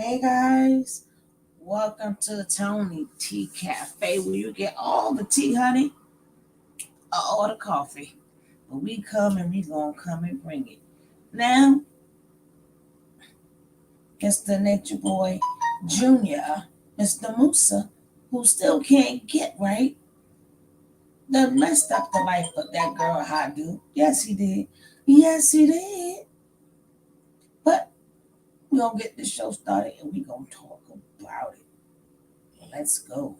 Hey guys, welcome to the Tony Tea Cafe where you get all the tea, honey, all the coffee. But we come and we gonna come and bring it. Now, it's the Natureboy Jr., Mr. Musa, who still can't get right. Done messed up the life of that girl Hadu. Yes, he did. Yes, he did. But we gonna get the show started and we gonna talk about it. Let's go.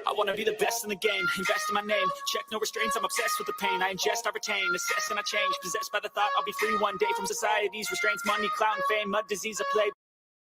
I wanna be the best in the game, invest in my name, check no restraints, I'm obsessed with the pain, I ingest, I retain, assess and I change, possessed by the thought I'll be free one day from society's restraints, money, clout and fame, mud, disease, a plague.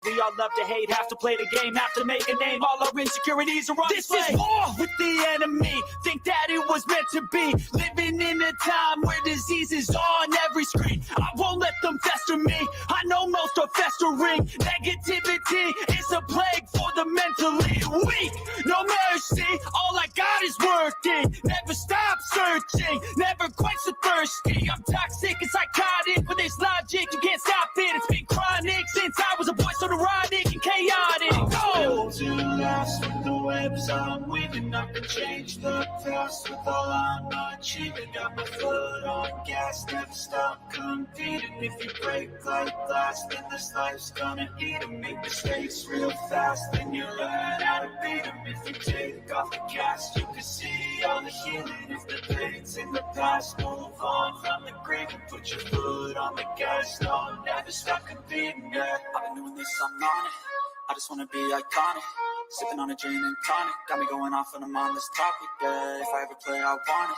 We all love to hate, have to play the game, have to make a name. All our insecurities are on display. This is war with the enemy. Think that it was meant to be. Living in a time where disease is on every screen. I won't let them fester me. I know most are festering. Negativity is a plague for the mentally weak. No mercy, all I got is working. Never stop searching, never quite so thirsty. I'm toxic and psychotic, but there's logic, you can't stop it. It's been chronic since I was a boy, so neurotic and chaotic. Built to last with the webs I'm weaving. I can change the past with all I'm achieving. Got my foot on gas, never stop competing. If you break like glass, then this life's gonna eat 'em. Make mistakes real fast, then you learn how to beat 'em. If you take off the cast, you can see all the healing. If the pain's in the past, move on from the grave and put your foot on the gas. No, never stop competing, yeah. I've been doing this, I'm on it. I just wanna be iconic. Sipping on a gin and tonic. Got me going off when I'm on this topic, yeah. If I ever play, I want it.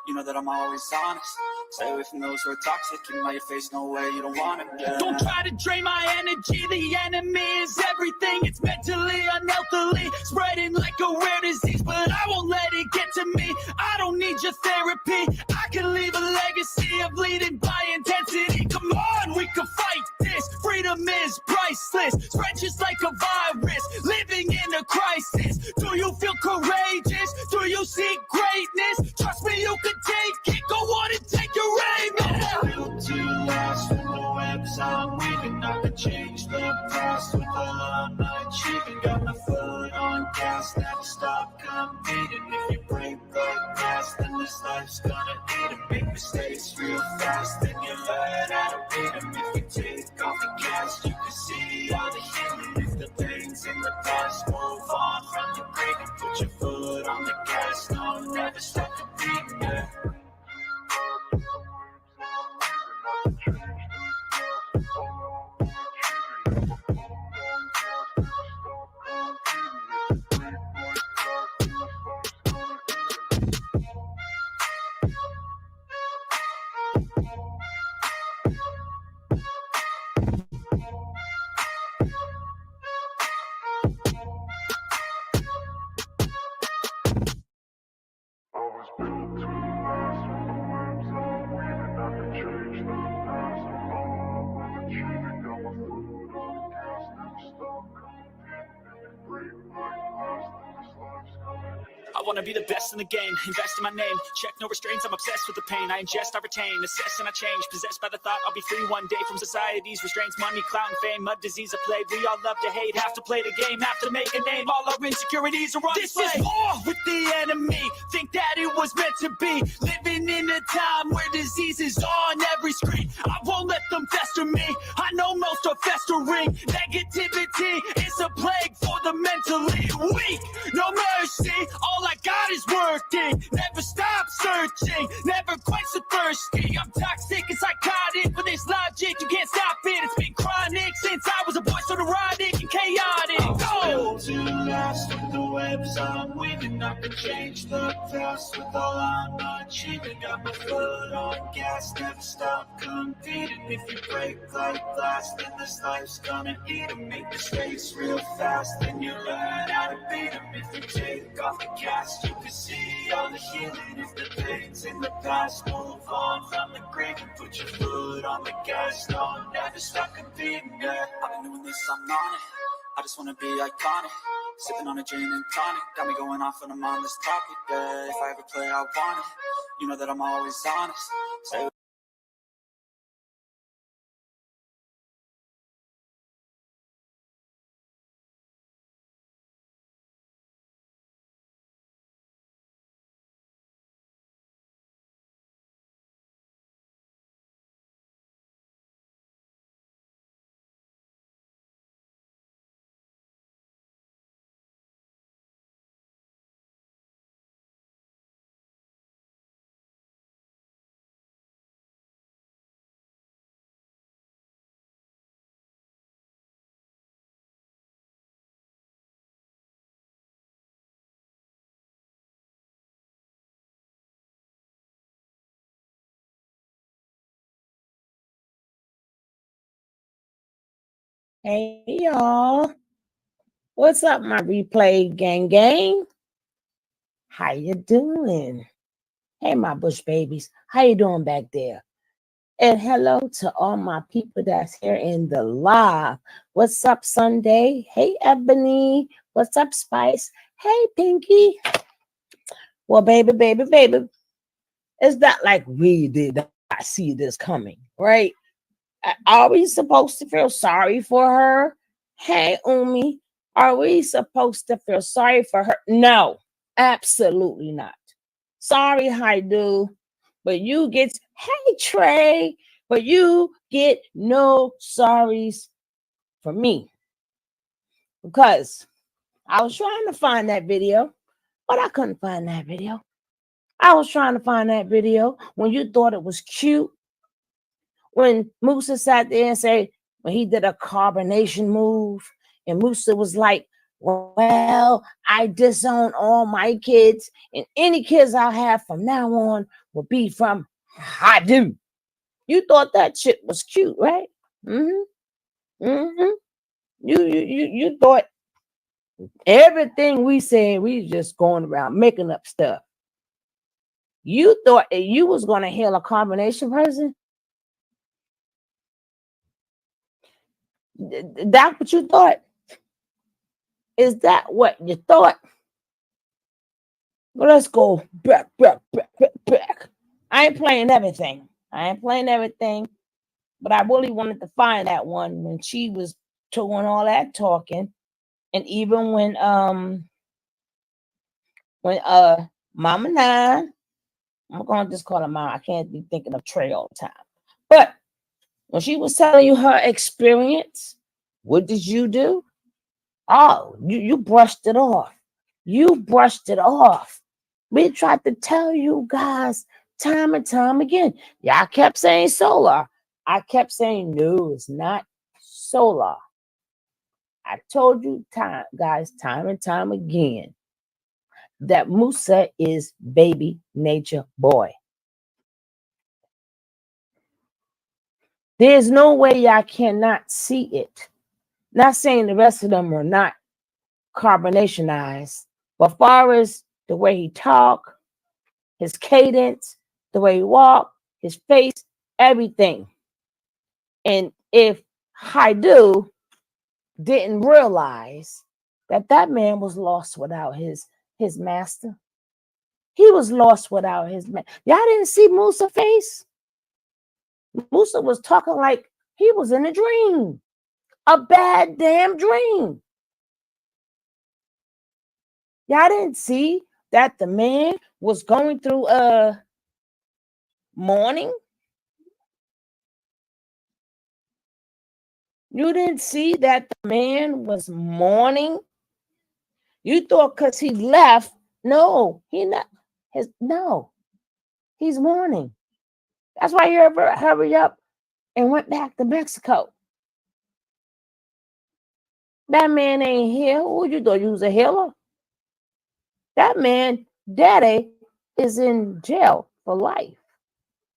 You know that I'm always honest. Stay away from those who are toxic. Keep 'em out your face, no way, you don't want it, yeah. Don't try to drain my energy. The enemy is everything. It's mentally, unhealthily, spreading like a rare disease. But I won't let it get to me. I don't need your therapy. I can leave a legacy of leading by intensity. Come on, we can fight this. Freedom is priceless. Spread just like a virus. Living in a crisis. Do you feel courageous? Do you seek greatness? Trust me, you can take it. Go on and take your aim. Built to last with the webs I'm weaving. I can change the past with all I'm achieving. Got my foot on gas, never stop competing. If you break like glass, then this life's gonna eat 'em. Make mistakes real fast, then you learn how to beat 'em. If you take off the gas, you can see all the healing. If the pain's in the past, move on from the grave and put your foot on the gas. No, never stop competing, yeah. I wanna be the best in the game, invest in my name, check no restraints, I'm obsessed with the pain, I ingest, I retain, assess and I change, possessed by the thought I'll be free one day from society's restraints, money, clout and fame, mud, disease, a plague. We all love to hate, have to play the game, have to make a name. All our insecurities are on display. This is war with the enemy. Think that it was meant to be. Living in a time where disease is on every screen. entering. Negativity is a plague for the mentally weak. No mercy, all I got is working. Never stop searching, never quite so thirsty. I'm toxic and psychotic, but there's logic, you can't stop it. It's been chronic since I was a boy, so neurotic and chaotic. Built to last with the webs I'm weaving. I can change the past with all I'm achieving. Got my foot on gas, never stop competing. If you break like glass, then this life's gonna eat 'em. Make mistakes real fast, then you learn how to beat 'em. If you take off the cast, you can see all the healing. If the pain's in the past, move on from the grave and put your foot on the gas. No, never stop competing. Yeah. I've been doing this, I'm on it. I just wanna be iconic. Sipping on a gin and tonic. Got me going off when I'm on this topic. Yeah, if I ever play, I want it. You know that I'm always honest. Say Hey y'all, what's up, my replay gang? How you doing? Hey, my bush babies, how you doing back there? And hello to all my people that's here in the live. What's up, Sunday? Hey, Ebony. What's up, Spice? Hey, Pinky. Well, baby, it's not like we did not see this coming, right? Are we supposed to feel sorry for her? Hey, Umi, are we supposed to feel sorry for her? No, absolutely not. Sorry, Hadu, but you get, hey, Trey, but you get no sorries for me. Because I was trying to find that video, but I couldn't find that video. I was trying to find that video when you thought it was cute. When Musa sat there and said, when he did a carbonation move, and Musa was like, well, I disown all my kids, and any kids I'll have from now on will be from Hadu. You thought that shit was cute, right? You thought everything we said, we just going around making up stuff. You thought that you was going to heal a combination person? That's what you thought? Is that what you thought? Well, let's go back. I ain't playing everything. But I really wanted to find that one when she was doing all that talking. And even when Mama Nine, I'm gonna just call her Mama. I can't be thinking of Trey all the time. But when she was telling you her experience, what did you do? Oh, you brushed it off. We tried to tell you guys time and time again. Y'all kept saying solar. I kept saying, no, it's not solar. I told you time and time again that Musa is baby nature boy. There's no way y'all cannot see it. Not saying the rest of them are not carbonationized, but far as the way he talk, his cadence, the way he walk, his face, everything. And if Hadu didn't realize that man was lost without his master, he was lost without his man. Y'all didn't see Musa's face? Musa was talking like he was in a dream, a bad damn dream. Y'all didn't see that the man was going through a mourning? You didn't see that the man was mourning? You thought because he left. No, he not no, he's mourning. That's why he hurry up and went back to Mexico. That man ain't here. Who you thought you was a healer? That man, daddy, is in jail for life.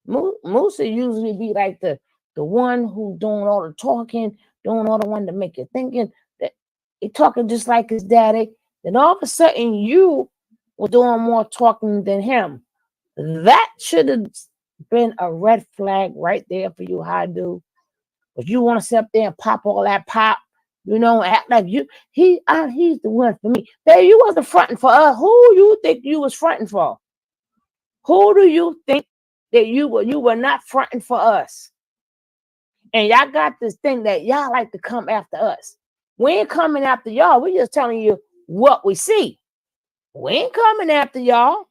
Musa usually be like the one who doing all the talking, doing all the one to make you thinking. That he talking just like his daddy. Then all of a sudden you were doing more talking than him. That should have been a red flag right there for you, Hadu. But you want to sit up there and pop all that pop, act like he's the one for me. Baby, you wasn't fronting for us. Who you think you was fronting for? Who do you think that you were not fronting for us? And y'all got this thing that y'all like to come after us. We ain't coming after y'all. We just telling you what we see. We ain't coming after y'all.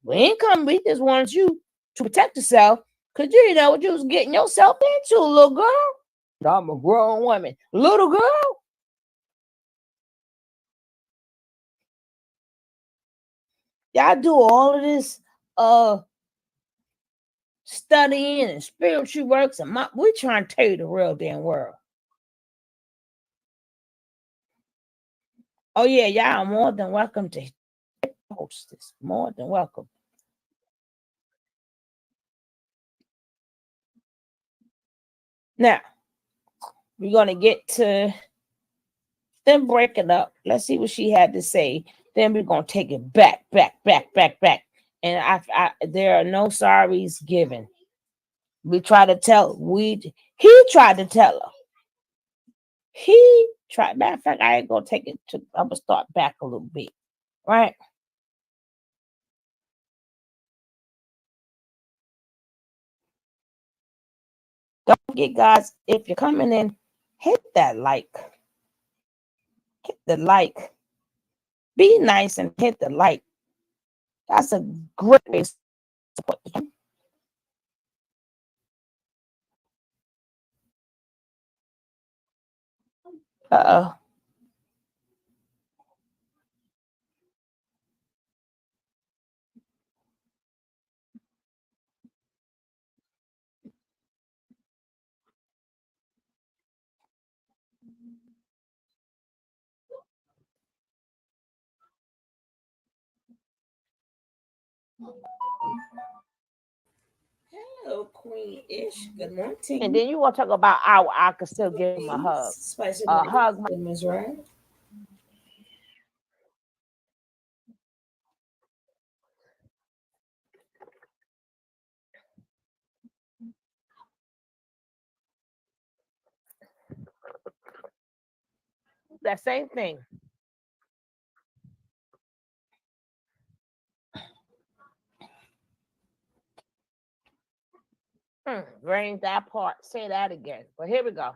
We ain't coming. We just want you to protect yourself because you know what you was getting yourself into, little girl. I'm a grown woman. Little girl. Y'all do all of this studying and spiritual works, and we trying to tell you the real damn world. Oh yeah, y'all are more than welcome to host this. More than welcome. Now, we're gonna get to them breaking up. Let's see what she had to say. Then we're gonna take it back. And I there are no sorries given. We try to tell. He tried to tell her. He tried. Matter of fact, I ain't gonna take it to. I'm gonna start back a little bit, right? Don't forget, guys. If you're coming in, hit that like. Hit the like. Be nice and hit the like. That's a great way to support the channel. Uh-oh. Hello, Queen-ish. Good morning. And then you want to talk about I could still give him a hug. Spicy Hug my Miss Right. that same thing. Rain that part. Say that again. But here we go.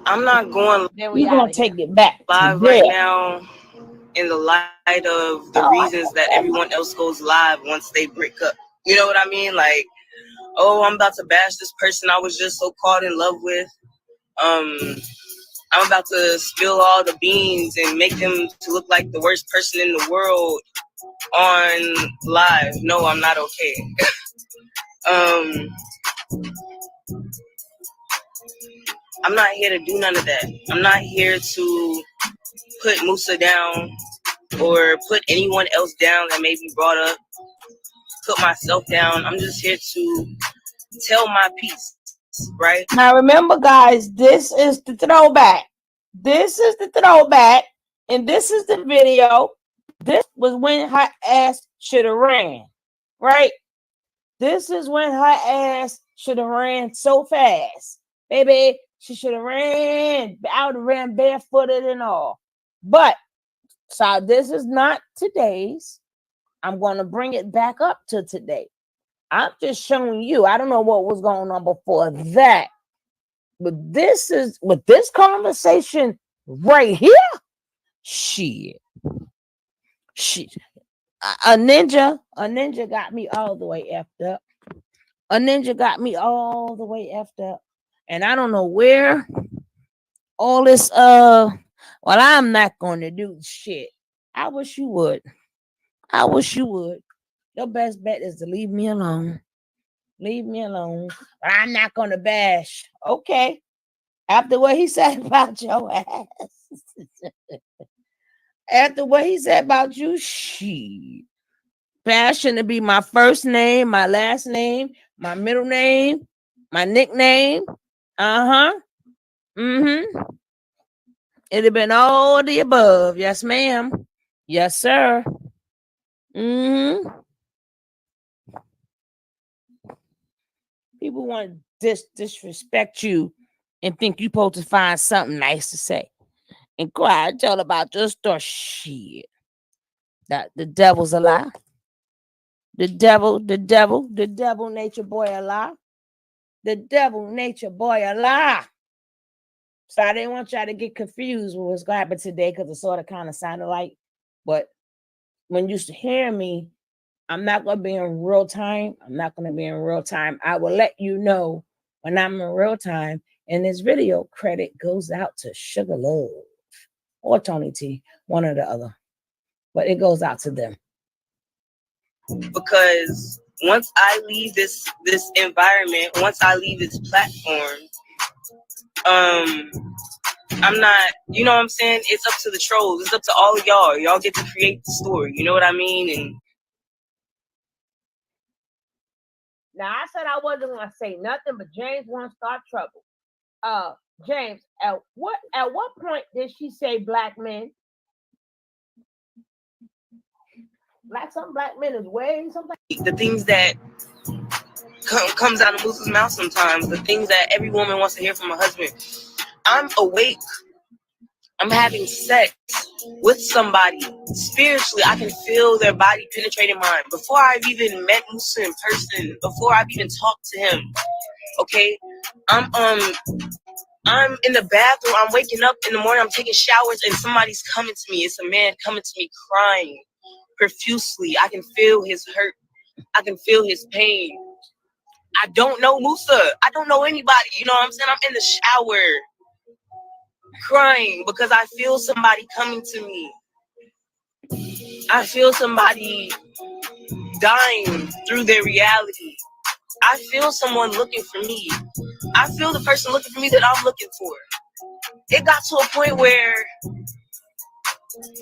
I'm not going Then We're gonna take it back live right now in the light of the reasons that everyone else goes live once they break up. You know what I mean? Like, oh, I'm about to bash this person I was just so caught in love with. I'm about to spill all the beans and make them to look like the worst person in the world on live. No, I'm not okay. I'm not here to do none of that. I'm not here to put Musa down or put anyone else down that may be brought up, put myself down. I'm just here to tell my piece, right? Now remember, guys, this is the throwback. This is the throwback, and this is the video. This was when her ass should have ran, right? This is when her ass should have ran so fast. Baby, she should have ran out and ran barefooted and all. But, so this is not today's. I'm going to bring it back up to today. I'm just showing you. I don't know what was going on before that. But this is, with this conversation right here, shit. A ninja got me all the way effed up. A ninja got me all the way effed up. And I don't know where all this well, I'm not going to do shit. I wish you would. I wish you would. Your best bet is to leave me alone. Leave me alone. But I'm not going to bash. Okay. After what he said about your ass. After what he said about you, shit. Passion to be my first name, my last name, my middle name, my nickname. Mm-hmm. It'd have been all the above. Yes, ma'am. Yes, sir. Mm-hmm. People want to disrespect you and think you're supposed to find something nice to say. And cry and tell about your story. Shit. That the devil's a lie. The devil, nature boy a lie. The devil, nature boy a lie. So I didn't want y'all to get confused with what's going to happen today because it sort of kind of sounded like. But when you hear me, I'm not going to be in real time. I will let you know when I'm in real time. And this video credit goes out to Sugar Love or Tony T, one or the other. But it goes out to them. Because once I leave this environment, once I leave this platform, I'm not, you know what I'm saying? It's up to the trolls. It's up to all of y'all. Y'all get to create the story. You know what I mean? And now I said I wasn't gonna say nothing, but James won't start trouble. James, at what point did she say black men? Some black men is way something. The things that comes out of Musa's mouth sometimes, the things that every woman wants to hear from a husband. I'm awake. I'm having sex with somebody. Spiritually, I can feel their body penetrating mine. Before I've even met Musa in person, before I've even talked to him, okay? I'm in the bathroom. I'm waking up in the morning. I'm taking showers, and somebody's coming to me. It's a man coming to me crying profusely. I can feel his hurt. I can feel his pain. I don't know Musa. I don't know anybody. You know what I'm saying? I'm in the shower crying because I feel somebody coming to me. I feel somebody dying through their reality. I feel someone looking for me. I feel the person looking for me that I'm looking for. It got to a point where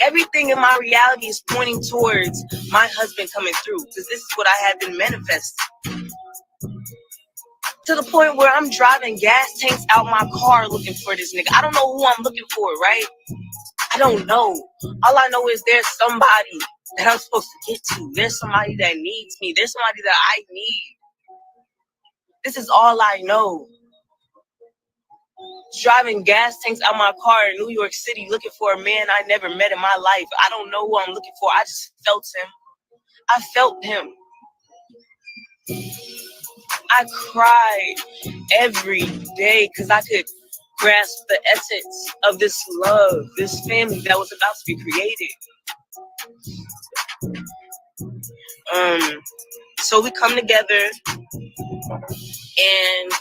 everything in my reality is pointing towards my husband coming through, because this is what I had been manifesting. To the point where I'm driving gas tanks out my car looking for this nigga. I don't know who I'm looking for, right? I don't know. All I know is there's somebody that I'm supposed to get to. There's somebody that needs me. There's somebody that I need. This is all I know. Driving gas tanks out my car in New York City looking for a man I never met in my life. I don't know who I'm looking for. I just felt him. I felt him. I cried every day because I could grasp the essence of this love, this family that was about to be created. So we come together, and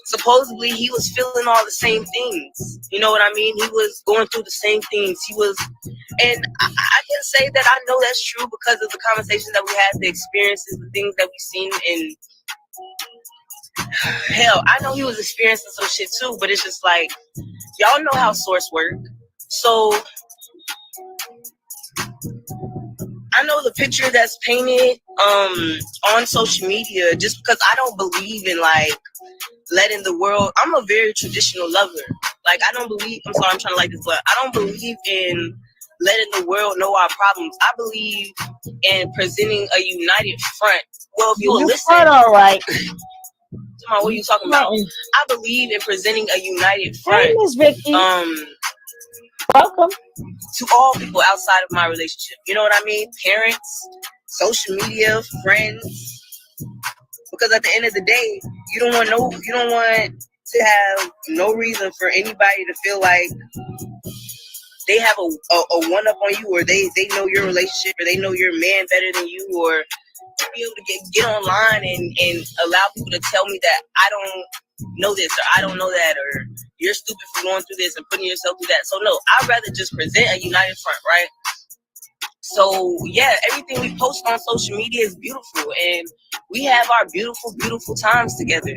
supposedly he was feeling all the same things. You know what I mean? He was going through the same things. And I can say that I know that's true because of the conversations that we had, the experiences, the things that we've seen. And hell, I know he was experiencing some shit too, but it's just like, y'all know how source work. So I know the picture that's painted on social media, just because I don't believe in like letting the world. I'm a very traditional lover. Like I don't believe. I'm sorry, I'm trying to like this, but I don't believe in letting the world know our problems. I believe in presenting a united front. Well, if you'll listen, all right. What are you talking about? I believe in presenting a united front. Hey, Miss Vicky. Welcome. To all people outside of my relationship. You know what I mean? Parents, social media, friends. Because at the end of the day, you don't want to have no reason for anybody to feel like they have a one up on you, or they know your relationship, or they know your man better than you, or to be able to get online and allow people to tell me that I don't know this or I don't know that or you're stupid for going through this and putting yourself through that. So no, I'd rather just present a united front, right? So yeah, everything we post on social media is beautiful and we have our beautiful, beautiful times together.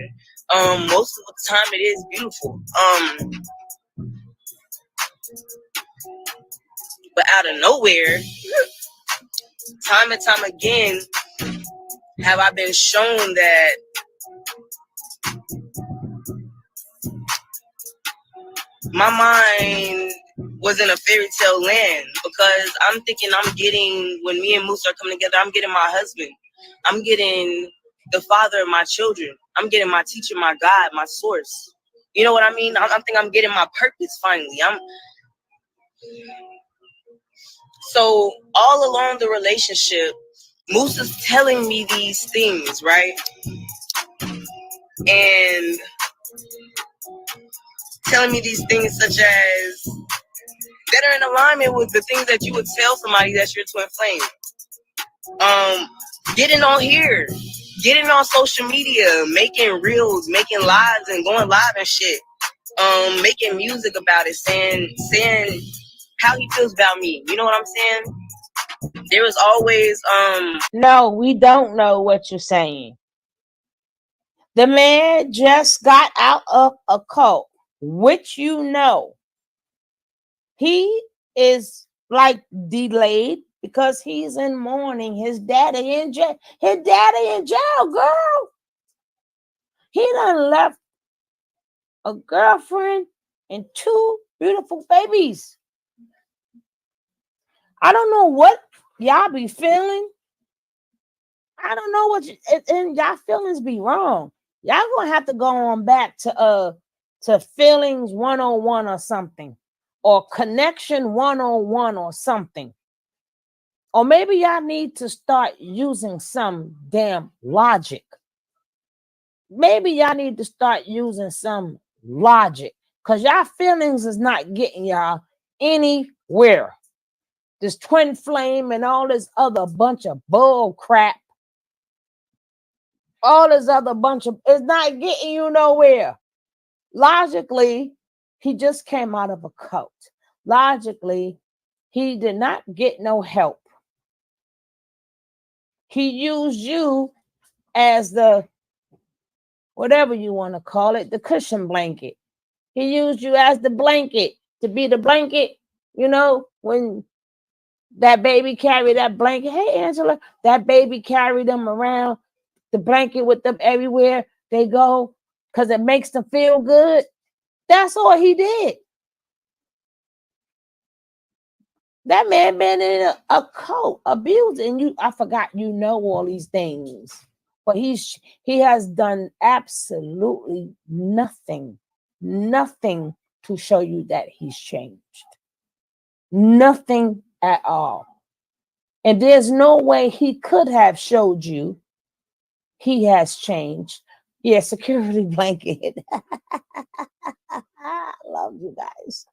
Most of the time it is beautiful. But out of nowhere, time and time again, have I been shown that my mind was in a fairy tale land because I'm thinking I'm getting, when me and Musa are coming together, I'm getting my husband. I'm getting the father of my children. I'm getting my teacher, my God, my source. You know what I mean? I'm thinking I'm getting my purpose finally. So all along the relationship, Musa's telling me these things, right? And telling me these things such as that are in alignment with the things that you would tell somebody that's your twin flame. Getting on here, getting on social media, making reels, making lives and going live and shit. Making music about it, saying how he feels about me. You know what I'm saying? There was always No, we don't know what you're saying. The man just got out of a cult, which you know. He is like delayed because he's in mourning. His daddy in jail. His daddy in jail, girl. He done left a girlfriend and 2 beautiful babies. I don't know what y'all be feeling. I don't know what and y'all feelings be wrong. Y'all gonna have to go on back to feelings 101 or something, or connection 101 or something. Or maybe y'all need to start using some damn logic. Maybe y'all need to start using some logic, because y'all feelings is not getting y'all anywhere. This twin flame and all this other bunch of bull crap, all this other bunch of, it's not getting you nowhere. Logically, he just came out of a cult. Logically, he did not get no help. He used you as the, whatever you want to call it, the cushion blanket. He used you as the blanket, to be the blanket, you know, when that baby carried that blanket. Hey, Angela, that baby carried them around, the blanket with them everywhere they go, because it makes them feel good. That's all he did. That man been in a cult, abused, and you, I forgot, you know all these things. But he has done absolutely nothing to show you that he's changed. Nothing at all. And there's no way he could have showed you he has changed. Yeah, security blanket. I love you guys.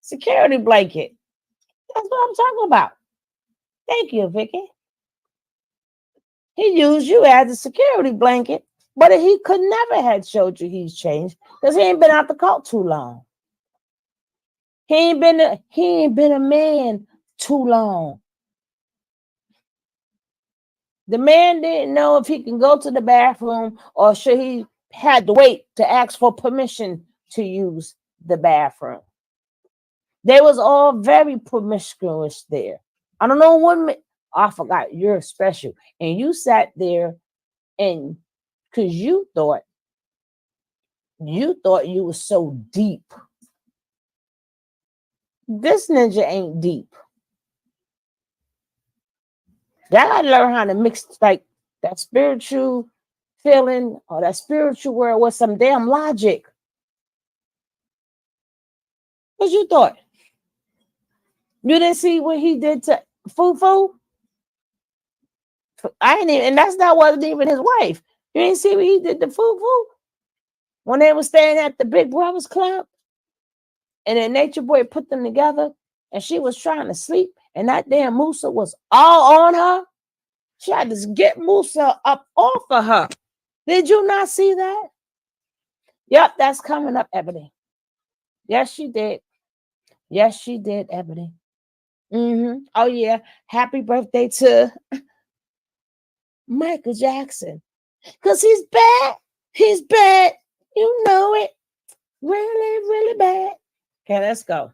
Security blanket. That's what I'm talking about. Thank you, Vicky. He used you as a security blanket, but he could never have showed you he's changed because he ain't been out the cult too long. He ain't been a man too long. The man didn't know if he can go to the bathroom or should he had to wait to ask for permission to use the bathroom. They was all very promiscuous there. I don't know what, I forgot, you're special. And you sat there and because you thought you were so deep. This ninja ain't deep. Y'all gotta learn how to mix like that spiritual feeling or that spiritual world with some damn logic. What you thought? You didn't see what he did to Fufu? I ain't even, and that's not wasn't even his wife. You didn't see what he did to Fufu when they were staying at the Big Brothers Club, and then Natureboy put them together, and she was trying to sleep, and that damn Musa was all on her. She had to get Musa up off of her. Did you not see that? Yep, that's coming up, Ebony. Yes, she did. Yes, she did, Ebony. Oh, yeah. Happy birthday to Michael Jackson. Because he's bad. He's bad. You know it. Really, really bad. Okay, let's go.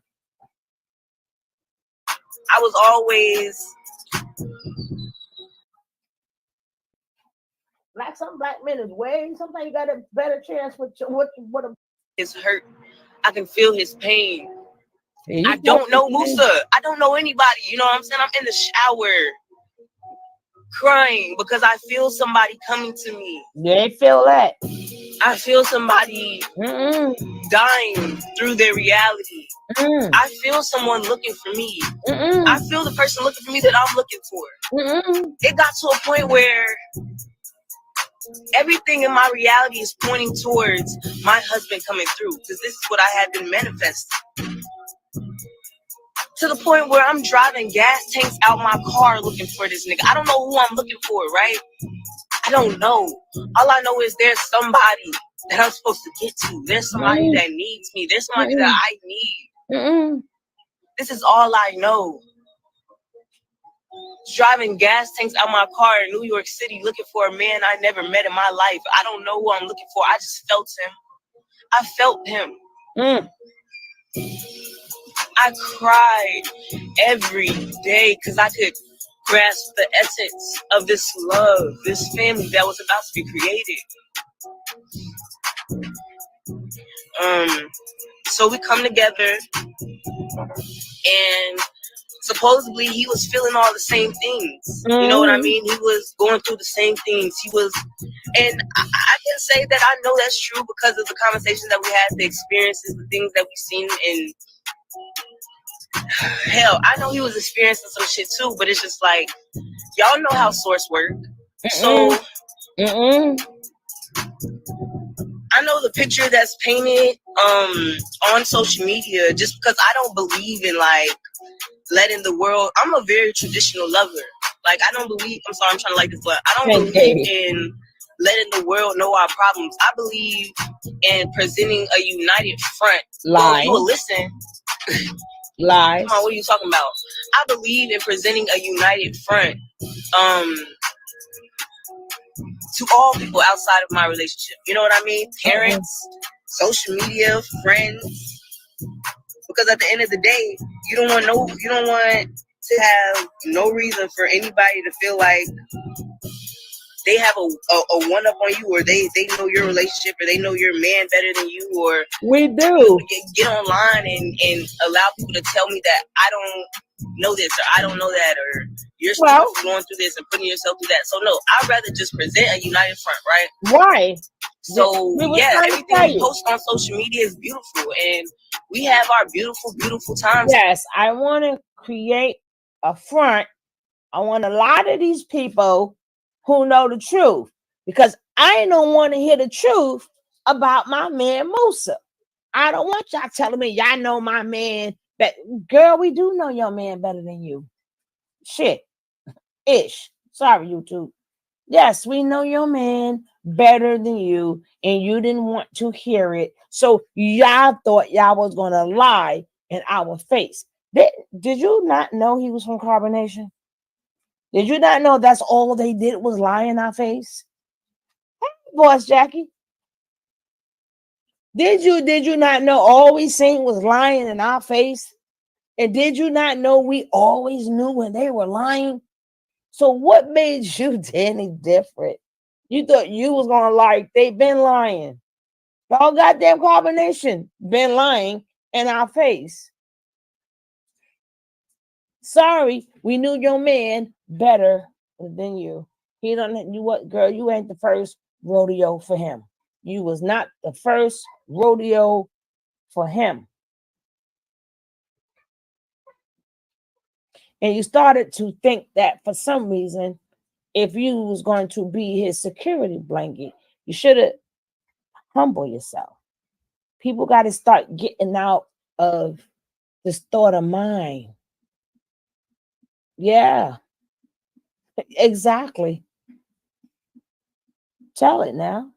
I was always Like some black men is way. Sometimes you got a better chance with a. his hurt. I can feel his pain. Yeah, I don't know Musa. I don't know anybody. You know what I'm saying? I'm in the shower crying because I feel somebody coming to me. You ain't feel that. I feel somebody dying through their reality. I feel someone looking for me. I feel the person looking for me that I'm looking for. It got to a point where everything in my reality is pointing towards my husband coming through, because this is what I had been manifesting. To the point where I'm driving gas tanks out my car looking for this nigga. I don't know who I'm looking for, right? I don't know. All I know is there's somebody that I'm supposed to get to. There's somebody that needs me. There's somebody that I need. This is all I know. Driving gas tanks out my car in New York City looking for a man I never met in my life. I don't know who I'm looking for. I just felt him. I felt him. I cried every day because I could grasp the essence of this love, this family that was about to be created. So we come together, and supposedly he was feeling all the same things. You know what I mean? He was going through the same things. He was, and I can say that I know that's true because of the conversations that we had, the experiences, the things that we've seen. And hell, I know he was experiencing some shit too, but it's just like, y'all know how source work. So I know the picture that's painted on social media, just because I don't believe in like letting the world. I'm a very traditional lover. Like I don't believe. I'm sorry, I'm trying to like this, but I don't believe in letting the world know our problems. I believe in presenting a united front. Well, you will listen. Lies. Come on, what are you talking about? I believe in presenting a united front. To all people outside of my relationship. You know what I mean? Parents, social media, friends. Because at the end of the day, you don't want to have no reason for anybody to feel like they have a one up on you, or they know your relationship, or they know your man better than you, or we do get online and allow people to tell me that I don't know this, or I don't know that, or you're still going through this and putting yourself through that. So no, I'd rather just present a united front, right? Right. So yeah, everything we post on social media is beautiful, and we have our beautiful, beautiful times. Yes, I want to create a front. I want a lot of these people who know the truth, because I don't want to hear the truth about my man Musa. I don't want y'all telling me y'all know my man. But girl, we do know your man better than you. Shit. Ish. Sorry, YouTube. Yes, we know your man better than you, and you didn't want to hear it. So y'all thought y'all was gonna lie in our face. Did you not know he was from Carbonation? Did you not know that's all they did was lie in our face? Hey, boss Jackie. Did you not know all we seen was lying in our face? And did you not know we always knew when they were lying? So what made you any different? You thought you was gonna lie. They've been lying. The whole goddamn Carbonation been lying in our face. Sorry, we knew your man better than you. He don't. You what, girl? You ain't the first rodeo for him. You was not the first rodeo for him. And you started to think that for some reason, if you was going to be his security blanket, you should have humbled yourself. People got to start getting out of this thought of mine. Yeah. Exactly. Tell it now.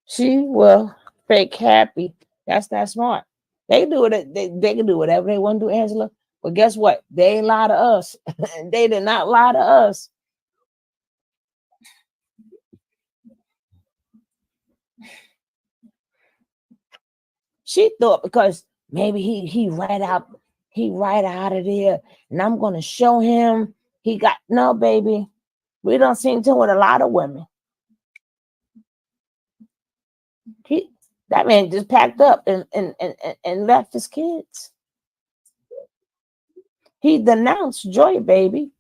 She will fake happy. That's not smart. They do it. They can do whatever they want to do, Angela. But guess what? They ain't lie to us. They did not lie to us. She thought because maybe he right out of there, and I'm gonna show him he got no baby. We don't seem to with a lot of women. He that man just packed up and left his kids. He denounced Joy baby.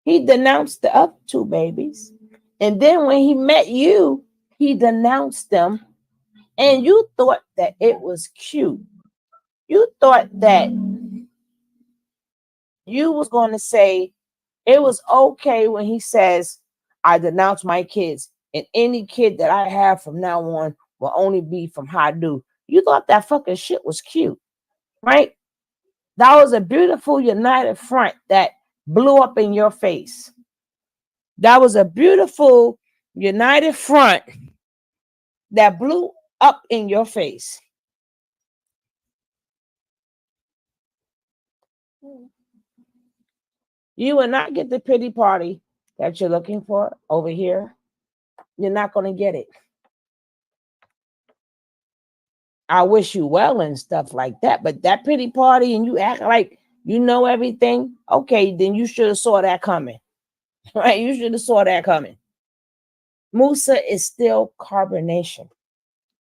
He denounced the other two babies. And then when he met you, he denounced them. And you thought that it was cute. You thought that you was going to say it was okay when he says, I denounce my kids. And any kid that I have from now on will only be from Hadu. You thought that fucking shit was cute, right? That was a beautiful united front that blew up in your face. That was a beautiful united front that blew up in your face. You will not get the pity party that you're looking for over here. You're not going to get it. I wish you well and stuff like that. But that pity party and you act like you know everything, okay, then you should have saw that coming. Right? You should have saw that coming. Musa is still carbonation.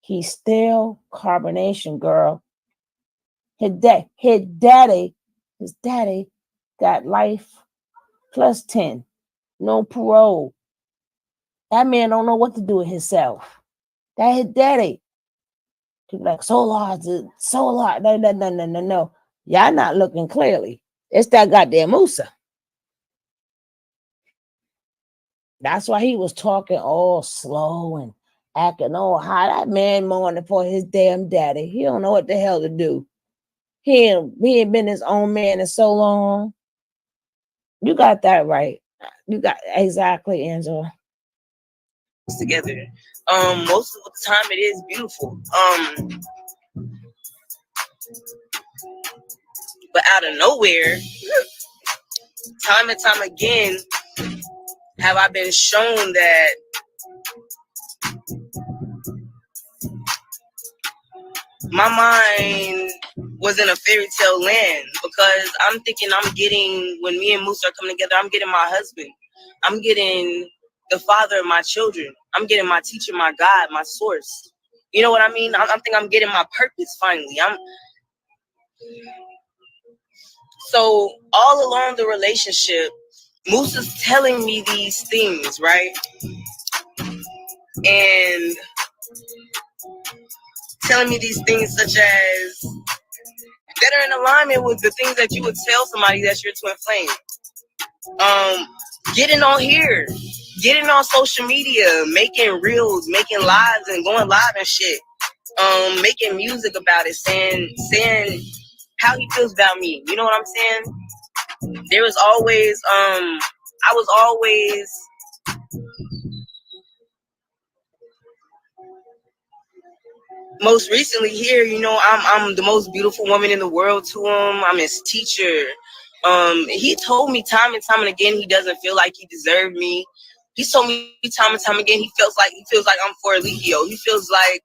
He's still carbonation, girl. His daddy got life plus 10. No parole. That man don't know what to do with himself. That his daddy. People like so large. No. Y'all not looking clearly. It's that goddamn Musa. That's why he was talking all slow and acting all high. That man mourning for his damn daddy. He don't know what the hell to do. He ain't been his own man in so long. You got that right. You got exactly, Angela. Together. Most of the time it is beautiful. But out of nowhere, time and time again, have I been shown that my mind was in a fairy tale land, because I'm thinking I'm getting, when me and Musa are coming together, I'm getting my husband. I'm getting the father of my children. I'm getting my teacher, my God, my source. You know what I mean? I'm thinking I'm getting my purpose finally. So all along the relationship, Musa's telling me these things, right? And telling me these things such as that are in alignment with the things that you would tell somebody that's your twin flame. Getting on here, getting on social media, making reels, making lives and going live and shit. Making music about it, saying how he feels about me. You know what I'm saying? There was always, I was always most recently here, you know, I'm the most beautiful woman in the world to him. I'm his teacher. He told me time and time and again he doesn't feel like he deserved me. He told me time and time again he feels like I'm for Eligio. He feels like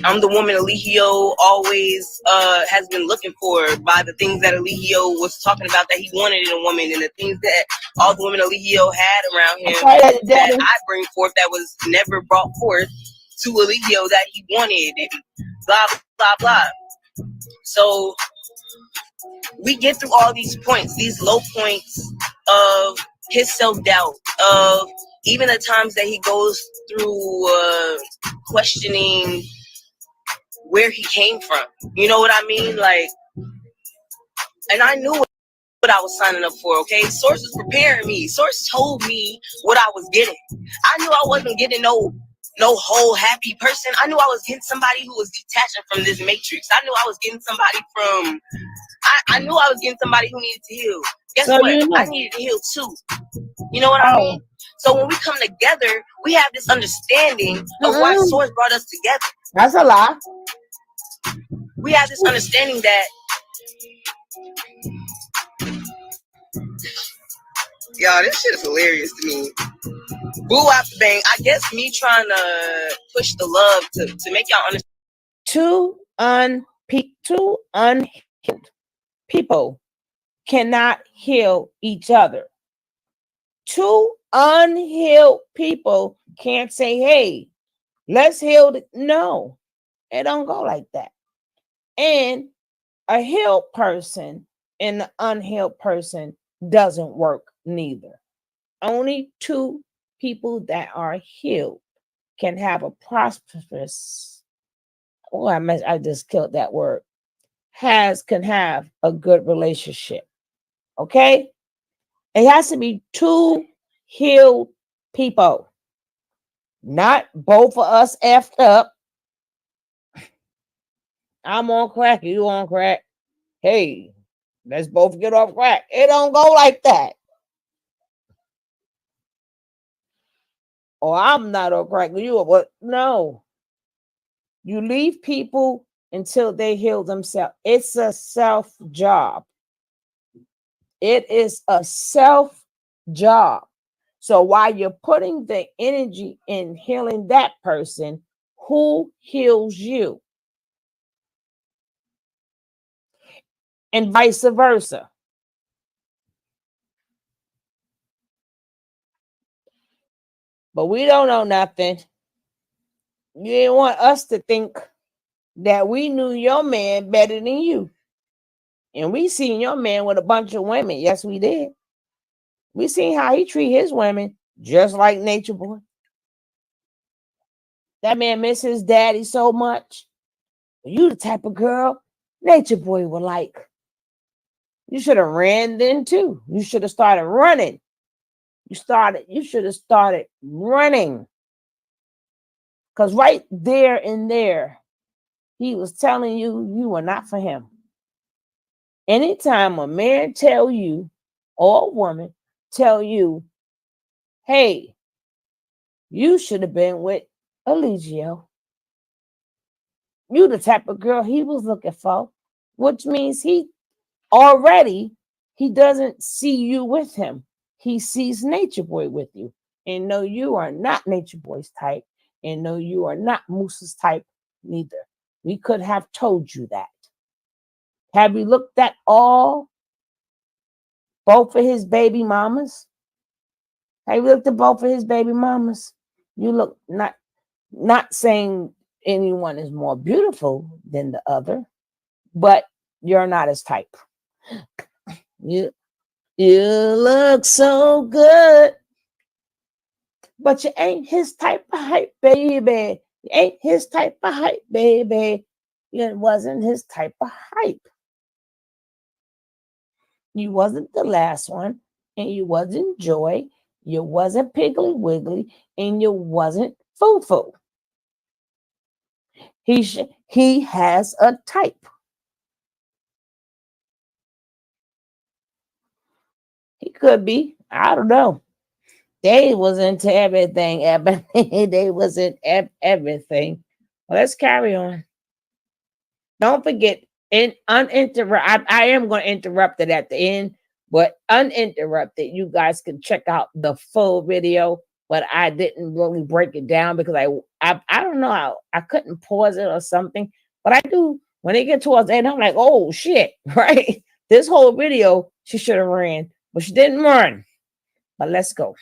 I'm the woman Eligio always has been looking for, by the things that Eligio was talking about that he wanted in a woman, and the things that all the women Eligio had around him that I bring forth that was never brought forth to Eligio that he wanted, and blah, blah, blah. So we get through all these points, these low points of his self-doubt, of even the times that he goes through questioning where he came from. You know what I mean? Like, and I knew what I was signing up for, okay? Source was preparing me. Source told me what I was getting. I knew I wasn't getting no no whole happy person. I knew I was getting somebody who was detaching from this matrix. I knew I was getting somebody from. I knew I was getting somebody who needed to heal. Guess So what? you I know. needed to heal too. You know what I Oh. mean? So when we come together, we have this understanding of why Mm-mm. Source brought us together. That's a lie. We have this understanding that, y'all, this shit is hilarious to me. Boo after bang. I guess me trying to push the love to make y'all understand. Two unhealed people cannot heal each other. Two unhealed people can't say, hey, let's heal. No, it don't go like that. And a healed person and an unhealed person doesn't work neither. Only two people that are healed can have a prosperous, oh, I just killed that word, can have a good relationship. Okay? It has to be two healed people, not both of us effed up. I'm on crack, you on crack. Hey, let's both get off crack. It don't go like that. Or I'm not on crack, you are what? No. You leave people until they heal themselves. It's a self job. It is a self job. So while you're putting the energy in healing that person, who heals you? And vice versa. But we don't know nothing. You didn't want us to think that we knew your man better than you. And we seen your man with a bunch of women. Yes, we did. We seen how he treat his women just like Natureboy. That man miss his daddy so much. You the type of girl Natureboy would like. You should have ran then too. You should have started running. You should have started running. Because right there and there, he was telling you you were not for him. Anytime a man tell you, or a woman tell you, hey, you should have been with Eligio. You the type of girl he was looking for, which means he doesn't see you with him. He sees Natureboy with you. And no, you are not Natureboy's type. And no, you are not Musa's type neither. We could have told you that. Have you looked at both of his baby mamas? Have you looked at both of his baby mamas? You look not saying anyone is more beautiful than the other, but you're not his type. You look so good, but you ain't his type of hype, baby. You ain't his type of hype, baby. It wasn't his type of hype. You wasn't the last one, and you wasn't Joy. You wasn't Piggly Wiggly, and you wasn't Foo Foo. He has a type. He could be. I don't know. They was into everything, Ebony. They was in everything. Well, let's carry on. Don't forget, uninterrupt. I am going to interrupt it at the end, but uninterrupted, you guys can check out the full video. But I didn't really break it down because I don't know how I couldn't pause it or something. But I do when they get towards the end. I'm like, oh shit, right? This whole video she should have ran, but she didn't run. But let's go.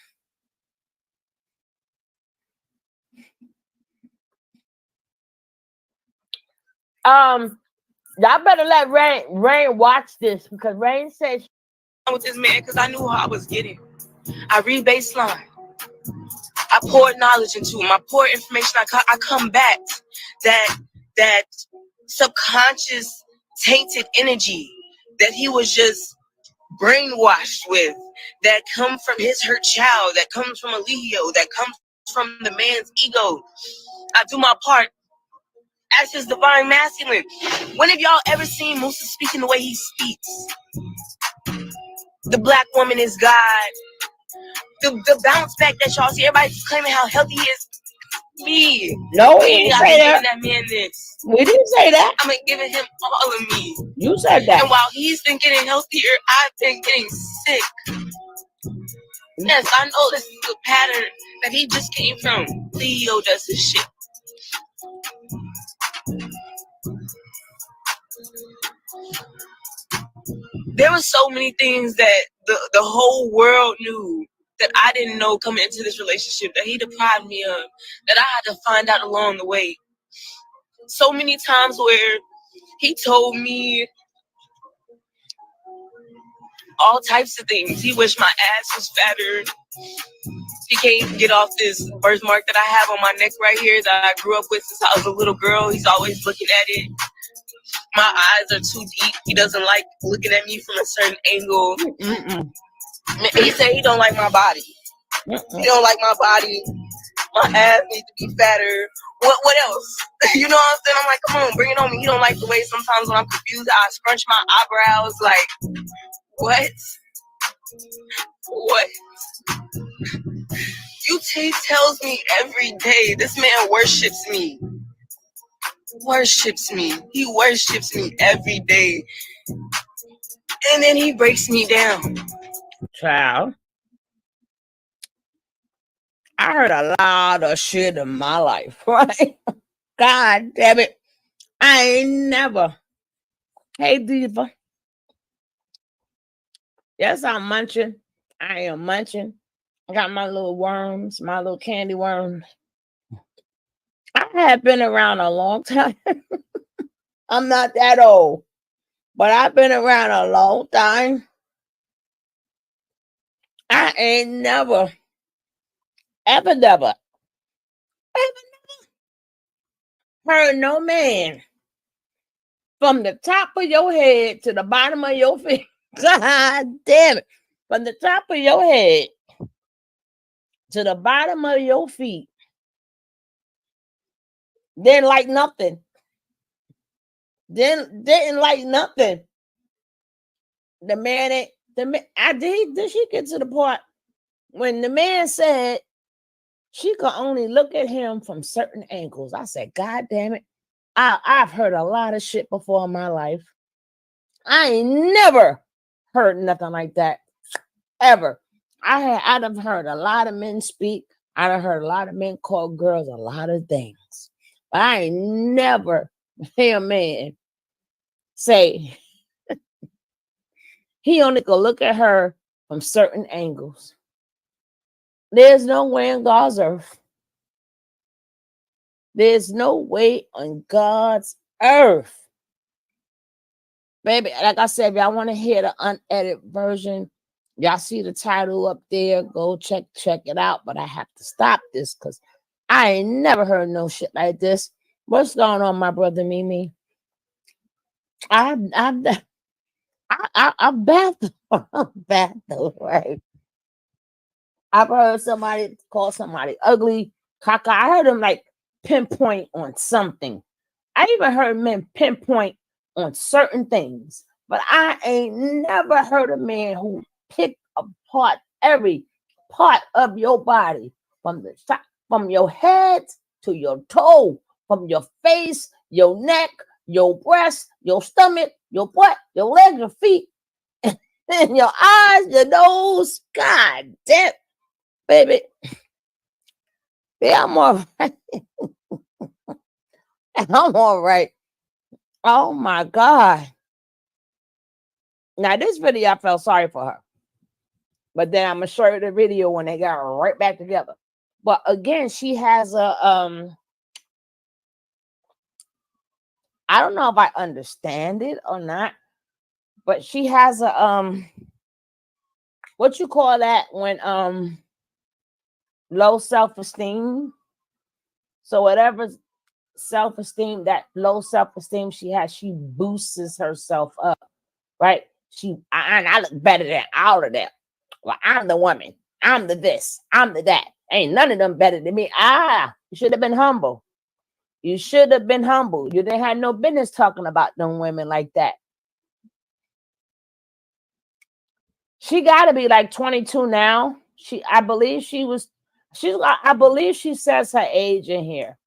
Y'all better let Rain watch this because Rain said With this man, because I knew how I was getting. I read baseline. I poured knowledge into him. I poured information. I come back. That subconscious tainted energy that he was just brainwashed with, that come from his hurt child, that comes from a Leo, that comes from the man's ego. I do my part as his divine masculine. When have y'all ever seen Musa speaking the way he speaks? The black woman is God. The bounce back that y'all see, everybody's claiming how healthy he is. Me. No, we Me, didn't I've say been that. giving that man this. We didn't say that. I've been giving him all of me. You said that. And while he's been getting healthier, I've been getting sick. Yes, I know this is a pattern that he just came from. Leo does this shit. There were so many things that the whole world knew that I didn't know coming into this relationship that he deprived me of, that I had to find out along the way. So many times where he told me all types of things. He wished my ass was fatter. He can't get off this birthmark that I have on my neck right here that I grew up with since I was a little girl. He's always looking at it. My eyes are too deep. He doesn't like looking at me from a certain angle. He said he don't like my body. He don't like my body. My ass needs to be fatter. What else? You know what I'm saying? I'm like, come on, bring it on me. He don't like the way sometimes when I'm confused, I scrunch my eyebrows. Like, what? What? UT tells me every day, this man worships me. Worships me. He worships me every day. And then he breaks me down. Child, I heard a lot of shit in my life, right? God damn it. I ain't never. Hey, Diva. Yes, I'm munching. I am munching. I got my little worms, my little candy worms. I have been around a long time. I'm not that old, but I've been around a long time. I ain't never, ever heard no man from the top of your head to the bottom of your feet. God damn it. From the top of your head to the bottom of your feet. Didn't like nothing. Didn't like nothing. The man, did she get to the part when the man said she could only look at him from certain angles? I said, God damn it. I've heard a lot of shit before in my life. I ain't never heard nothing like that. Ever. I'd have heard a lot of men speak. I'd have heard a lot of men call girls a lot of things. But I ain't never hear a man say he only could look at her from certain angles. There's no way on God's earth. There's no way on God's earth. Baby, like I said, if y'all want to hear the unedited version, y'all see the title up there. Go check it out. But I have to stop this because I ain't never heard no shit like this. What's going on, my brother Mimi? I'm baffled, right? I've heard somebody call somebody ugly, caca. I heard them like pinpoint on something. I even heard men pinpoint on certain things, but I ain't never heard a man who picked apart every part of your body from the top, from your head to your toe, from your face, your neck, your breast, your stomach, your butt, your legs, your feet, and your eyes, your nose. God damn, baby. Yeah, I'm all right. I'm all right. Oh my God. Now, this video, I felt sorry for her. But then I'm gonna show you the video when they got right back together. But again, she has a I don't know if I understand it or not, but she has a what you call that when low self-esteem. So whatever self-esteem, that low self-esteem she has, she boosts herself up, right? I look better than all of that. Well, I'm the woman. I'm the this. I'm the that. Ain't none of them better than me. You should have been humble. You should have been humble. You didn't have no business talking about them women like that. She got to be like 22 now. I believe I believe she says her age in here.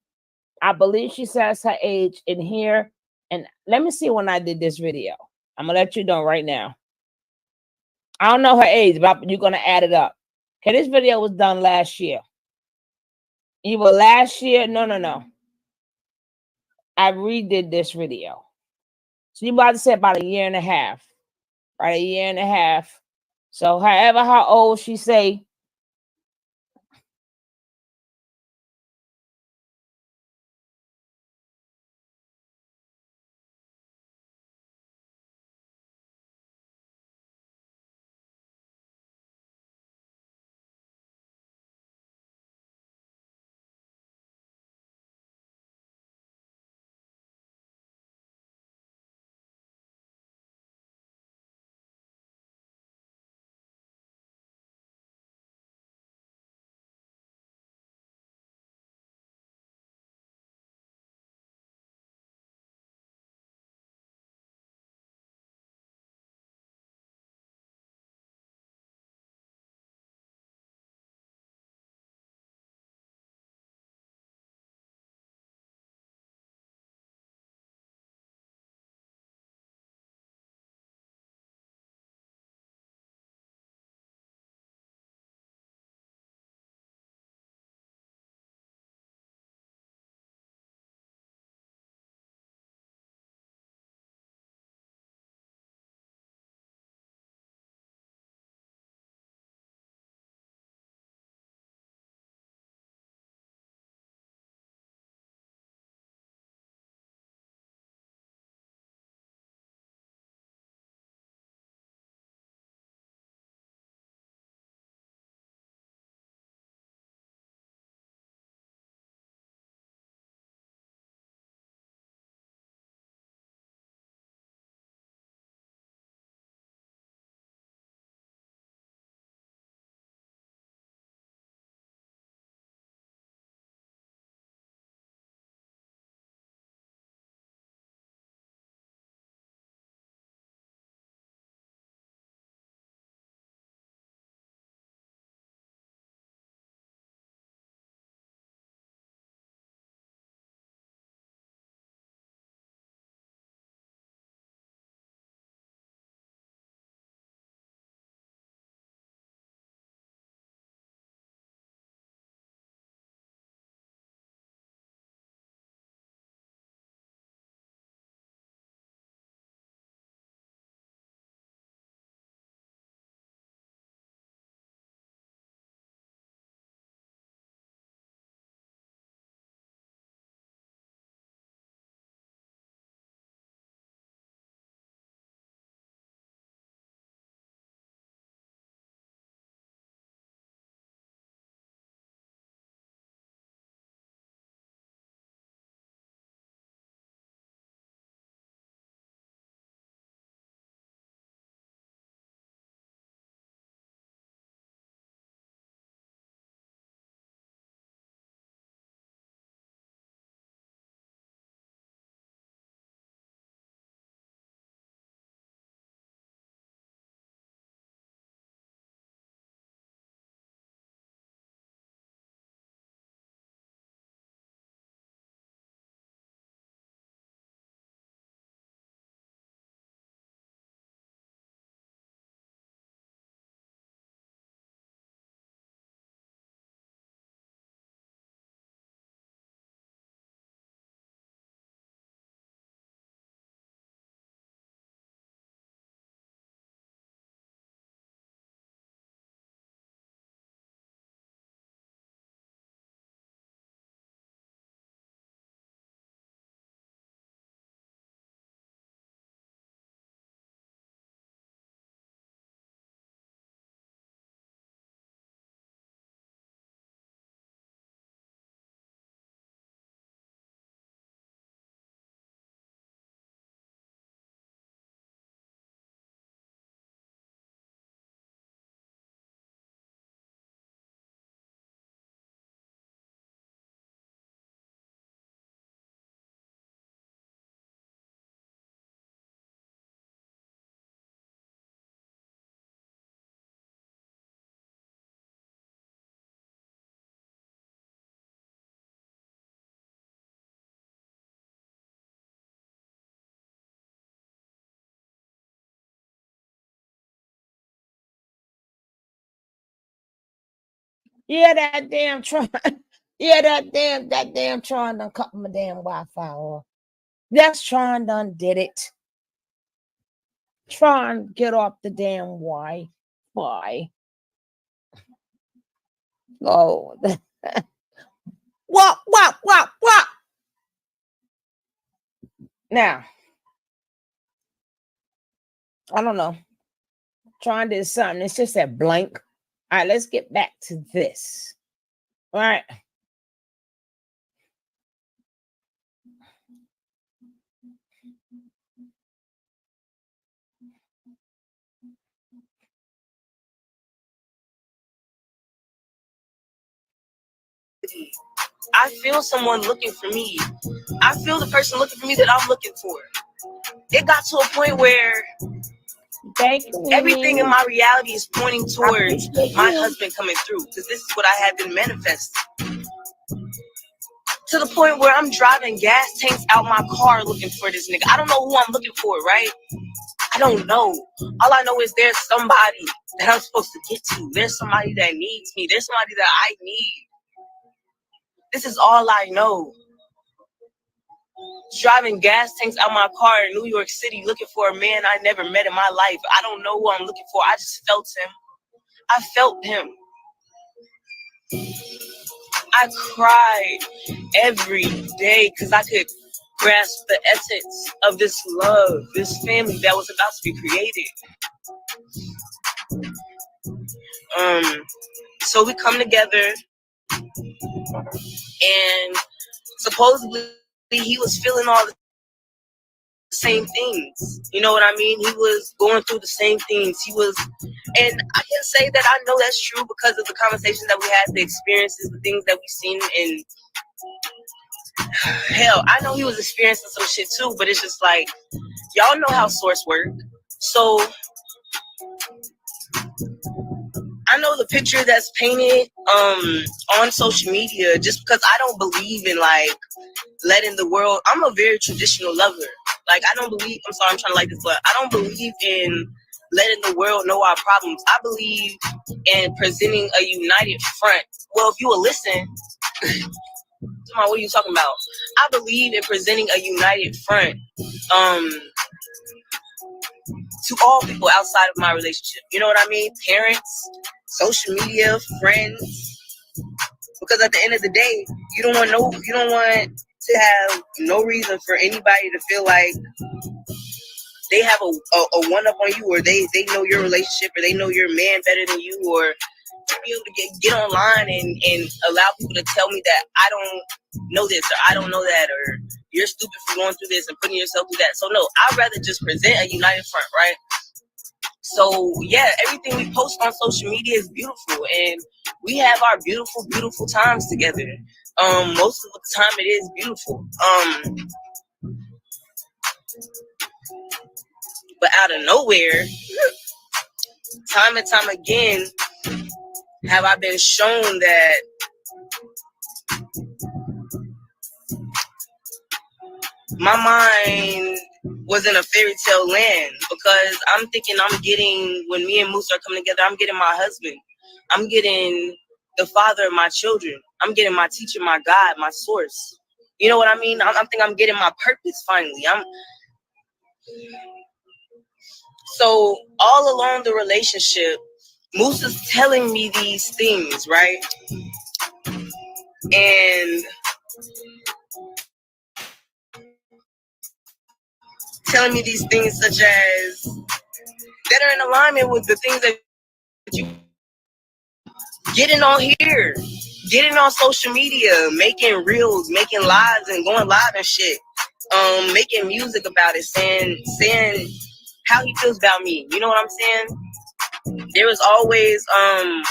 I believe she says her age in here. And let me see when I did this video. I'm gonna let you know right now. I don't know her age, but you're gonna add it up. Okay, this video was done last year. Either last year, no. I redid this video. So you about to say about a year and a half. Right, a year and a half. So however how old she say, Yeah, that damn Tron. Yeah, that damn Tron done cut my damn Wi-Fi off. That's Tron done did it. Tron, get off the damn Wi-Fi. Oh, what? Now, I don't know. Tron did something. It's just that blank. All right, let's get back to this. All right. I feel someone looking for me. I feel the person looking for me that I'm looking for. It got to a point where everything in my reality is pointing towards my husband coming through, because this is what I have been manifesting. To the point where I'm driving gas tanks out my car looking for this nigga. I don't know who I'm looking for, right? I don't know. All I know is there's somebody that I'm supposed to get to. There's somebody that needs me. There's somebody that I need. This is all I know. Driving gas tanks out my car in New York City looking for a man I never met in my life. I don't know who I'm looking for. I just felt him. I felt him. I cried every day because I could grasp the essence of this love, this family that was about to be created. So we come together, and supposedly he was feeling all the same things. You know what I mean? He was going through the same things. And I can say that I know that's true because of the conversations that we had, the experiences, the things that we've seen. And hell, I know he was experiencing some shit too, but it's just like, y'all know how source work. So I know the picture that's painted on social media, just because I don't believe in like letting the world. I'm a very traditional lover. Like, I don't believe, I'm sorry, I'm trying to like this, but I don't believe in letting the world know our problems. I believe in presenting a united front. Well, if you will listen, what are you talking about? I believe in presenting a united front to all people outside of my relationship. You know what I mean? Parents, social media, friends. Because at the end of the day, you don't want to have no reason for anybody to feel like they have a one up on you, or they know your relationship, or they know your man better than you, or to be able to get online and allow people to tell me that I don't know this, or I don't know that, or you're stupid for going through this and putting yourself through that. So no, I'd rather just present a united front, right? So yeah, everything we post on social media is beautiful, and we have our beautiful, beautiful times together. Most of the time it is beautiful. But out of nowhere, time and time again, have I been shown that my mind was in a fairy tale land, because I'm thinking I'm getting, when me and Musa are coming together, I'm getting my husband. I'm getting the father of my children. I'm getting my teacher, my God, my source. You know what I mean? I'm thinking I'm getting my purpose finally. So all along the relationship, Musa's telling me these things, right? And telling me these things such as that are in alignment with the things that you getting on here, getting on social media, making reels, making lives and going live and shit, making music about it, saying how he feels about me. You know what I'm saying? There was always I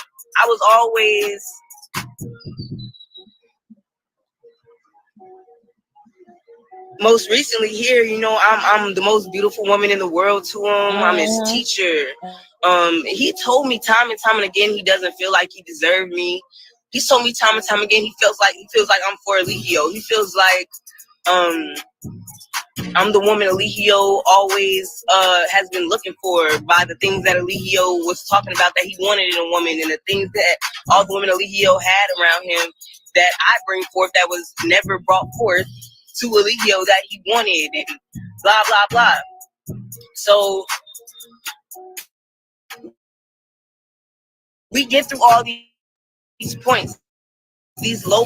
was always most recently here, you know, I'm the most beautiful woman in the world to him. I'm his teacher. He told me time and time and again he doesn't feel like he deserved me. He's told me time and time again he feels like I'm for Eligio. He feels like I'm the woman Eligio always has been looking for, by the things that Eligio was talking about that he wanted in a woman, and the things that all the women Eligio had around him that I bring forth that was never brought forth to Eligio that he wanted, and blah blah blah. So we get through all these points, these low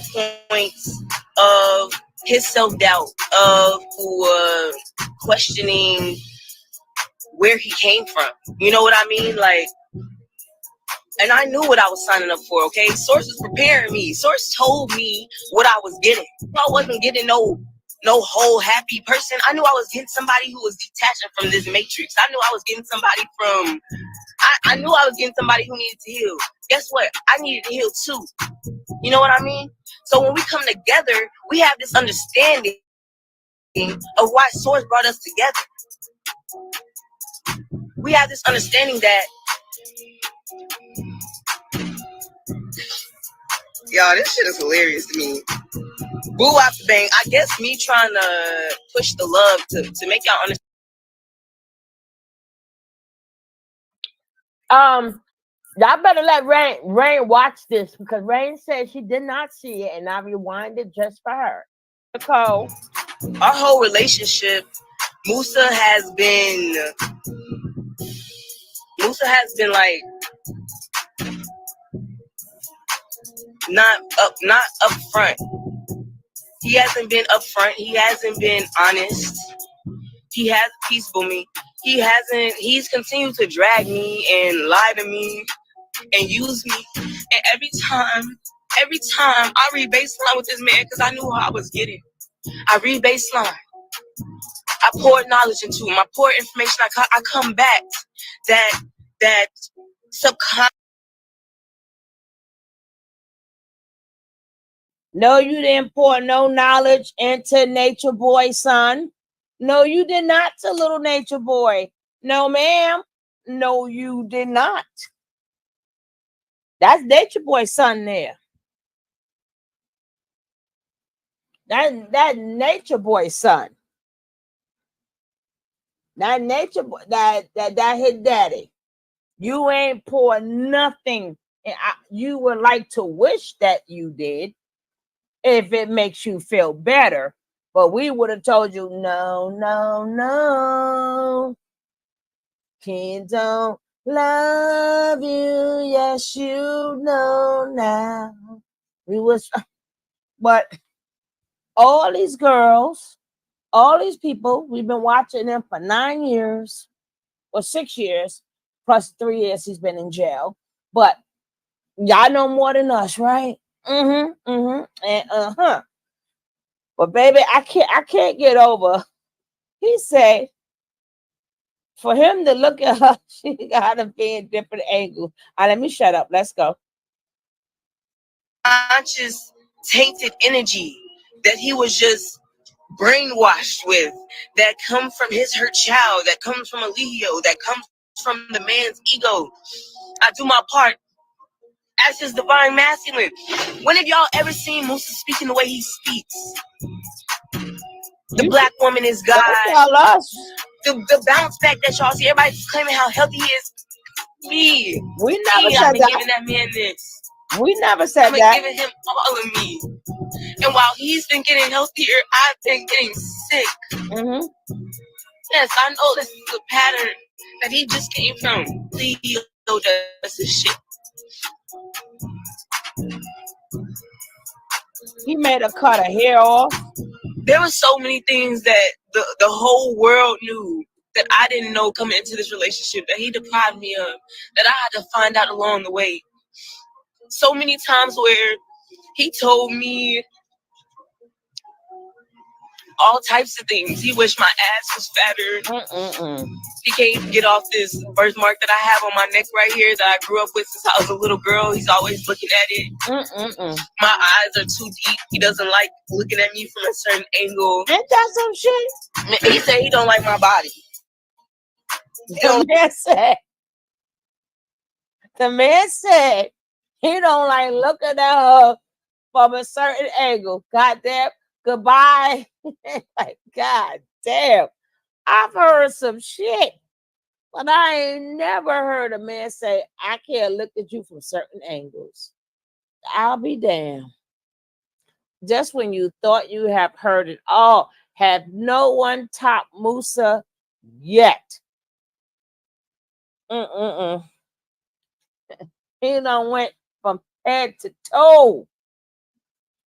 points of his self-doubt, of questioning where he came from. You know what I mean? Like, and I knew what I was signing up for, okay? Source was preparing me. Source told me what I was getting. I wasn't getting no whole happy person. I knew I was getting somebody who was detaching from this matrix. I knew I was getting somebody from, I knew I was getting somebody who needed to heal. Guess what? I needed to heal too. You know what I mean? So when we come together, we have this understanding of why Source brought us together. We have this understanding that, y'all, this shit is hilarious to me. Boo after bang. I guess me trying to push the love to make y'all understand. Y'all better let Rain watch this, because Rain said she did not see it, and I rewinded just for her. Nicole. Our whole relationship, Musa has been like not up front. He hasn't been up front. He hasn't been honest. He has peaceful me. He's continued to drag me and lie to me and use me. And every time I read baseline with this man, because I knew how I was getting. I read baseline. I poured knowledge into him. I poured information. I come back. That subconscious. No, you didn't pour no knowledge into Nature Boy, son. No, you did not, to little Nature Boy. No, ma'am. No, you did not. That's Nature Boy's son there. That Nature Boy's son. That Nature Boy, that his daddy. You ain't pour nothing. And you would like to wish that you did, if it makes you feel better. But we would have told you, no, no, no. Kids don't love you. Yes, you know now. But all these girls, all these people, we've been watching them for 9 years or 6 years, plus 3 years he's been in jail. But y'all know more than us, right? And But baby, I can't get over. He said, for him to look at her, she got to be in different angles. Let me shut up. Let's go. Conscious tainted energy that he was just brainwashed with, that come from his hurt child, that comes from Eligio, that comes from the man's ego. I do my part as his divine masculine. When have y'all ever seen Musa speaking the way he speaks? The black woman is God. The bounce back that y'all see, everybody's claiming how healthy he is. We never said I've been that. giving that man this. We never said I've been that. giving him all of me. And while he's been getting healthier, I've been getting sick. Yes, I know this is a pattern that he just came from. Leo does this shit. He made her cut her hair off. There were so many things that the whole world knew that I didn't know coming into this relationship, that he deprived me of, that I had to find out along the way. So many times where he told me all types of things. He wished my ass was fatter. He can't get off this birthmark that I have on my neck right here that I grew up with since I was a little girl. He's always looking at it. My eyes are too deep. He doesn't like looking at me from a certain angle. Ain't that some shit? He said he don't like my body. The man said he don't like looking at her from a certain angle. Goddamn. Goodbye. Like, God damn. I've heard some shit, but I ain't never heard a man say, I can't look at you from certain angles. I'll be damned. Just when you thought you have heard it all, have no one topped Musa yet. Mm-mm-mm. He done went from head to toe.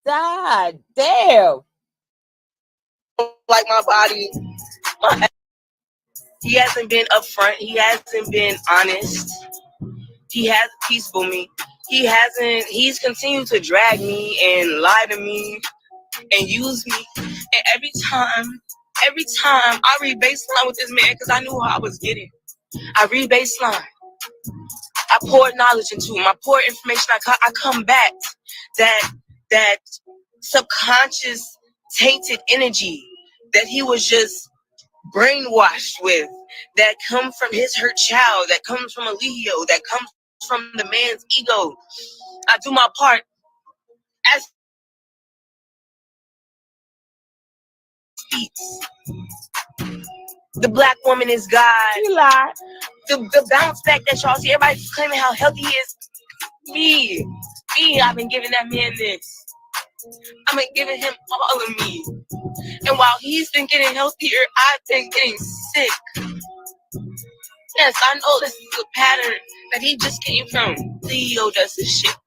God damn. Like my body. He hasn't been upfront. He hasn't been honest. He hasn't peaceful me. He's continued to drag me and lie to me and use me. And every time I read baseline with this man because I knew how I was getting. I read baseline. I poured knowledge into him. I poured information. I come back. That subconscious tainted energy that he was just brainwashed with, that come from his hurt child, that comes from a Leo, that comes from the man's ego. I do my part as speaks. The black woman is God. He lied. The bounce back that y'all see, everybody claiming how healthy he is. Me, I've been giving that man this. I've been giving him all of me. And while he's been getting healthier, I've been getting sick. Yes, I know this is a pattern that he just came from. Leo does this shit.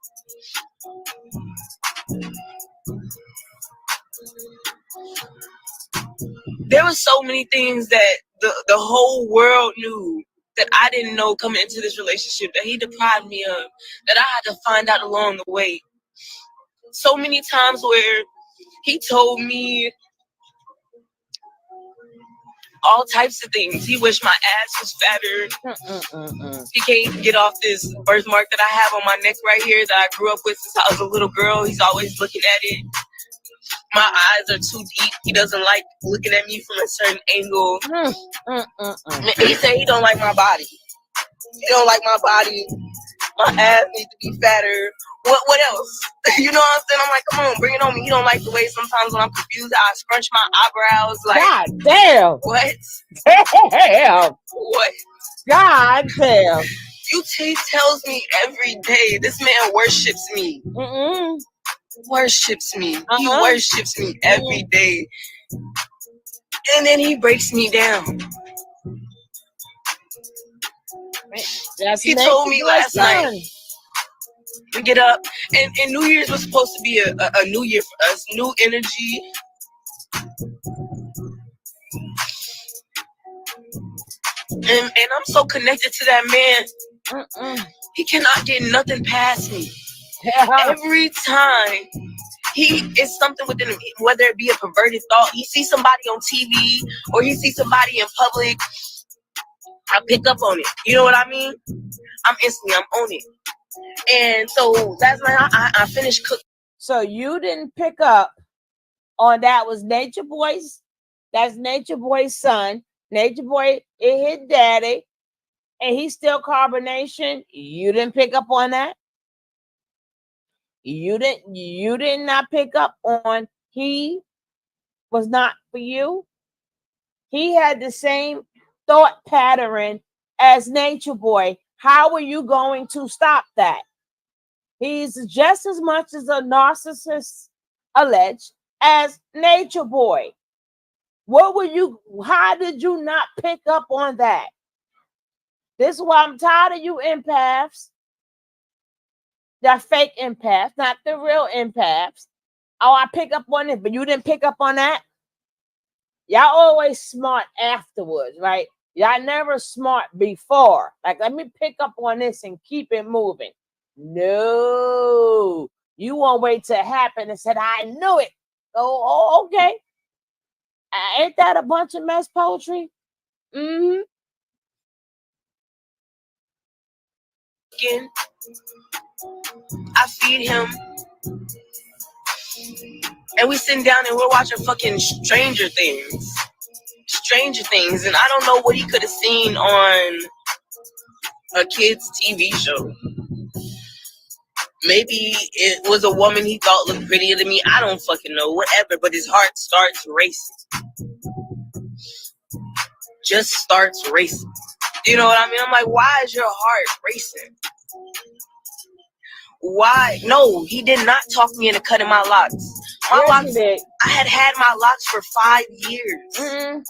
There were so many things that the whole world knew that I didn't know coming into this relationship that he deprived me of, that I had to find out along the way. So many times where he told me all types of things. He wished my ass was fatter. He can't get off this birthmark that I have on my neck right here that I grew up with since I was a little girl. He's always looking at it. My eyes are too deep. He doesn't like looking at me from a certain angle. He said he don't like my body. He don't like my body. My ass needs to be fatter. What else? You know what I'm saying? I'm like, come on, bring it on me. He don't like the way sometimes when I'm confused, I scrunch my eyebrows. Like, God damn. What? Damn. What? God damn. UT tells me every day, this man worships me. Worships me. He worships me every day. And then he breaks me down. He told me last night, we get up, and New Year's was supposed to be a new year for us, new energy. And I'm so connected to that man. He cannot get nothing past me. Every time it's something within him, whether it be a perverted thought, he sees somebody on TV or he sees somebody in public, I pick up on it. You know what I mean? I'm on it. And so last night I finished cooking. So you didn't pick up on that was Natureboy's. That's Natureboy's son. Natureboy is his daddy, and he's still carbonation. You didn't pick up on that. You did not pick up on he was not for you. He had the same thought pattern as Natureboy. How are you going to stop that? He's just as much as a narcissist alleged as Natureboy. How did you not pick up on that? This is why I'm tired of you empaths. That fake empaths, not the real empaths. Oh, I pick up on it, but you didn't pick up on that. Y'all always smart afterwards, right? Y'all never smart before. Like, let me pick up on this and keep it moving. No, you won't wait till it happened and said, I knew it. Oh, okay. Ain't that a bunch of mess poetry? I feed him. And we sitting down and we're watching fucking Stranger Things. And I don't know what he could have seen on a kid's TV show. Maybe it was a woman he thought looked prettier than me. I don't fucking know. Whatever. But his heart starts racing. Just starts racing. You know what I mean? I'm like, why is your heart racing? Why? No, he did not talk me into cutting my locks. My Yes, locks, he did. I had my locks for 5 years. Mm-mm.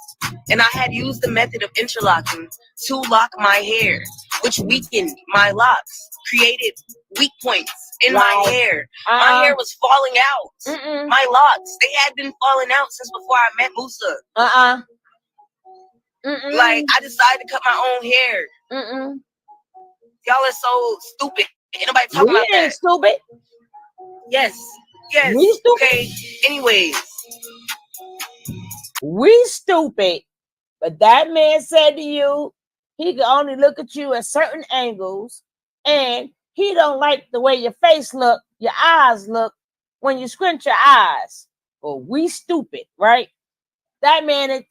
And I had used the method of interlocking to lock my hair, which weakened my locks, created weak points in my Right. hair. My hair was falling out. Mm-mm. My locks, they had been falling out since before I met Musa. Mm-mm. Like, I decided to cut my own hair. Mm-mm. Y'all are so stupid. Ain't nobody talking We about ain't that. stupid. Yes. Yes. We stupid. Okay. Anyways. We stupid. But that man said to you, he can only look at you at certain angles, and he don't like the way your face look, your eyes look when you squint your eyes. Well, we stupid, right? That man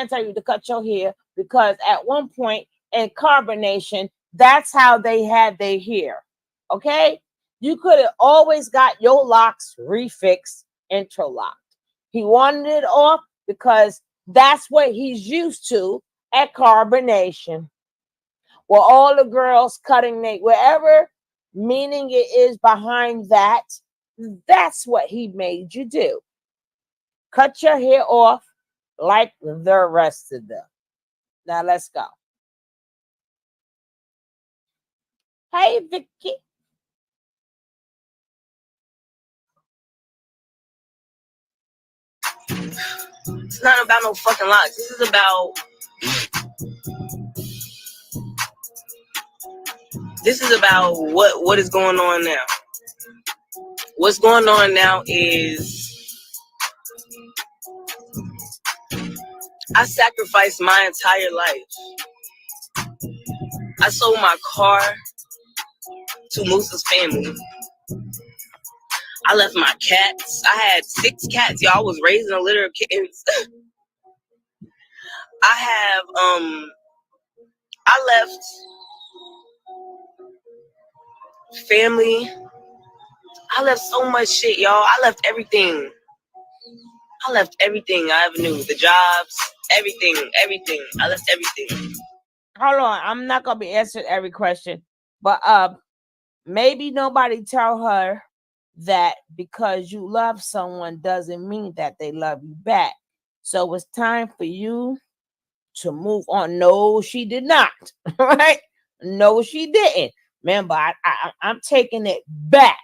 tell you to cut your hair because at one point in carbonation, that's how they had their hair. Okay? You could have always got your locks refixed, interlocked. He wanted it off because that's what he's used to at carbonation. Well, all the girls cutting their wherever meaning it is behind that, that's what he made you do. Cut your hair off like the rest of them. Now let's go. Hey, Vicky. It's not about no fucking locks. This is about what is going on now. What's going on now is I sacrificed my entire life. I sold my car to Musa's family. I left my cats. I had 6 cats. Y'all was raising a litter of kittens. I left family. I left so much shit, y'all. I left everything. I left everything I ever knew. The jobs, everything. I left everything. Hold on. I'm not gonna be answering every question, but maybe nobody tell her that because you love someone doesn't mean that they love you back. So it's time for you to move on. No, she did not. Right? No, she didn't. Remember, I'm taking it back.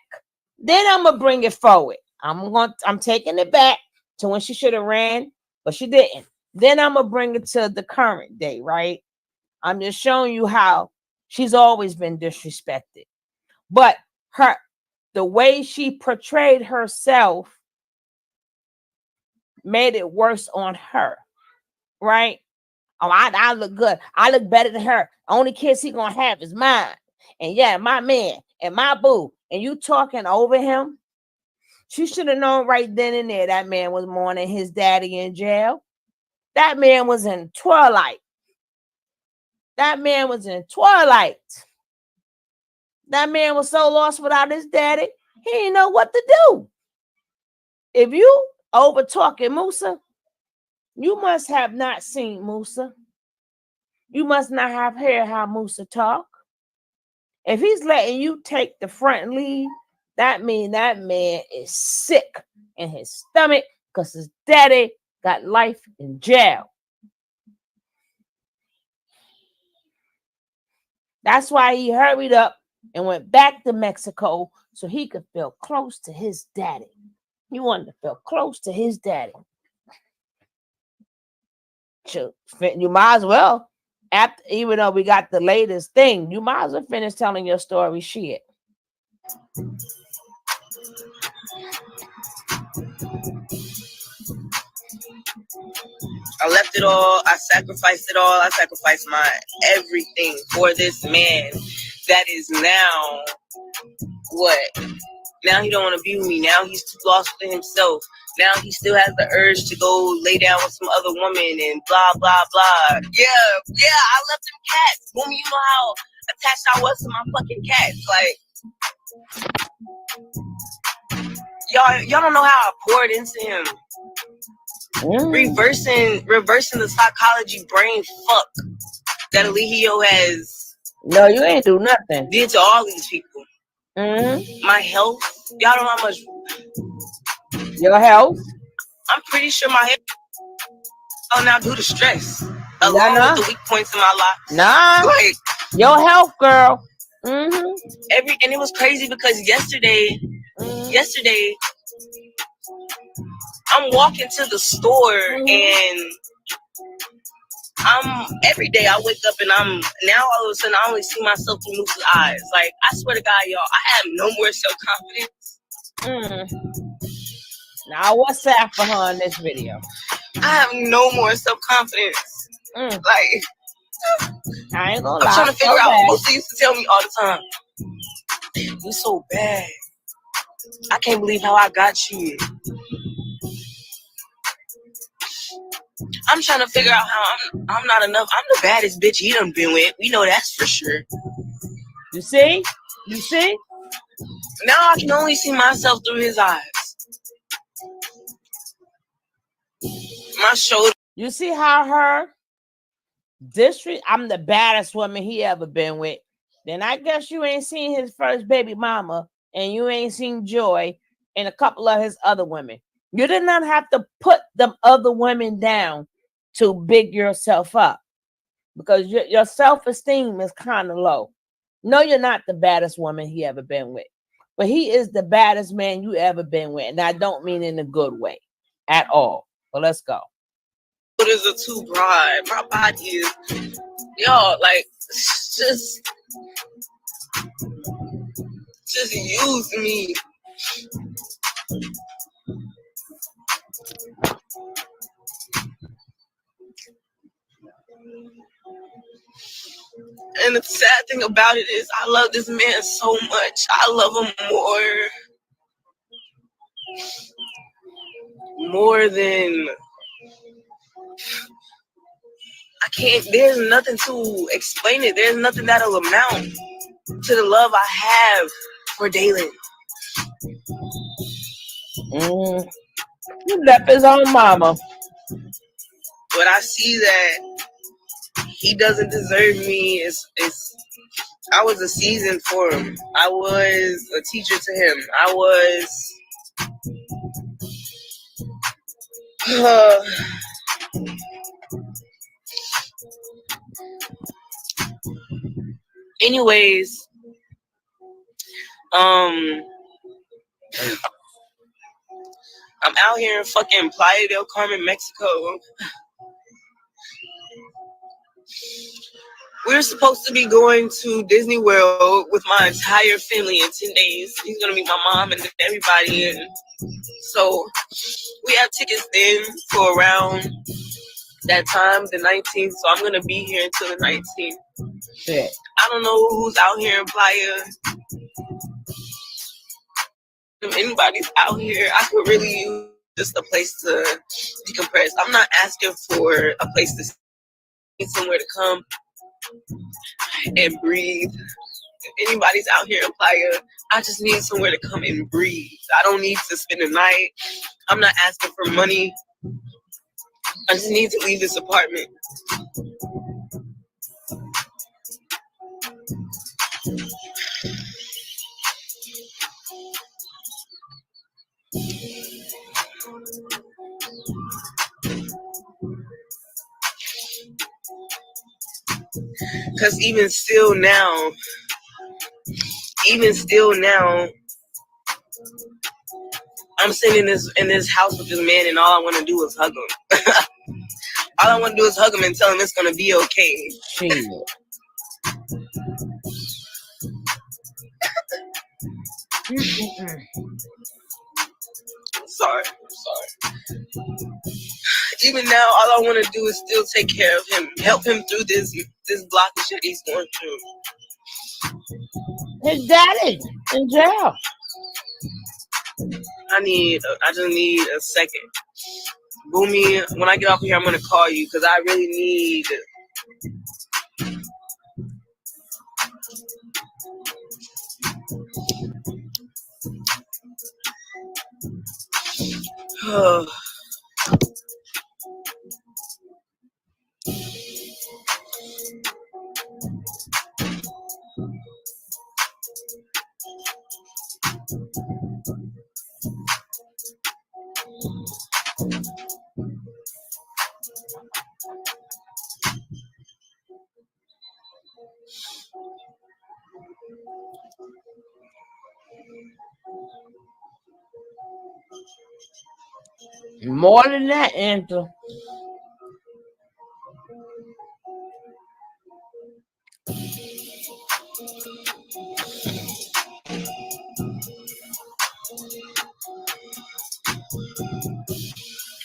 Then I'm gonna bring it forward. I'm taking it back to when she should have ran, but she didn't. Then I'm gonna bring it to the current day, right? I'm just showing you how she's always been disrespected. But the way she portrayed herself made it worse on her, right? Oh, I look good. I look better than her. Only kids he gonna have is mine. And yeah, my man and my boo. And you talking over him? She should have known right then and there that man was mourning his daddy in jail. That man was in twilight. That man was in twilight. That man was so lost without his daddy, he didn't know what to do. If you over talking Musa, you must have not seen Musa. You must not have heard how Musa talk. If he's letting you take the front lead, that means that man is sick in his stomach because his daddy got life in jail. That's why he hurried up and went back to Mexico so he could feel close to his daddy. He wanted to feel close to his daddy. You might as well, after, even though we got the latest thing, you might as well finish telling your story. Shit. I left it all. I sacrificed it all. I sacrificed my everything for this man that is now what? Now he don't want to be with me. Now he's too lost within himself. Now he still has the urge to go lay down with some other woman and blah, blah, blah. Yeah, I left them cats. Woman, you know how attached I was to my fucking cats. Like, y'all don't know how I poured into him. Reversing the psychology brain fuck that Eligio has. No, you ain't do nothing. Did to all these people. My health. Y'all don't know how much. Your health. I'm pretty sure my health. Oh, now due to stress, Nah, along with the weak points in my life. Nah. Like your health, girl. and it was crazy because yesterday, I'm walking to the store and every day I wake up and I'm now all of a sudden I only see myself through Musa's eyes. Like I swear to God, y'all, I have no more self-confidence. Now what's that for her in this video? I have no more self-confidence. Like I ain't gonna I'm lie. trying to figure out. Musa used to tell me all the time, "You're so bad. I can't believe how I got you." I'm trying to figure out how I'm not enough. I'm the baddest bitch he done been with. We know that's for sure. You see? You see? Now I can only see myself through his eyes. My shoulder. You see how her district? I'm the baddest woman he ever been with. Then I guess you ain't seen his first baby mama, and you ain't seen Joy and a couple of his other women. You did not have to put them other women down to big yourself up because your self-esteem is kind of low. No, you're not the baddest woman he ever been with, but he is the baddest man you ever been with, and I don't mean in a good way at all. But let's go. Shoulders are too broad. My body is, y'all, like just use me. And the sad thing about it is I love this man so much. I love him more than I can't. There's nothing to explain it. There's nothing that'll amount to the love I have for Dalen. He left his own mama. But I see that he doesn't deserve me. I was a season for him. I was a teacher to him. I was anyways, I'm out here in fucking Playa del Carmen, Mexico. We're supposed to be going to Disney World with my entire family in 10 days. He's gonna meet my mom and everybody, and so we have tickets then for around that time, the 19th. So I'm gonna be here until the 19th. Shit. I don't know who's out here in Playa. If anybody's out here, I could really use just a place to decompress. I'm not asking for a place to stay, somewhere to come and breathe. If anybody's out here in Playa, I just need somewhere to come and breathe. I don't need to spend the night. I'm not asking for money. I just need to leave this apartment. Because even still now, I'm sitting in this house with this man, and all I want to do is hug him. All I want to do is hug him and tell him it's gonna be okay. Sorry. Even now, all I want to do is still take care of him, help him through this blockage that he's going through. His daddy in jail. I just need a second. Boomy, when I get off here, I'm gonna call you because I really need. More than that, Angel.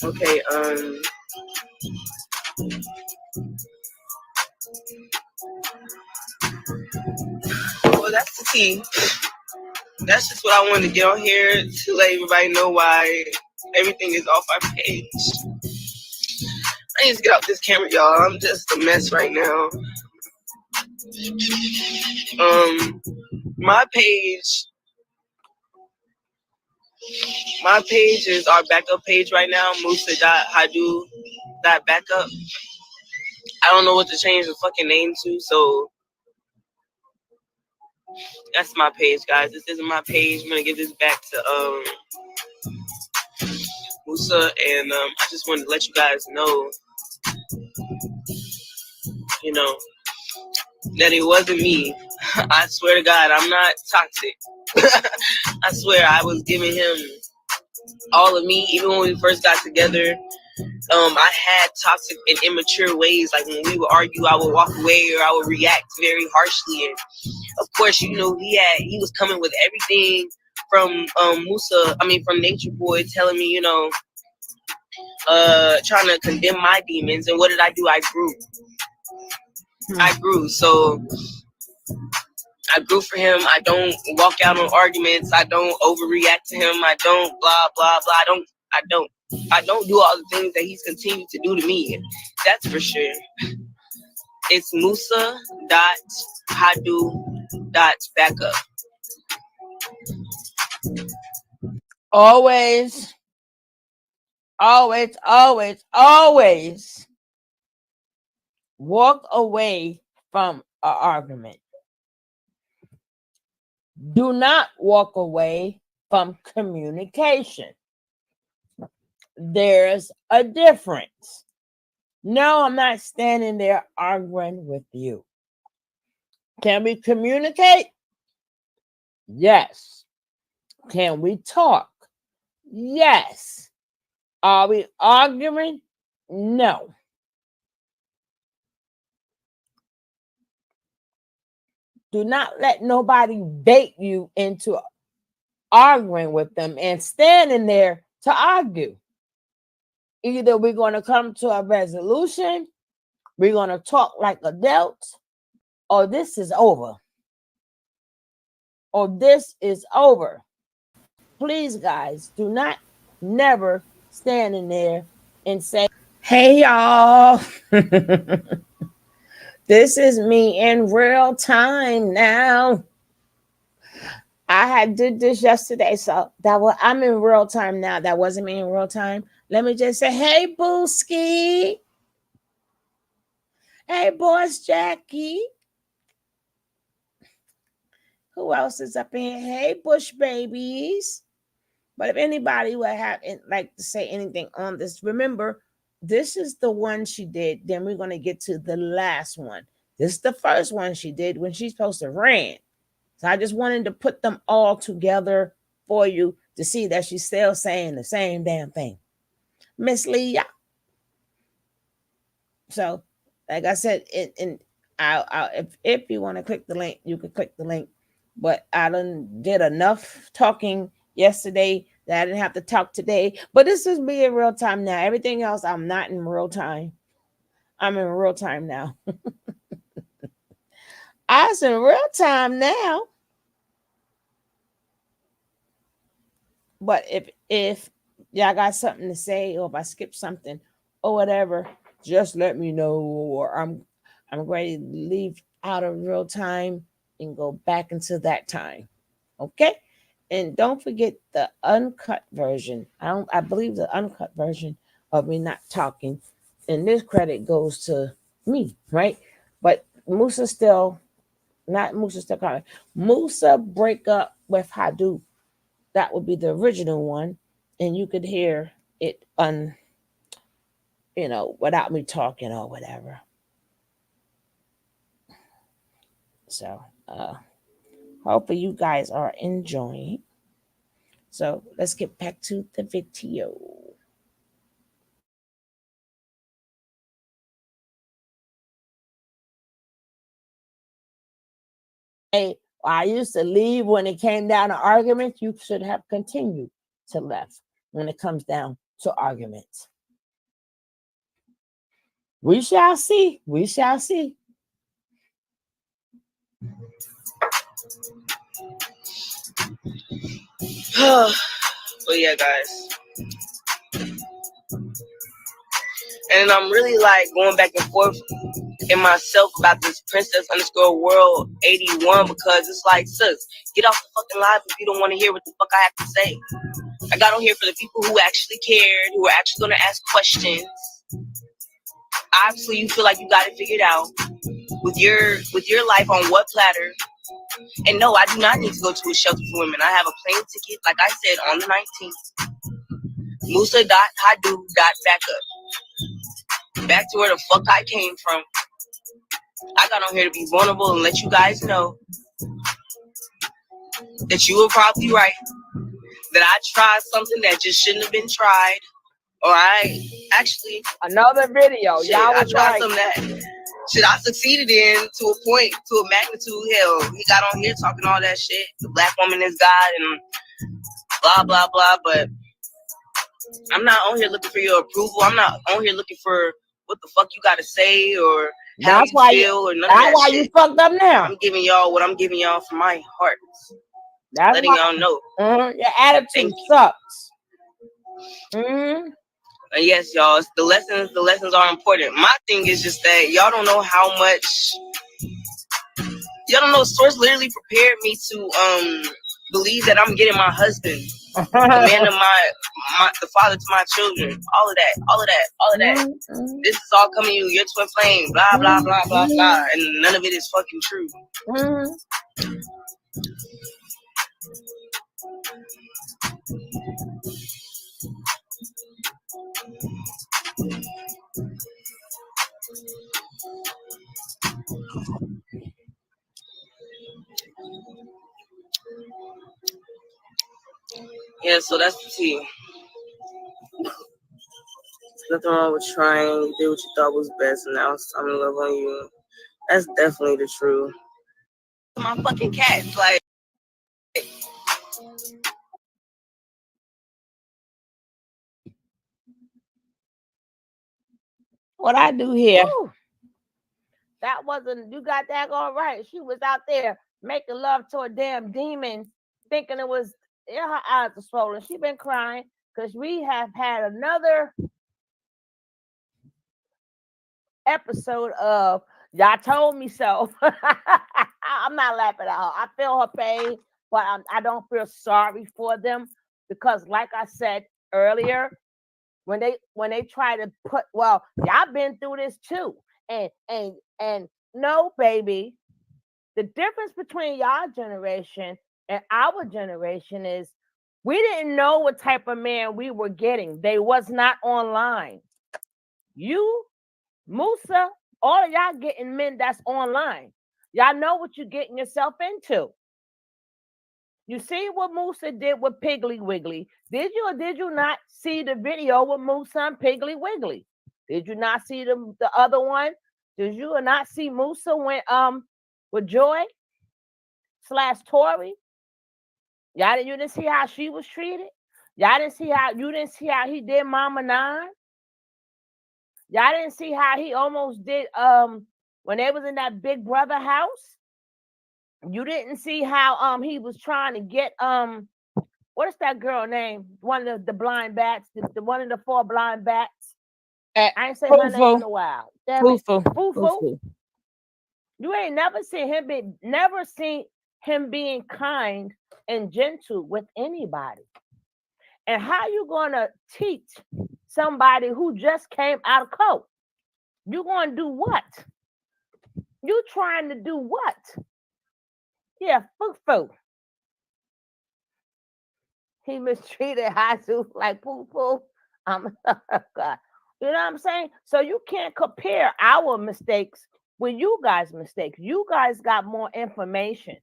Okay, well, that's the tea. That's just what I wanted to get on here to let everybody know why everything is off our page. I need to get out this camera, y'all. I'm just a mess right now. My page, is our backup page right now. Musa.hadu.backup. I don't know what to change the fucking name to, so that's my page, guys. This isn't my page. I'm gonna give this back to Musa, and I just wanted to let you guys know, you know, that it wasn't me. I swear to God, I'm not toxic. I swear I was giving him all of me, even when we first got together. I had toxic and immature ways. Like when we would argue, I would walk away or I would react very harshly. And of course, you know, he was coming with everything from from Natureboy, telling me, you know, trying to condemn my demons. And what did I do? I grew. So I grew for him. I don't walk out on arguments. I don't overreact to him. I don't blah blah blah. I don't do all the things that he's continued to do to me. That's for sure. It's Musa.hadu.backup. Always, always, always, always walk away from an argument. Do not walk away from communication. There's a difference. No, I'm not standing there arguing with you. Can we communicate? Yes. Can we talk? Yes. Are we arguing? No. Do not let nobody bait you into arguing with them and standing there to argue. Either we're going to come to a resolution, we're going to talk like adults, or this is over. Or this is over. Please, guys, do not never stand in there and say, hey, y'all. This is me in real time now. I had did this yesterday, so I'm in real time now. That wasn't me in real time. Let me just say, hey, Booski. Hey, boss Jackie. Who else is up in here? Hey, Bush babies. But if anybody would have like to say anything on this, remember, this is the one she did. Then we're going to get to the last one. This is the first one she did when she's supposed to rant. So I just wanted to put them all together for you to see that she's still saying the same damn thing. Miss Leah. So, like I said, if you want to click the link, you can click the link. But I did enough talking yesterday that I didn't have to talk today. But this is me in real time now. Everything else, I'm not in real time. I'm in real time now. I'm in real time now. But if y'all got something to say, or if I skip something or whatever, just let me know. Or I'm ready to leave out of real time and go back into that time. Okay? And don't forget the uncut version. I believe the uncut version of me not talking. And this credit goes to me, right? But Musa still calling. Musa Breakup with Hadu. That would be the original one. And you could hear it without me talking or whatever. So Hopefully you guys are enjoying. So let's get back to the video. Hey, I used to leave when it came down to arguments. You should have continued to left when it comes down to arguments. We shall see. We shall see. But yeah, guys. And I'm really like going back and forth in myself about this princess underscore world 81 because it's like, sis, get off the fucking live if you don't want to hear what the fuck I have to say. I got on here for the people who actually cared, who are actually going to ask questions. Obviously, you feel like you got it figured out with your life on what platter. And no, I do not need to go to a shelter for women. I have a plane ticket, like I said, on the 19th. Musa.hadu.backup. Back to where the fuck I came from. I got on here to be vulnerable and let you guys know that you were probably right. That I tried something that just shouldn't have been tried. Or I actually another video. Y'all was I tried right. something that I succeeded in to a point, to a magnitude. Hell, he got on here talking all that shit. The black woman is God and blah blah blah. But I'm not on here looking for your approval. I'm not on here looking for what the fuck you gotta say or how That's you why feel or none of that's that why shit. you fucked up now. I'm giving y'all what I'm giving y'all from my heart. That's letting y'all know. Your attitude sucks. And yes, y'all, the lessons are important. My thing is just that y'all don't know how much. Y'all don't know. Source literally prepared me to believe that I'm getting my husband, the man of the father to my children. All of that. This is all coming to you. Your twin flame. Blah blah blah blah blah. And none of it is fucking true. Yeah, so that's the tea. Nothing wrong with trying. You did what you thought was best, and now it's time to love on you. That's definitely the truth. My fucking cat, like. What I do here. Woo. That wasn't, you got that all right. She was out there making love to a damn demon, thinking it was, her eyes are swollen. She been crying because we have had another episode of Y'all Told Me So. I'm not laughing at her. I feel her pain, but I don't feel sorry for them because, like I said earlier, when they try to put, well, y'all been through this too, and no, baby, the difference between y'all generation and our generation is we didn't know what type of man we were getting. They was not online. You, Musa, all of y'all getting men that's online. Y'all know what you're getting yourself into. You see what Musa did with Piggly Wiggly. Did you or did you not see the video with Musa and Piggly Wiggly? Did you not see the other one? Did you or not see Musa with Joy / Tori? You didn't see how she was treated? You didn't see how he did Mama Nine? Y'all didn't see how he almost did when they was in that Big Brother house? You didn't see how he was trying to get what is that girl name? One of the blind bats, the one of the 4 blind bats. I ain't said her name in a while. Fufu. You ain't never seen him being kind and gentle with anybody. And how you gonna teach somebody who just came out of court? You gonna do what? You trying to do what? Yeah, Fufu. He mistreated Hadu like poo-poo. God. You know what I'm saying? So you can't compare our mistakes with you guys' mistakes. You guys got more information.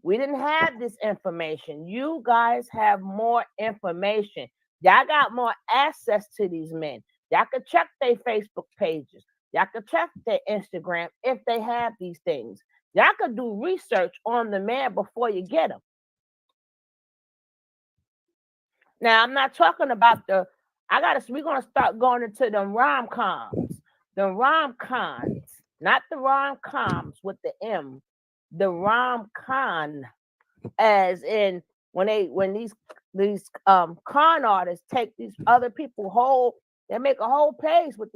We didn't have this information. You guys have more information. Y'all got more access to these men. Y'all can check their Facebook pages. Y'all can check their Instagram if they have these things. Y'all could do research on the man before you get him. Now, I'm not talking about we're going to start going into them rom-coms. The rom-coms, not the rom-coms with the M. The rom-con, as in when these con artists take these other people they make a whole page with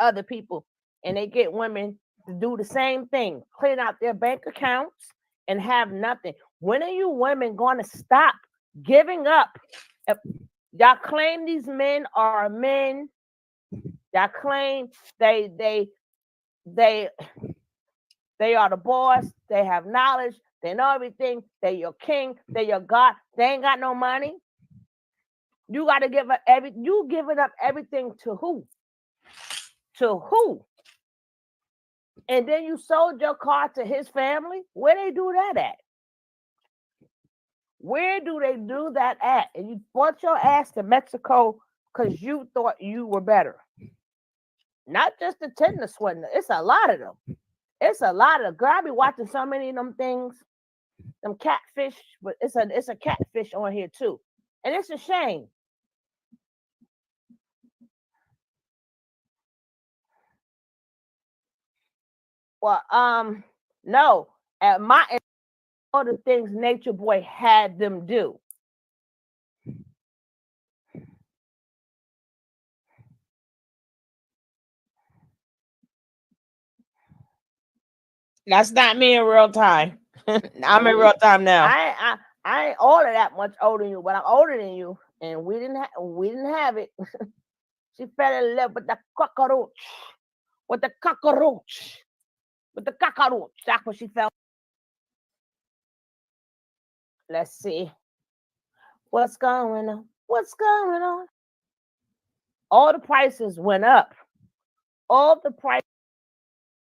other people, and they get women to do the same thing, clean out their bank accounts and have nothing. When are you women going to stop giving up? If y'all claim these men are men, y'all claim they are the boss, they have knowledge, they know everything, they're your king, they're your God, they ain't got no money. You got to give up you giving up everything to who? To who? And then you sold your car to his family? Where they do that at? Where do they do that at? And you brought your ass to Mexico because you thought you were better. Not just the Tinder swindler. It's a lot of them. It's a lot of them. Girl, I be watching so many of them things. Them catfish, but it's a catfish on here too. And it's a shame. Well, no. At all the things Natureboy had them do. That's not me in real time. I'm in real time now. I ain't all of that much older than you, but I'm older than you, and we didn't have it. She fell in love with the cockroach. With the cockroach. With the cockroach. That's what she fell. Let's see. What's going on? What's going on? All the prices went up. All the price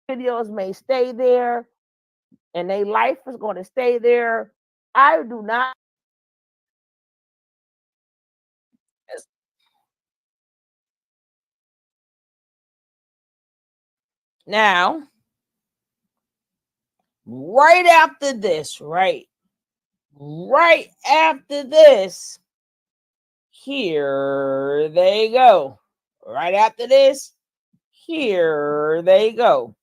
videos may stay there, and their life is going to stay there. I do not. Now, right after this, right after this, here they go. Right after this, here they go.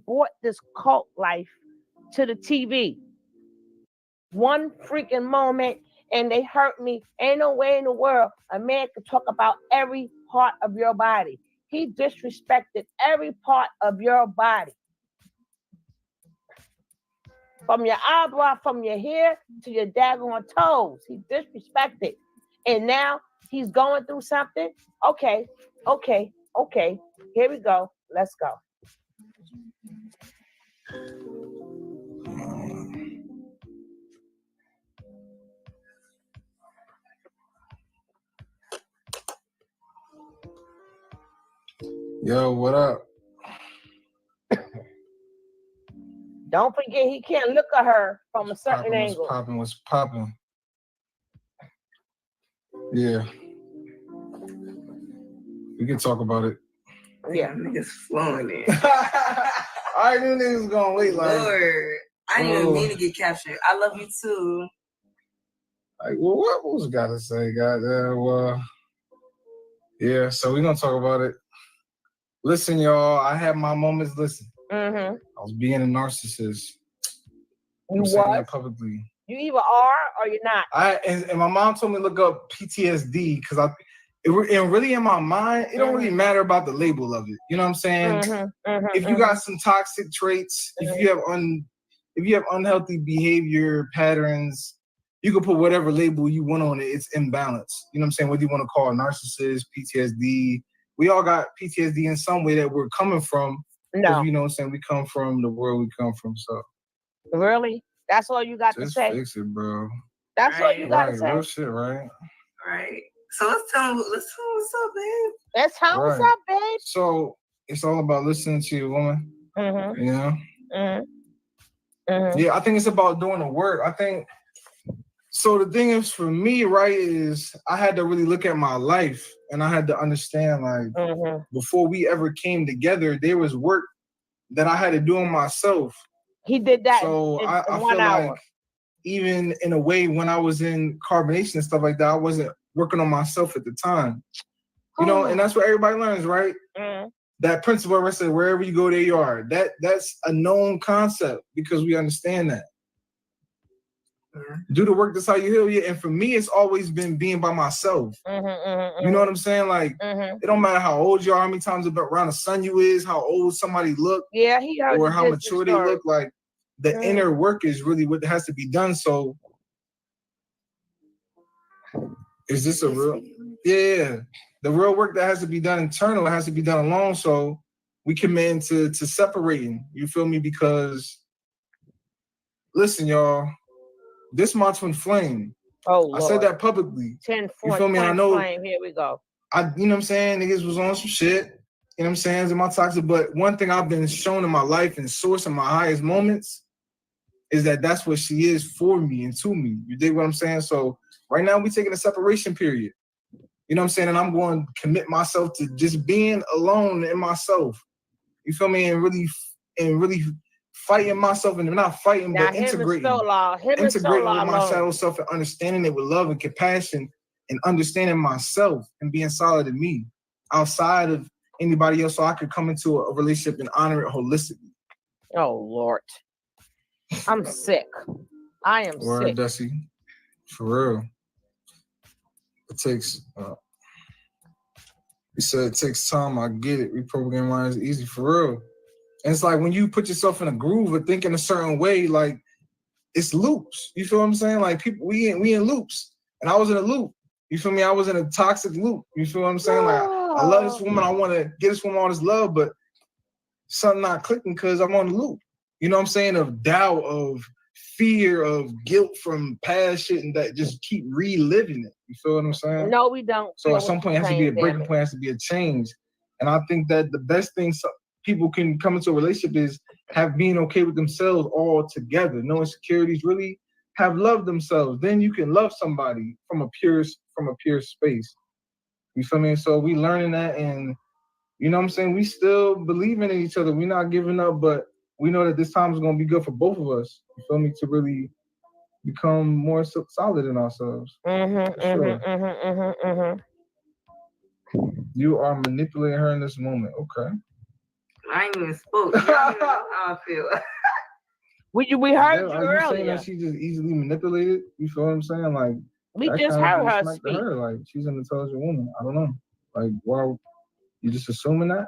Brought this cult life to the TV. One freaking moment, and they hurt me. Ain't no way in the world a man could talk about every part of your body. He disrespected every part of your body. From your eyebrow, from your hair to your daggone toes. He disrespected. And now he's going through something. Okay. Here we go. Let's go. Yo, what up? Don't forget, he can't look at her from a certain angle. What's popping? Yeah. We can talk about it. Yeah, niggas flowing in. I knew niggas was gonna wait like. Lord, I didn't even mean to get captured. I love you too. Like, well, what was gotta say, goddamn? Yeah, so we're gonna talk about it. Listen, y'all, I had my moments. Listen, I was being a narcissist. You saying what? that publicly. You either are or you're not. And my mom told me to look up PTSD because it really in my mind, it don't really matter about the label of it. You know what I'm saying? If you got some toxic traits, if you have unhealthy behavior patterns, you can put whatever label you want on it. It's imbalance. You know what I'm saying? Whether you want to call it narcissist, PTSD, we all got PTSD in some way that we're coming from. No. You know what I'm saying? We come from the world we come from. So really? That's all you got to say? Fix it, bro. That's all you got to say? Real shit, right? Right. So let's tell them what's up, babe. Let's tell them what's up, babe. So it's all about listening to your woman. Mm-hmm. You know. Mm-hmm. Yeah, I think it's about doing the work. I think. So the thing is, for me, right, is I had to really look at my life, and I had to understand, like, before we ever came together, there was work that I had to do on myself. He did that. So in I 1 feel hour. like even in a way, when I was in carbonation and stuff like that, I wasn't working on myself at the time. You know, and that's what everybody learns, right? That principle where I said, wherever you go, there you are. That's a known concept because we understand that. Do the work, that's how you heal. Yeah, and for me, it's always been being by myself. You know what I'm saying? Like, it don't matter how old you are, how many times around the sun you is, how old somebody look, or how mature they look. Like, the inner work is really what has to be done. So, is this a real? Yeah, the real work that has to be done internal, it has to be done alone. So, we commit to separating. You feel me? Because, listen, y'all. This my twin flame. Oh, Lord. I said that publicly. 10 you feel me? And I know. Flame. Here we go. You know what I'm saying? Niggas was on some shit. You know what I'm saying? In my toxic. But one thing I've been shown in my life and source in my highest moments is that that's what she is for me and to me. You dig what I'm saying? So right now we taking a separation period. You know what I'm saying? And I'm going to commit myself to just being alone in myself. You feel me? And really fighting myself, and not fighting, but integrating my shadow self and understanding it with love and compassion and understanding myself and being solid in me outside of anybody else, so I could come into a relationship and honor it holistically. Oh, Lord. I'm sick. I am sick. Desi. For real. It takes, you said it takes time. I get it. Reprogramming mind is easy. For real. And it's like when you put yourself in a groove of thinking a certain way, like it's loops. You feel what I'm saying? Like people, we in loops. And I was in a loop. You feel me? I was in a toxic loop. You feel what I'm saying? Like I love this woman. I want to get this woman all this love, but something not clicking because I'm on the loop. You know what I'm saying? Of doubt, of fear, of guilt from past shit, and that just keep reliving it. You feel what I'm saying? No, we don't. So at some point, it has to be a breaking point, has to be a change. And I think that the best thing people can come into a relationship is being okay with themselves all together. No insecurities, really have loved themselves. Then you can love somebody from a pure space. You feel me? So we learning that, and you know what I'm saying? We still believing in each other. We're not giving up, but we know that this time is going to be good for both of us. You feel me? To really become more solid in ourselves. You are manipulating her in this moment. Okay. I ain't even spoke. Y'all know how I feel. We heard you earlier. Are you saying that she just easily manipulated? You feel what I'm saying? Like we just heard her speak. Her. Like she's an intelligent woman. I don't know. Like why you just assuming that?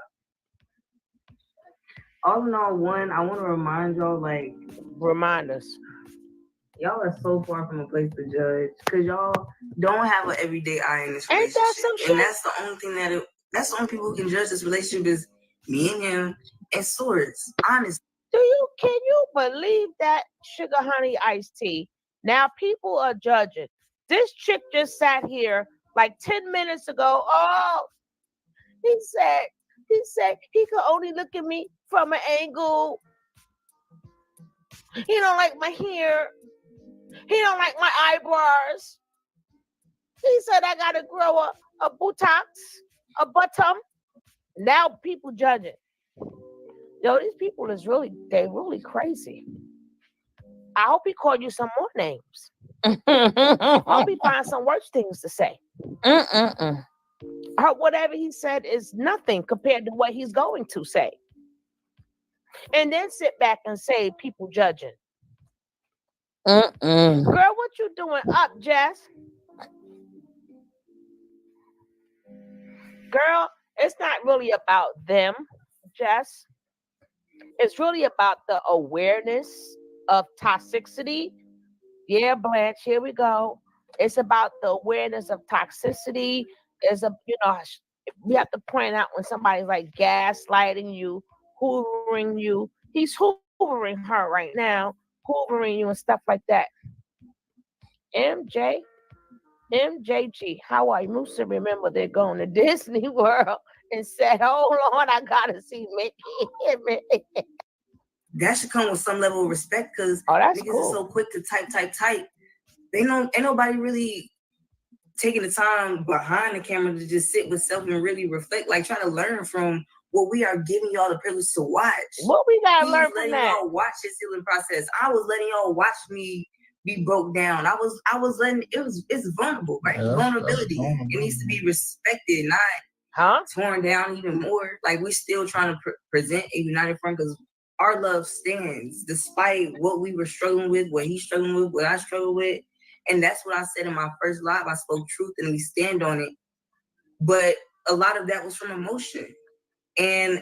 All in all, one, I want to remind y'all, like, remind us. Y'all are so far from a place to judge because y'all don't have an everyday eye in this relationship. Ain't that some shit? And that's the only thing that's the only people who can judge this relationship is me and him and Swords. Honestly. Can you believe that? Sugar honey iced tea. Now people are judging. This chick just sat here like 10 minutes ago. Oh, he said he could only look at me from an angle. He don't like my hair. He don't like my eyebrows. He said I gotta grow a buttocks, a bottom. Now people judging. Yo, these people they're really crazy. I hope he called you some more names. I hope he finds some worse things to say. Whatever he said is nothing compared to what he's going to say. And then sit back and say people judging. Girl, what you doing up, Jess? Girl, it's not really about them, Jess. It's really about the awareness of toxicity. Yeah, Blanche, here we go. It's about the awareness of toxicity. We have to point out when somebody's like gaslighting you, hoovering you. He's hoovering her right now, hoovering you and stuff like that. MJG, how are you? Musa, remember they're going to Disney World and said, "Hold on, I gotta see Mickey." That should come with some level of respect because niggas cool. are so quick to type. They don't, ain't nobody really taking the time behind the camera to just sit with self and really reflect, like try to learn from what we are giving y'all the privilege to watch. What we gotta learn from letting that? y'all watch his healing process. I was letting y'all watch me be broke down. I was letting it's vulnerable, right? Yeah, vulnerability. It needs to be respected, not torn down even more. Like we still trying to present a united front because our love stands despite what we were struggling with, what he's struggling with, what I struggle with. And that's what I said in my first live. I spoke truth and we stand on it. But a lot of that was from emotion. And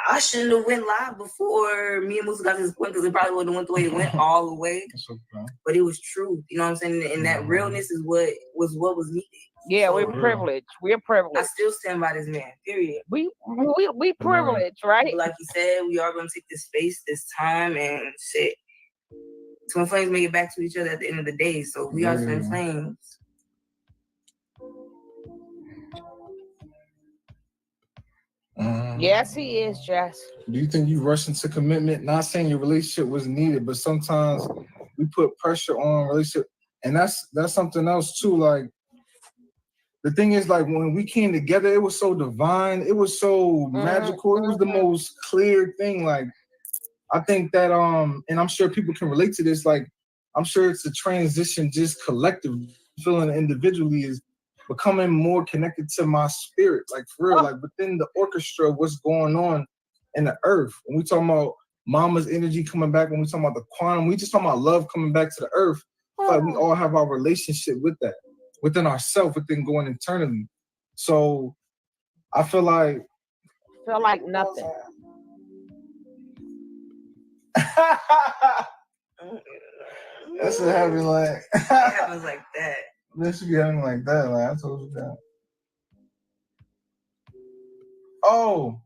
I shouldn't have went live before me and Musa got to this point because it probably wouldn't have went the way it went all the way. Okay. But it was truth. You know what I'm saying? And that realness is what was needed. Yeah, so, we're privileged. We're privileged. I still stand by this man, period. We privileged, right? But like you said, we are going to take this space, this time, and shit. Twin flames make it back to each other at the end of the day. So we are twin flames. Yes, he is, Jess. Do you think you rush into commitment? Not saying your relationship was needed, but sometimes we put pressure on relationship, and that's something else too. Like the thing is, like when we came together, it was so divine, it was so magical, it was the most clear thing. Like I think that and I'm sure people can relate to this. Like I'm sure it's a transition, just collective feeling individually is becoming more connected to my spirit, like for real, like within the orchestra of what's going on in the earth. When we talking about mama's energy coming back, when we talking about the quantum, we just talking about love coming back to the earth. Like we all have our relationship with that, within ourselves, within going internally. So I feel like nothing. That's what happens like it happens like that. This should be happening like that. Like I told you that. Oh,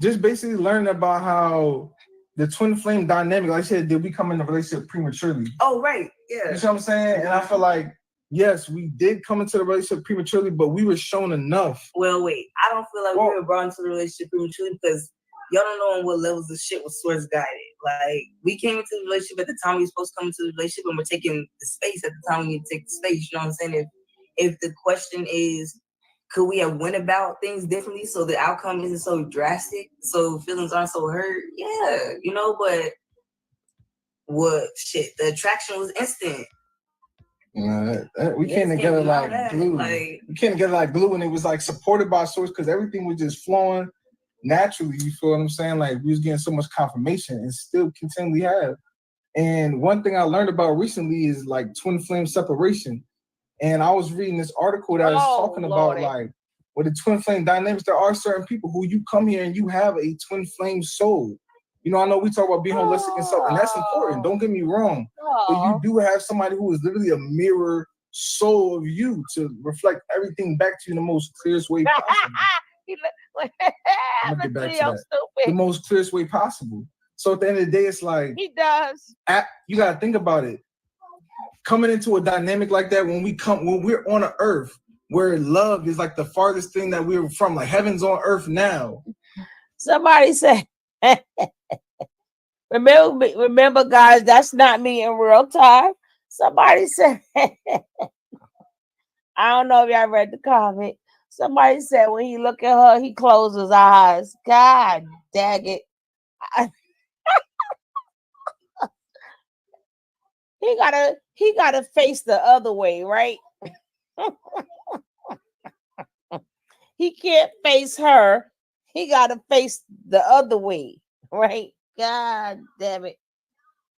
just basically learning about how the twin flame dynamic, like I said, did we come in a relationship prematurely? Oh, right. Yeah. You know what I'm saying? And I feel like, yes, we did come into the relationship prematurely, but we were shown enough. Well, wait. I don't feel like we were brought into the relationship prematurely because y'all don't know on what levels of shit was source guided. Like, we came into the relationship at the time we were supposed to come into the relationship, and we're taking the space at the time we need to take the space. You know what I'm saying? If the question is, could we have went about things differently so the outcome isn't so drastic, so feelings aren't so hurt? Yeah, you know, but the attraction was instant. We came together like glue. We came together like glue, and it was like supported by source because everything was just flowing naturally. You feel what I'm saying? Like we was getting so much confirmation and still continually have. And one thing I learned about recently is like twin flame separation. And I was reading this article that was talking about like with the twin flame dynamics, there are certain people who you come here and you have a twin flame soul. You know, I know we talk about being holistic and stuff, and that's important. Don't get me wrong. But you do have somebody who is literally a mirror soul of you to reflect everything back to you in the most clearest way possible. I'm gonna get back to that. The most clearest way possible. So at the end of the day, it's like he does. You gotta think about it. Coming into a dynamic like that, when we're on an earth where love is like the farthest thing that we're from, like heaven's on earth now. Somebody said, remember, guys, that's not me in real time. Somebody said, I don't know if y'all read the comment. Somebody said when he look at her, he closes his eyes. God dang it. He gotta face the other way, right? He can't face her. He gotta face the other way, right? God damn it.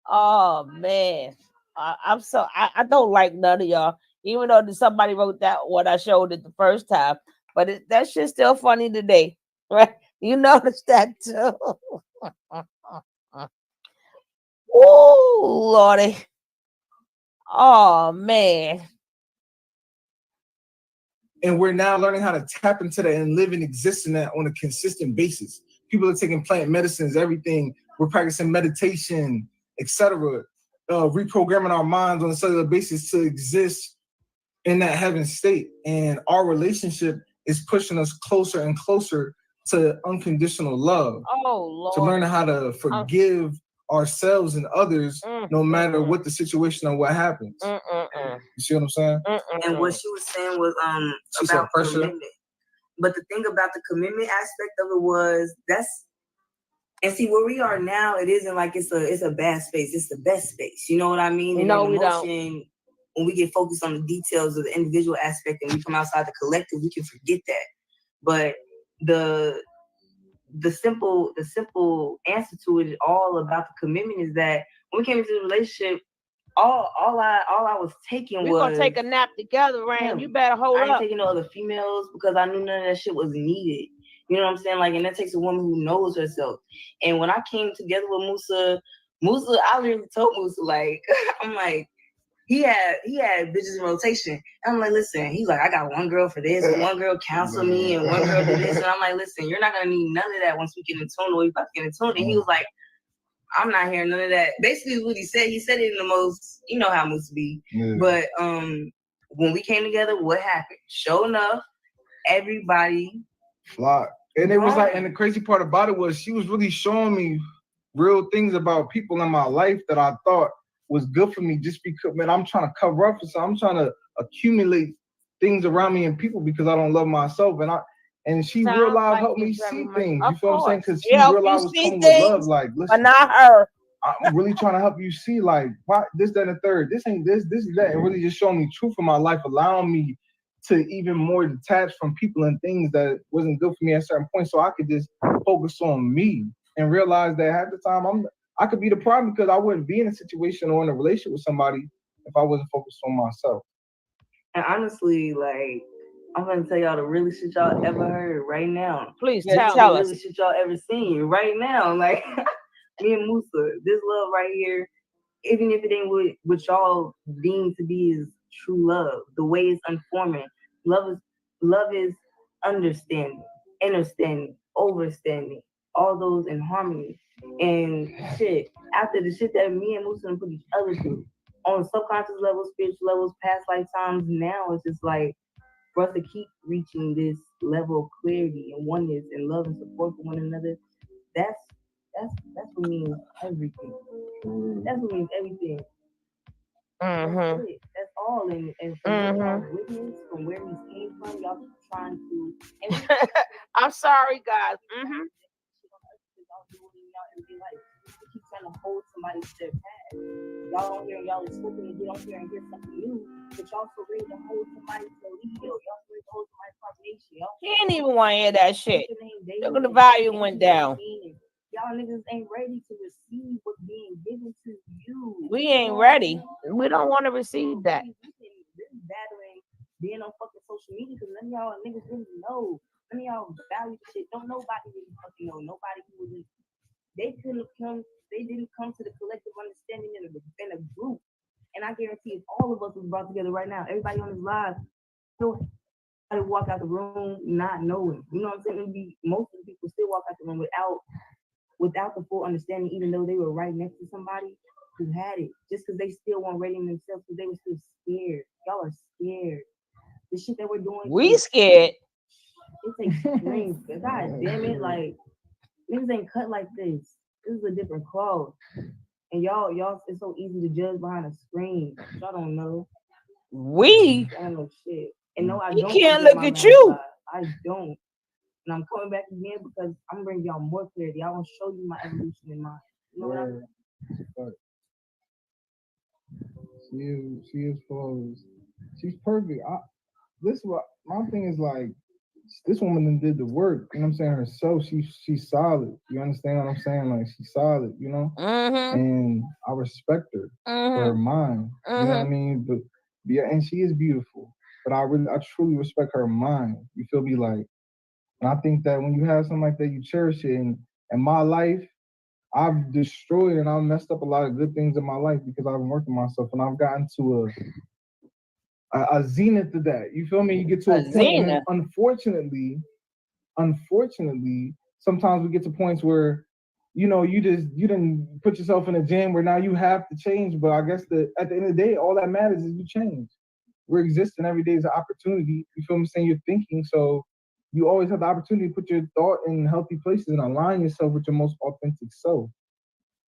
Oh man. I don't like none of y'all. Even though somebody wrote that what I showed it the first time, but that shit's still funny today, right? You noticed that too. Oh Lordy. Oh man. And we're now learning how to tap into that and live and exist in that on a consistent basis. People are taking plant medicines, everything. We're practicing meditation, etc. Reprogramming our minds on a cellular basis to exist in that heaven state. And our relationship is pushing us closer and closer to unconditional love. Oh, Lord. To learn how to forgive ourselves and others, no matter what the situation or what happens. You see what I'm saying? And what she was saying was about commitment. But the thing about the commitment aspect of it was and see where we are now, it isn't like it's a bad space. It's the best space. You know what I mean? And no, we emotion, don't. When we get focused on the details of the individual aspect and we come outside the collective, we can forget that. But the simple answer to it all about the commitment is that when we came into the relationship, all I was taking We're gonna take a nap together, Rain. You better hold up. I ain't taking no other females because I knew none of that shit was needed. You know what I'm saying? Like, and that takes a woman who knows herself. And when I came together with Musa, I literally told Musa, like, I'm like, he had bitches in rotation. And I'm like, listen, he's like, I got one girl for this, one girl counsel me, and one girl do this. And I'm like, listen, you're not gonna need none of that once we get in tune, or we about to get in tune. And he was like, I'm not hearing none of that. Basically what he said it in the most, you know how Musa be. Yeah. But when we came together, what happened? Sure enough, everybody flocked. And it was like, and the crazy part about it was she was really showing me real things about people in my life that I thought was good for me, just because, man, I'm trying to cover up for something. I'm trying to accumulate things around me and people because I don't love myself. And she realized helped me see things. You feel what I'm saying? Because she realized was coming with love. Like, listen, but not her. I'm really trying to help you see, like, why this, that, and the third. This ain't this is that. And really just showing me truth in my life, allowing me to even more detach from people and things that wasn't good for me at certain points, so I could just focus on me and realize that half the time I could be the problem because I wouldn't be in a situation or in a relationship with somebody if I wasn't focused on myself. And honestly, like, I'm gonna tell y'all the realest shit y'all ever heard right now. Please tell us. The realest shit y'all ever seen right now. Like, me and Musa, this love right here, even if it ain't what y'all deem to be is true love, the way it's unforming. Love is understanding, understanding, overstanding, all those in harmony. And shit, after the shit that me and Musa put each other through, on subconscious levels, spiritual levels, past lifetimes, now it's just like for us to keep reaching this level of clarity and oneness and love and support for one another. That's what means everything. That's what means everything. Mm-hmm. That's all. And from y'all witness, from where we came from, y'all keep trying to. I'm sorry, guys. Mm-hmm. Keep trying to hold somebody to their past. Y'all don't hear, y'all is hoping to get on here and hear something new, but y'all so ready to hold somebody to Leo. Y'all so ready to hold somebody's foundation. He ain't even want to hear that shit. Look at the volume went down. Y'all niggas ain't ready to receive what's being given to you. We ain't ready. We don't want to receive that. This battling being on fucking social media because none of y'all niggas really know. None of y'all value shit. Don't nobody really fucking know. Nobody who was they didn't come to the collective understanding in a group. And I guarantee if all of us was brought together right now, everybody on this live still had to walk out the room not knowing. You know what I'm saying? It'd be, most of the people still walk out the room without the full understanding, even though they were right next to somebody who had it. Just because they still weren't ready themselves, because they were still scared. Y'all are scared. The shit that we're doing. We scared. It takes strength. God damn it, like niggas ain't cut like this. This is a different cloth. And y'all, it's so easy to judge behind a screen. Y'all don't know. I don't know shit. And no, I don't. You can't look at you. I don't. And I'm coming back again because I'm bringing y'all more clarity. I want to show you my evolution in mind. You know what I mean? She is flawless. She's perfect. This is what my thing is like. This woman did the work, you know what I'm saying, herself. She's solid. You understand what I'm saying? Like, she's solid, you know? And I respect her for her mind. You know what I mean? But yeah, and she is beautiful. But I truly respect her mind. You feel me? Like, and I think that when you have something like that, you cherish it. And in my life, I've destroyed and I've messed up a lot of good things in my life because I've been working myself and I've gotten to a zenith of that. You feel me? You get to a point, and unfortunately, sometimes we get to points where, you know, you didn't put yourself in a jam where now you have to change. But I guess at the end of the day, all that matters is you change. We're existing every day is an opportunity. You feel me? Saying you're thinking, so you always have the opportunity to put your thought in healthy places and align yourself with your most authentic self.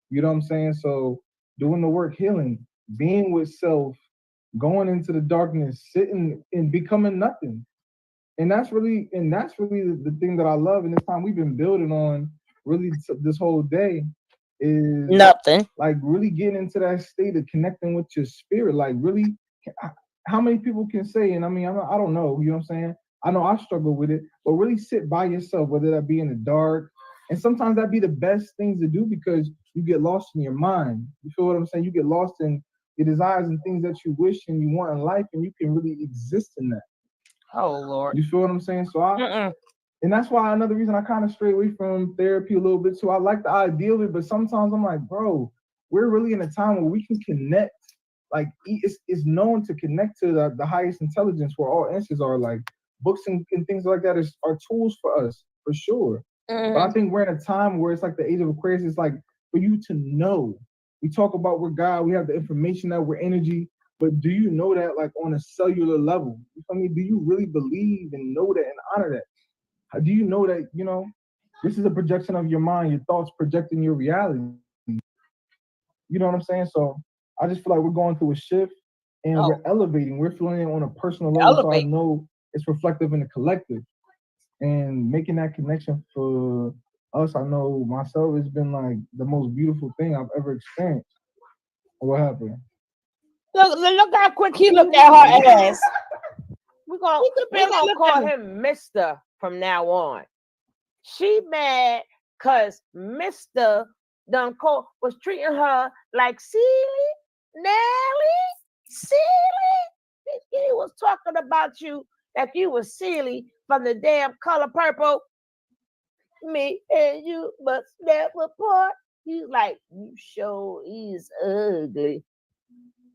You know what I'm saying? So doing the work, healing, being with self, going into the darkness, sitting and becoming nothing. And that's really the thing that I love. And this time we've been building on really this whole day is Nothing. like really getting into that state of connecting with your spirit. Like really, how many people can say? And I mean, I don't know. You know what I'm saying? I know I struggle with it, but really sit by yourself, whether that be in the dark. And sometimes that be the best things to do because you get lost in your mind. You feel what I'm saying? You get lost in your desires and things that you wish and you want in life, and you can really exist in that. Oh Lord. You feel what I'm saying? So and that's why another reason I kind of stray away from therapy a little bit too. I like the idea of it, but sometimes I'm like, bro, we're really in a time where we can connect. Like it's known to connect to the highest intelligence where all answers are. Like books and things like that are tools for us, for sure. But I think we're in a time where it's like the age of Aquarius. It's like for you to know. We talk about we're God, we have the information that we're energy, but do you know that like on a cellular level? You feel me? Do you really believe and know that and honor that? Do you know that, this is a projection of your mind, your thoughts projecting your reality? You know what I'm saying? So I just feel like we're going through a shift and we're elevating. We're feeling it on a personal level. So I know it's reflective in the collective. And making that connection for us, I know myself, it's been like the most beautiful thing I've ever experienced. What happened? Look how quick he looked at her ass. We're gonna call him Mr. from now on. She mad because Mr. Dunco was treating her like silly, Nelly, silly. He was talking about you like you was silly from the damn color purple. Me and you must never part. He's like, you sure is ugly.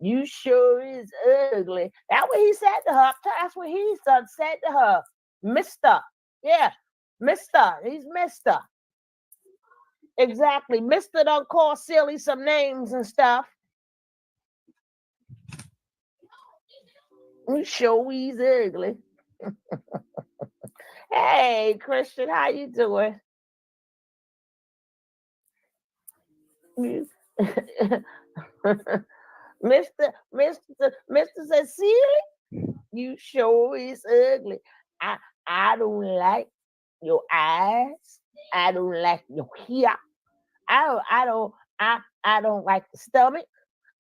You sure is ugly. That's what he said to her. That's what he said to her. Mr. Yeah, Mr. He's Mr. Exactly. Mr. Don't call silly some names and stuff. You sure he's ugly. Hey, Christian, how you doing? Mr. says, silly, you sure is ugly. I don't like your eyes. I don't like your hair. I don't like the stomach.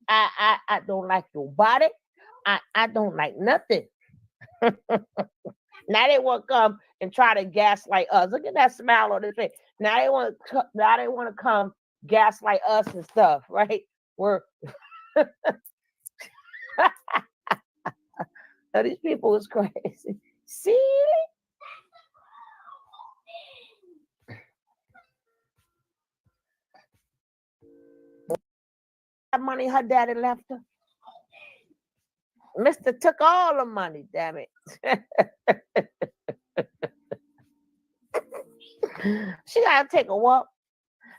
I don't like your body. I don't like nothing. Now they want to come and try to gaslight us. Look at that smile on their face. Now they want to come gaslight us and stuff, right? We're these people is crazy. See? That money her daddy left her. Mr. took all the money, damn it. She gotta take a walk.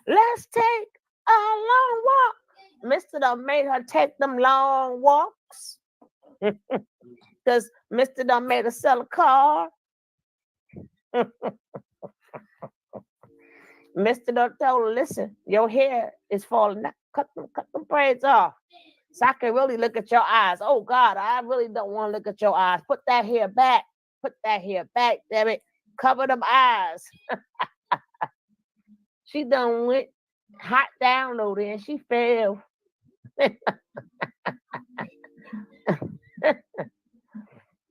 Let's take a long walk. Mr. done made her take them long walks. Because Mr. done made her sell a car. Mr. done told her, listen, your hair is falling out. Cut them braids off. So I can really look at your eyes. Oh God, I really don't want to look at your eyes. Put that hair back. Put that hair back, damn it. Cover them eyes. She done went hot downloading and she fell.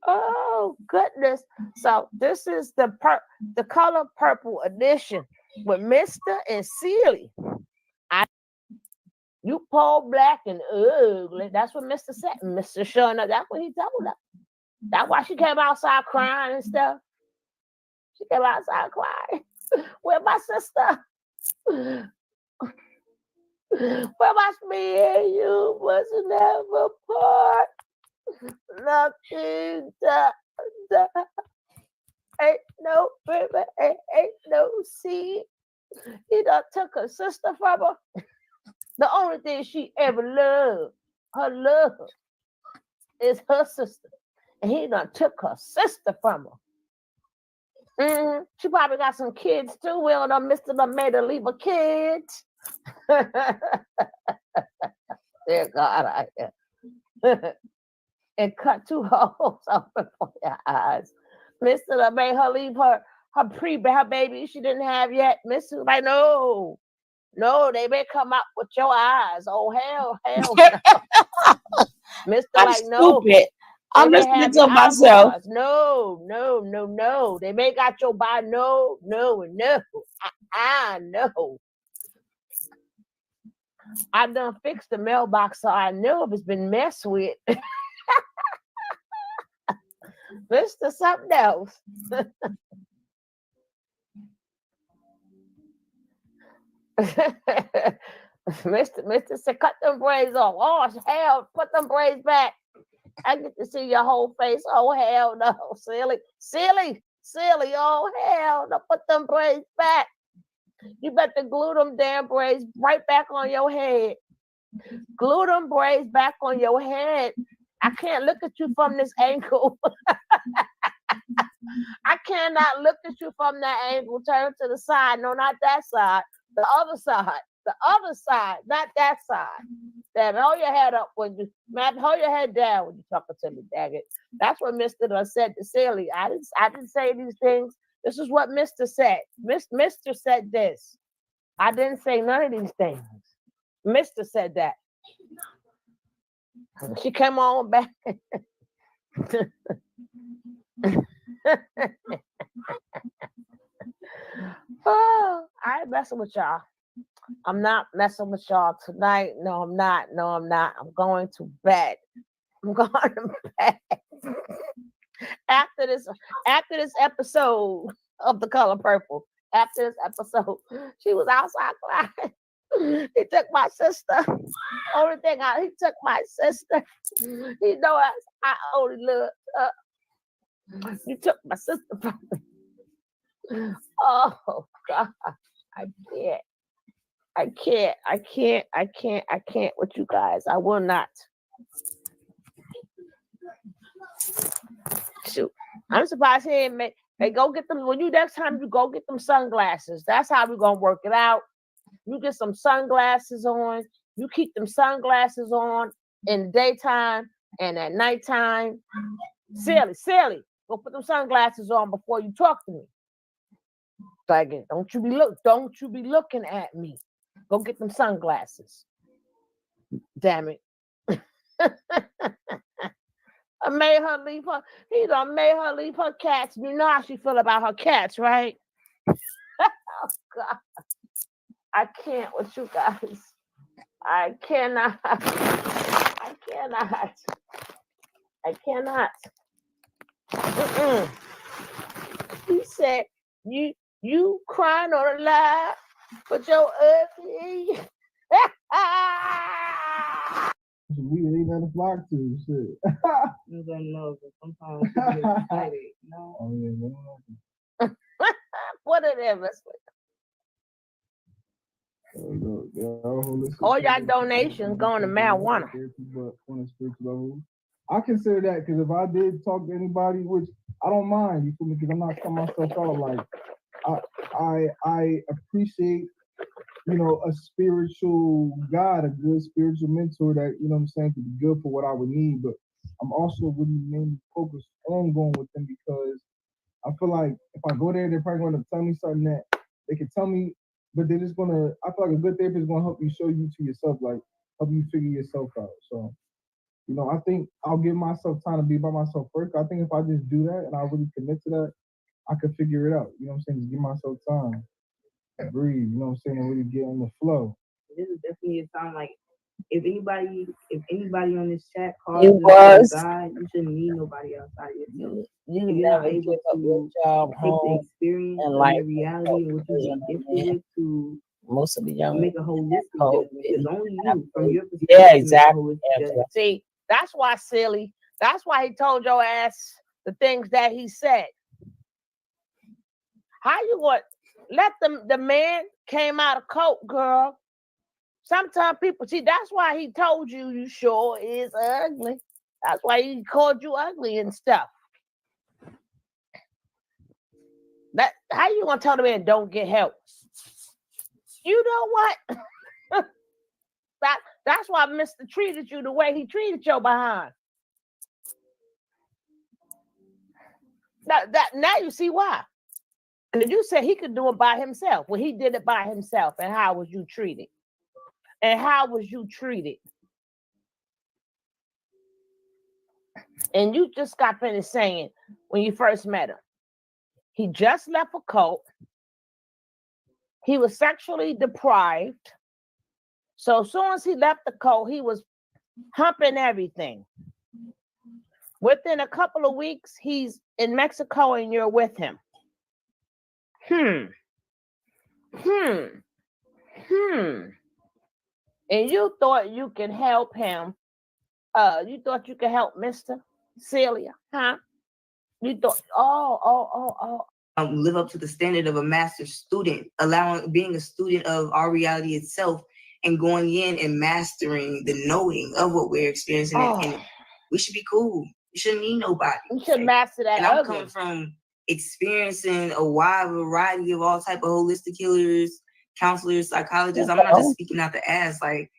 Oh goodness. So this is the color purple edition with Mr. and Sealy. You Paul black and ugly. That's what Mr. said. Mr. showing up. That's what he told her. That's why she came outside crying and stuff. She came outside crying. Where my sister? Where my me and you was never part. Nothing. Ain't no baby. Ain't no seed. He done took her sister from her. The only thing she ever loved, her love, is her sister. And he done took her sister from her. She probably got some kids too. Well, Mr. Done made her leave a kid. Dear God, I and cut 2 holes open for your eyes. Mr. Done made her leave her baby she didn't have yet. Mr. like, no, they may come out with your eyes. Oh, hell. Mr. I'm like, no. stupid. I'm listening to myself. No. They may got your body. No. No. I done fixed the mailbox, so I know if it's been messed with. Mr. Something else. Mr. said, cut them braids off. Oh, hell, put them braids back. I get to see your whole face. Oh, hell no. Silly. Oh, hell no. Put them braids back. You better glue them damn braids right back on your head. Glue them braids back on your head. I can't look at you from this angle. I cannot look at you from that angle. Turn to the side. No, not that side. The other side. The other side, not that side. Damn, hold your head up when you, man, hold your head down when you're talking to me, dang it. That's what Mr. Done said to Silly. I didn't say these things. This is what Mr. said. Mr. said this. I didn't say none of these things. Mr. said that. She came on back. Oh, I ain't messing with y'all. I'm not messing with y'all tonight. No, I'm not. I'm going to bed. After this episode of The Color Purple, after this episode, she was outside crying. He took my sister. Only thing he took my sister. You know I only love her. You took my sister from me. Oh God, I can't with you guys. I will not. Shoot. I'm surprised he ain't make. Hey, go get them. When you next time you go get them sunglasses. That's how we're gonna work it out. You get some sunglasses on. You keep them sunglasses on in the daytime and at nighttime. Silly. Go put them sunglasses on before you talk to me. Like, don't you be looking at me. Go get them sunglasses. Damn it. I made her leave her. He done made her leave her cats. You know how she feel about her cats, right? Oh God. I can't with you guys. I cannot. He said, you crying on the live, but your ugly. We ain't nothing to flock to. Shit. You don't know, but sometimes you get excited, you know? Oh, yeah, What are them? All y'all donations going to marijuana. But on a spiritual level, I consider that because if I did talk to anybody, which I don't mind, you feel me? Because I'm not cutting myself out. Like I appreciate, a spiritual God, a good spiritual mentor that, what I'm saying, could be good for what I would need. But I'm also really mainly focused on going with them because I feel like if I go there, they're probably going to tell me something that they can tell me, but they're just going to, I feel like a good therapist is going to help you show you to yourself, like help you figure yourself out. So, I think I'll give myself time to be by myself first. I think if I just do that and I really commit to that, I could figure it out. You know what I'm saying? Just give myself time. Breathe, and really get in the flow. This is definitely a time like if anybody on this chat calls you God, you shouldn't need nobody outside yourself. You you're never not able to job, take the experience and the reality and what you've been gifted with to most of the young make a holistic judgment. Because only you, from your perspective, yeah, exactly. See, that's why Silly. That's why he told your ass the things that he said. How you want? Let the man came out of coat, girl. Sometimes people see that's why he told you sure is ugly. That's why he called you ugly and stuff. That how you gonna tell the man don't get help? You know what? That's why Mr. treated you the way he treated your behind. Now you see why. Because you said he could do it by himself. Well, he did it by himself. And how was you treated? And how was you treated? And you just got finished saying when you first met him, he just left a cult. He was sexually deprived. So as soon as he left the cult, he was humping everything. Within a couple of weeks, he's in Mexico and you're with him. And you thought you could help him. You thought you could help Mr. Celia, huh? You thought, live up to the standard of a master student, being a student of our reality itself and going in and mastering the knowing of what we're experiencing. And we should be cool. We shouldn't need nobody. You should master that. And I'm coming from experiencing a wide variety of all type of holistic healers, counselors, psychologists. I'm not just speaking out the ass. Like,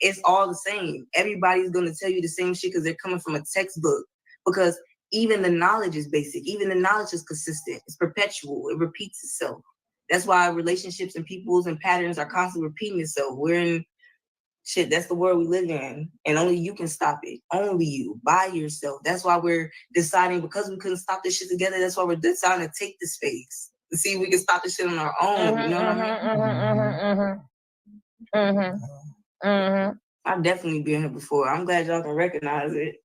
it's all the same. Everybody's going to tell you the same shit because they're coming from a textbook. Because even the knowledge is basic. Even the knowledge is consistent. It's perpetual. It repeats itself. That's why relationships and peoples and patterns are constantly repeating itself. We're in shit. That's the world we live in. And only you can stop it. Only you. By yourself. That's why we're deciding, because we couldn't stop this shit together, that's why we're deciding to take the space. To see if we can stop this shit on our own. You know what I mean? I've definitely been here before. I'm glad y'all can recognize it.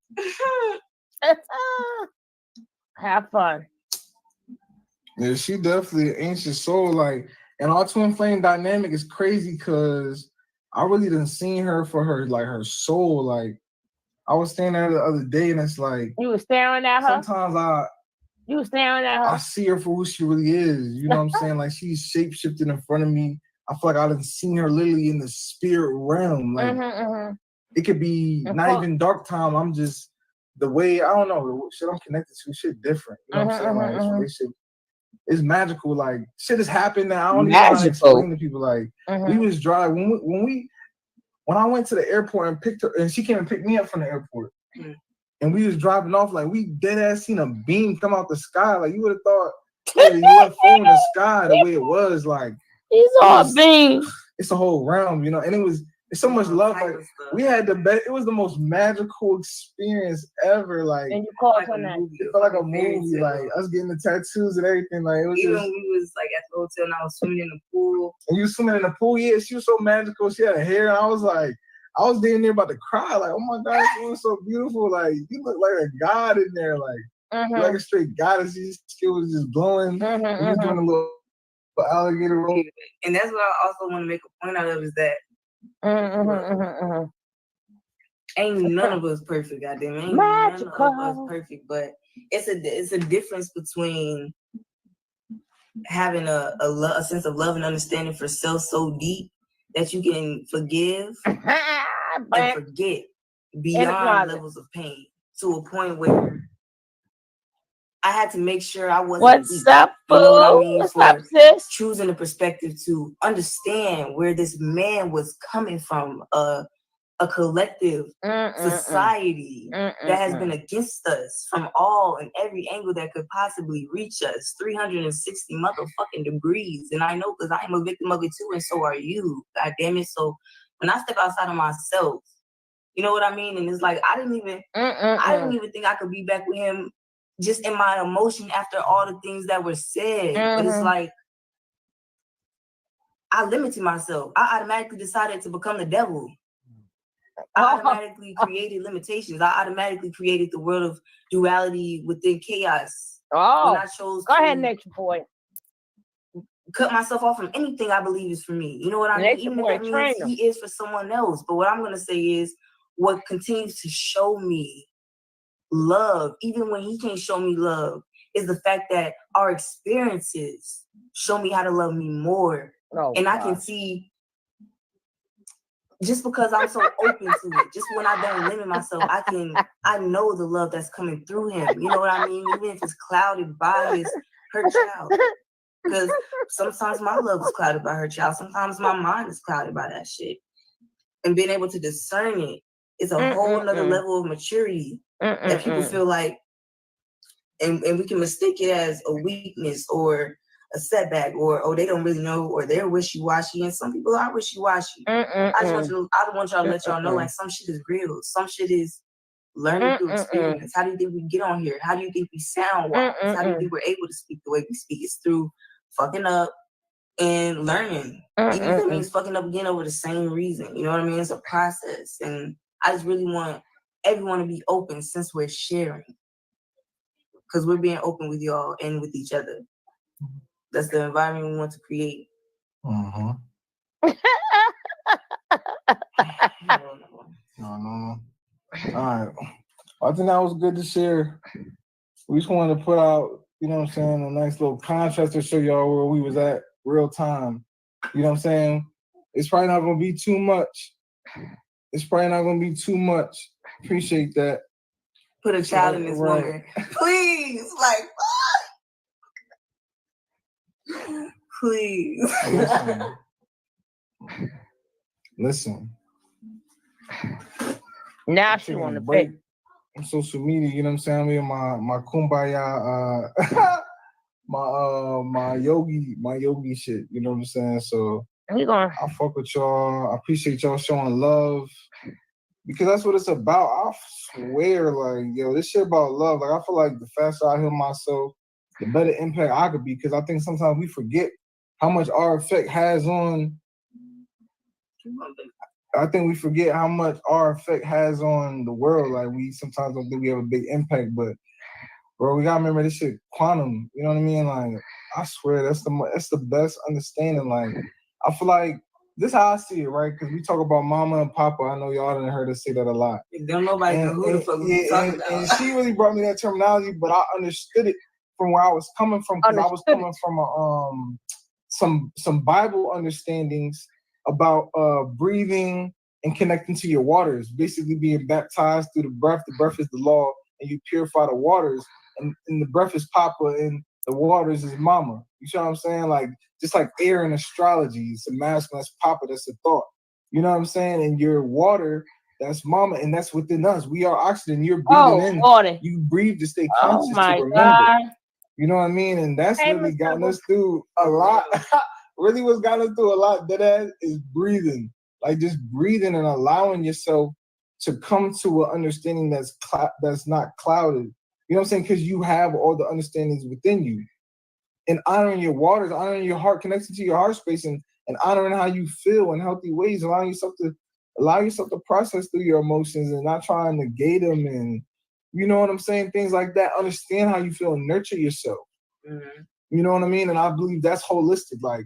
Have fun. Yeah, she definitely an ancient soul. Like, and our twin flame dynamic is crazy because I really didn't see her for her, like, her soul. Like, I was standing there the other day and it's like, you were staring at her. Sometimes you were staring at her. I see her for who she really is. You know what I'm saying? Like, she's shape shifted in front of me. I feel like I done seen her literally in the spirit realm. Like, it could be not even dark time. I'm just the way, I don't know, the shit I'm connected to, shit different. You know what I'm saying? Like, this relationship is magical. Like, shit has happened that I don't even know how to explain to people. Like, we was driving when I went to the airport and picked her, and she came and picked me up from the airport, and we was driving off, like, we dead ass seen a beam come out the sky. Like, you would have thought the UFO in the sky the way it was. Like, it's all beam. It's a whole realm, you know, and it's so much love. Like, we had it was the most magical experience ever. Like, and you called her that. It felt like a movie, like us getting the tattoos and everything. Like, it was even when we was like at the hotel and I was swimming in the pool. And you swimming in the pool, yeah, she was so magical. She had hair, and I was damn near about to cry. Like, oh my God, she was so beautiful. Like, you look like a god in there. Like, like a straight goddess. She was just glowing. You was doing a little alligator roll. And that's what I also want to make a point out of is that ain't none of us perfect, goddamn. Ain't magical. none of us perfect, but it's a difference between having a sense of love and understanding for self so deep that you can forgive and forget beyond levels of pain to a point where I had to make sure I wasn't What's up, boo? You know what I mean? What's up, sis? Choosing the perspective to understand where this man was coming from, a collective society that has been against us from all and every angle that could possibly reach us, 360 motherfucking degrees. And I know because I am a victim of it too, and so are you. God damn it. So when I step outside of myself, you know what I mean? And it's like I didn't even think I could be back with him just in my emotion after all the things that were said. But it's like I limited myself. I automatically decided to become the devil. I automatically created limitations. I automatically created the world of duality within chaos. When I chose go ahead, Natureboy. Cut myself off from anything I believe is for me. You know what I mean? Even if that means he is for someone else. But what I'm going to say is what continues to show me love, even when he can't show me love, is the fact that our experiences show me how to love me more. And I can see, just because I'm so open to it, just when I don't limit myself, I know the love that's coming through him. You know what I mean? Even if it's clouded by his hurt child. Because sometimes my love is clouded by her child. Sometimes my mind is clouded by that shit. And being able to discern it is a whole nother level of maturity that people feel like, and we can mistake it as a weakness or a setback, or oh, they don't really know, or they're wishy-washy. And some people are wishy-washy. I want y'all to let y'all know, like, some shit is real. Some shit is learning through experience. How do you think we get on here? How do you think we sound wise? How do you think we're able to speak the way we speak? It's through fucking up and learning. Even if that means fucking up again over the same reason. You know what I mean? It's a process. And I just really want everyone to be open since we're sharing. Because we're being open with y'all and with each other. That's the environment we want to create. No. All right. I think that was good to share. We just wanted to put out, you know what I'm saying, a nice little contrast to show y'all where we was at real time. You know what I'm saying? It's probably not going to be too much. Appreciate that. Put a child in this woman. Please. Like, please. Listen. Now she want to break on social media, you know what I'm saying? I mean, my kumbaya, my yogi shit, you know what I'm saying? So I fuck with y'all. I appreciate y'all showing love because that's what it's about. I swear, like, yo, this shit about love. Like, I feel like the faster I heal myself, the better impact I could be. Because I think sometimes we forget how much our effect has on. I think we forget how much our effect has on the world. Like, we sometimes don't think we have a big impact, but bro, we gotta remember this shit quantum. You know what I mean? Like, I swear that's the best understanding. Like, I feel like this is how I see it, right? Because we talk about mama and papa. I know y'all didn't heard us say that a lot. Don't nobody know who the fuck we talking about. And she really brought me that terminology, but I understood it from where I was coming from. Because I was coming from some Bible understandings about breathing and connecting to your waters, basically being baptized through the breath. The breath is the law, and you purify the waters, and the breath is papa, and the waters is mama. You see what I'm saying? Like, just like air in astrology, it's a masculine, that's papa, that's the thought. You know what I'm saying? And your water, that's mama, and that's within us. We are oxygen. You're breathing in. Water. You breathe to stay conscious, to remember. God. You know what I mean? And that's really gotten us through a lot. Really what's gotten us through a lot, that is breathing. Like, just breathing and allowing yourself to come to an understanding that's not clouded. You know what I'm saying? Because you have all the understandings within you. And honoring your waters, honoring your heart, connecting to your heart space, and honoring how you feel in healthy ways, allowing yourself to process through your emotions and not trying to negate them, and you know what I'm saying? Things like that. Understand how you feel and nurture yourself. Mm-hmm. You know what I mean? And I believe that's holistic. Like,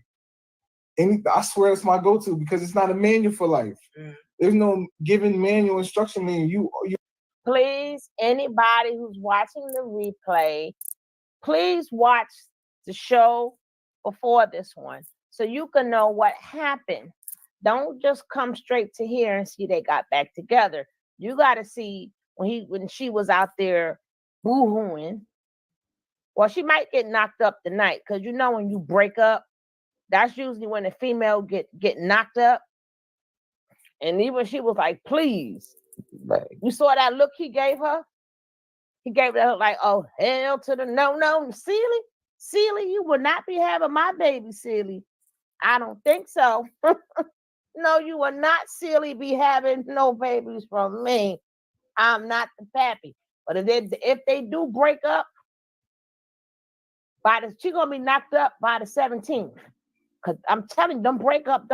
I swear it's my go-to because it's not a manual for life. Mm. There's no given manual instruction manual. You Please, anybody who's watching the replay, please watch the show before this one so you can know what happened. Don't just come straight to here and see they got back together. You got to see when she was out there boo-hooing. Well, she might get knocked up tonight because you know when you break up, that's usually when the female get knocked up. And even she was like, please. You saw that look he gave her? He gave her like, oh, hell to the no. Sealy, you will not be having my baby, Sealy. I don't think so. No, you will not, Sealy, be having no babies from me. I'm not the pappy. But if they do break up, she's going to be knocked up by the 17th. Because I'm telling you, them break up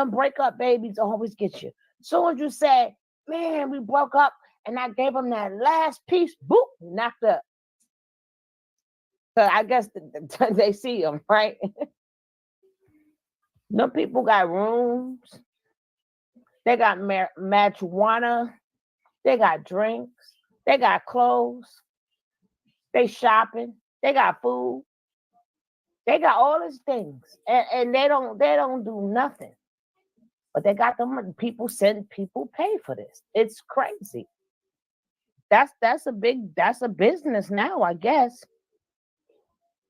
babies always get you. Soon as you say, man, we broke up and I gave him that last piece, boop, knocked up. So I guess they see him, right? Them people got rooms. They got marijuana. They got drinks. They got clothes. They shopping. They got food. They got all these things, and they don't do nothing. But they got them people pay for this. It's crazy. That's a business now, I guess.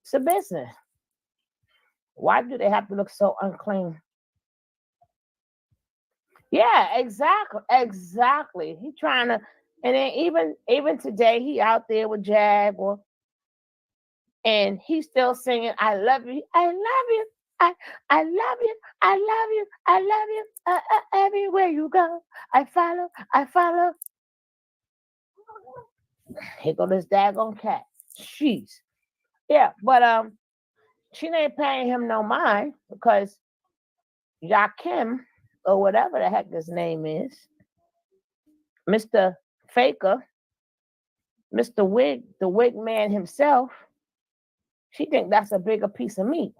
It's a business. Why do they have to look so unclean? Yeah, exactly. He trying to, and then even today he out there with Jaguar, and he's still singing, "I love you, I love you, I love you, I love you, I love you, everywhere you go, I follow, I follow." Here go this daggone cat. Jeez. Yeah, but she ain't paying him no mind because Yakim, or whatever the heck his name is, Mr. Faker, Mr. Wig, the wig man himself, she think that's a bigger piece of meat.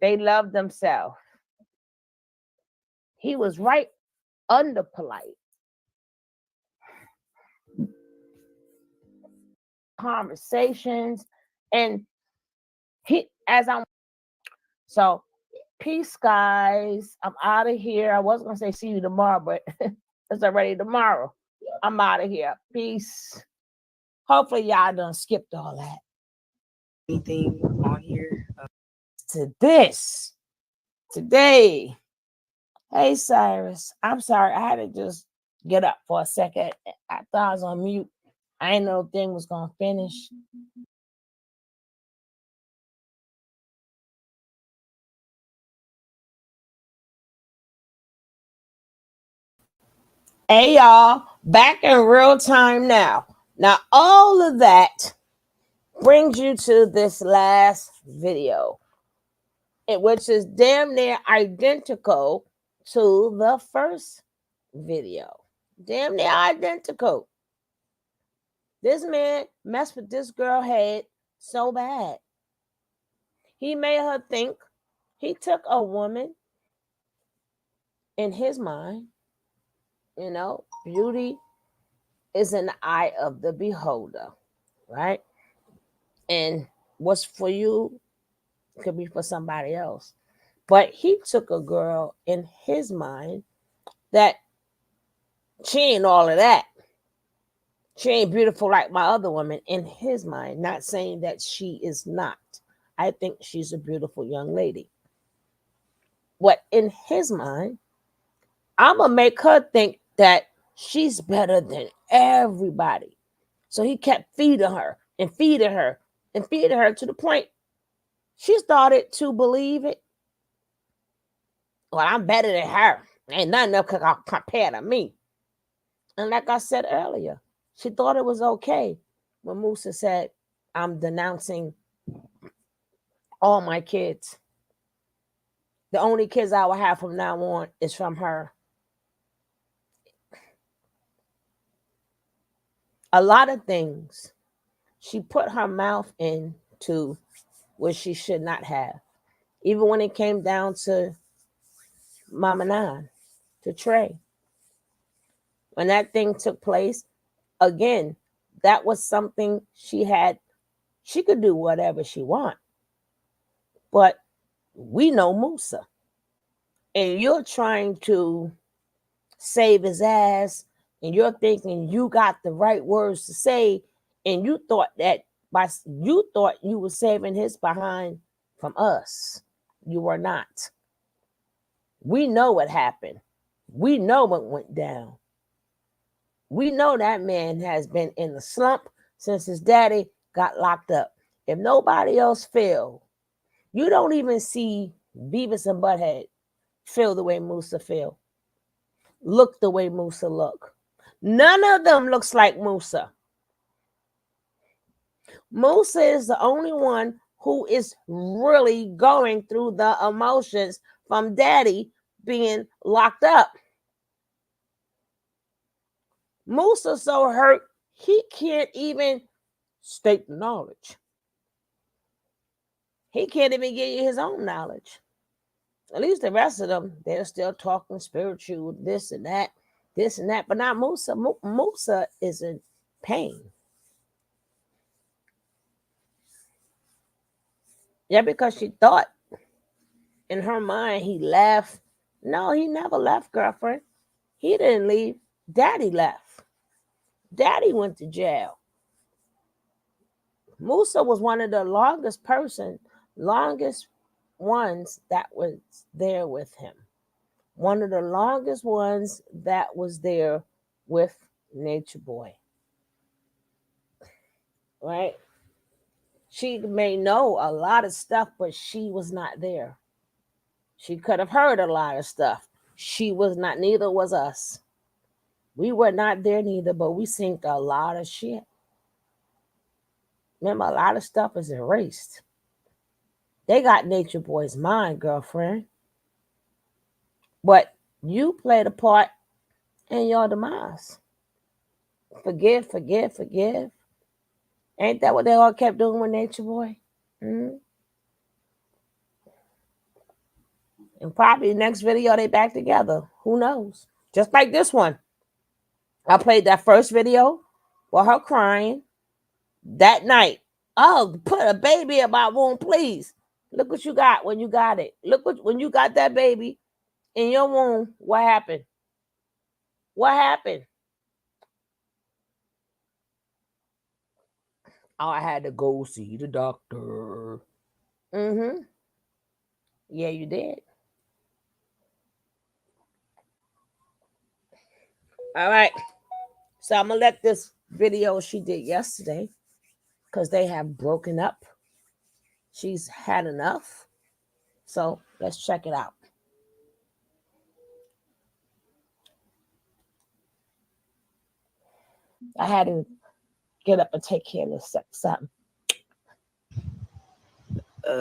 They love themselves. He was right under polite. Conversations, and he as I'm so peace, guys. I'm out of here. I was gonna say see you tomorrow, but it's already tomorrow. I'm out of here. Peace. Hopefully y'all done skipped all that. Anything on here? To this today. Hey Cyrus, I'm sorry. I had to just get up for a second. I thought I was on mute. I didn't know the thing was gonna finish. Hey y'all, back in real time now. Now all of that brings you to this last video, which is damn near identical to the first video. Damn near identical. This man messed with this girl head so bad. He made her think he took a woman in his mind. You know, beauty is in the eye of the beholder, right? And what's for you could be for somebody else. But he took a girl in his mind that she ain't all of that. She ain't beautiful like my other woman in his mind. Not saying that she is not. I think she's a beautiful young lady. But in his mind, I'm going to make her think that she's better than everybody. So he kept feeding her and feeding her and feeding her to the point she started to believe it. Well, I'm better than her. Ain't nothing else can compare to me. And like I said earlier, she thought it was okay when Musa said, I'm denouncing all my kids. The only kids I will have from now on is from her. A lot of things she put her mouth into what she should not have. Even when it came down to Mama Nine, to Trey. When that thing took place, again, that was something she could do whatever she want. But we know Musa. And you're trying to save his ass, and you're thinking you got the right words to say, and you thought you were saving his behind from us. You were not. We know what happened. We know what went down. We know that man has been in the slump since his daddy got locked up. If nobody else feel, you don't even see Beavis and Butthead feel the way Musa feel. Look the way Musa look. None of them looks like Musa. Musa is the only one who is really going through the emotions from daddy being locked up. Musa so hurt, he can't even state the knowledge. He can't even give you his own knowledge. At least the rest of them, they're still talking spiritual, this and that, but not Musa. Musa is in pain. Yeah, because she thought in her mind he left. No, he never left, girlfriend. He didn't leave. Daddy left. Daddy went to jail. Musa was one of the longest person longest ones that was there with him. One of the longest ones that was there with Nature Boy. Right? She may know a lot of stuff, but she was not there. She could have heard a lot of stuff. She was not, neither was us. We were not there neither, but we synced a lot of shit. Remember, a lot of stuff is erased. They got Nature Boy's mind, girlfriend. But you played a part in your demise. Forgive, forgive, forgive. Ain't that what they all kept doing with Nature Boy? Mm-hmm. And probably next video they back together. Who knows? Just like this one. I played that first video with her crying that night. Oh, put a baby in my womb, please. Look what you got when you got it. Look what when you got that baby in your womb. What happened? What happened? Oh, I had to go see the doctor. Mm-hmm. Yeah, you did. All right. So I'm gonna let this video she did yesterday, because they have broken up. She's had enough. So let's check it out. I had to get up and take care of this something.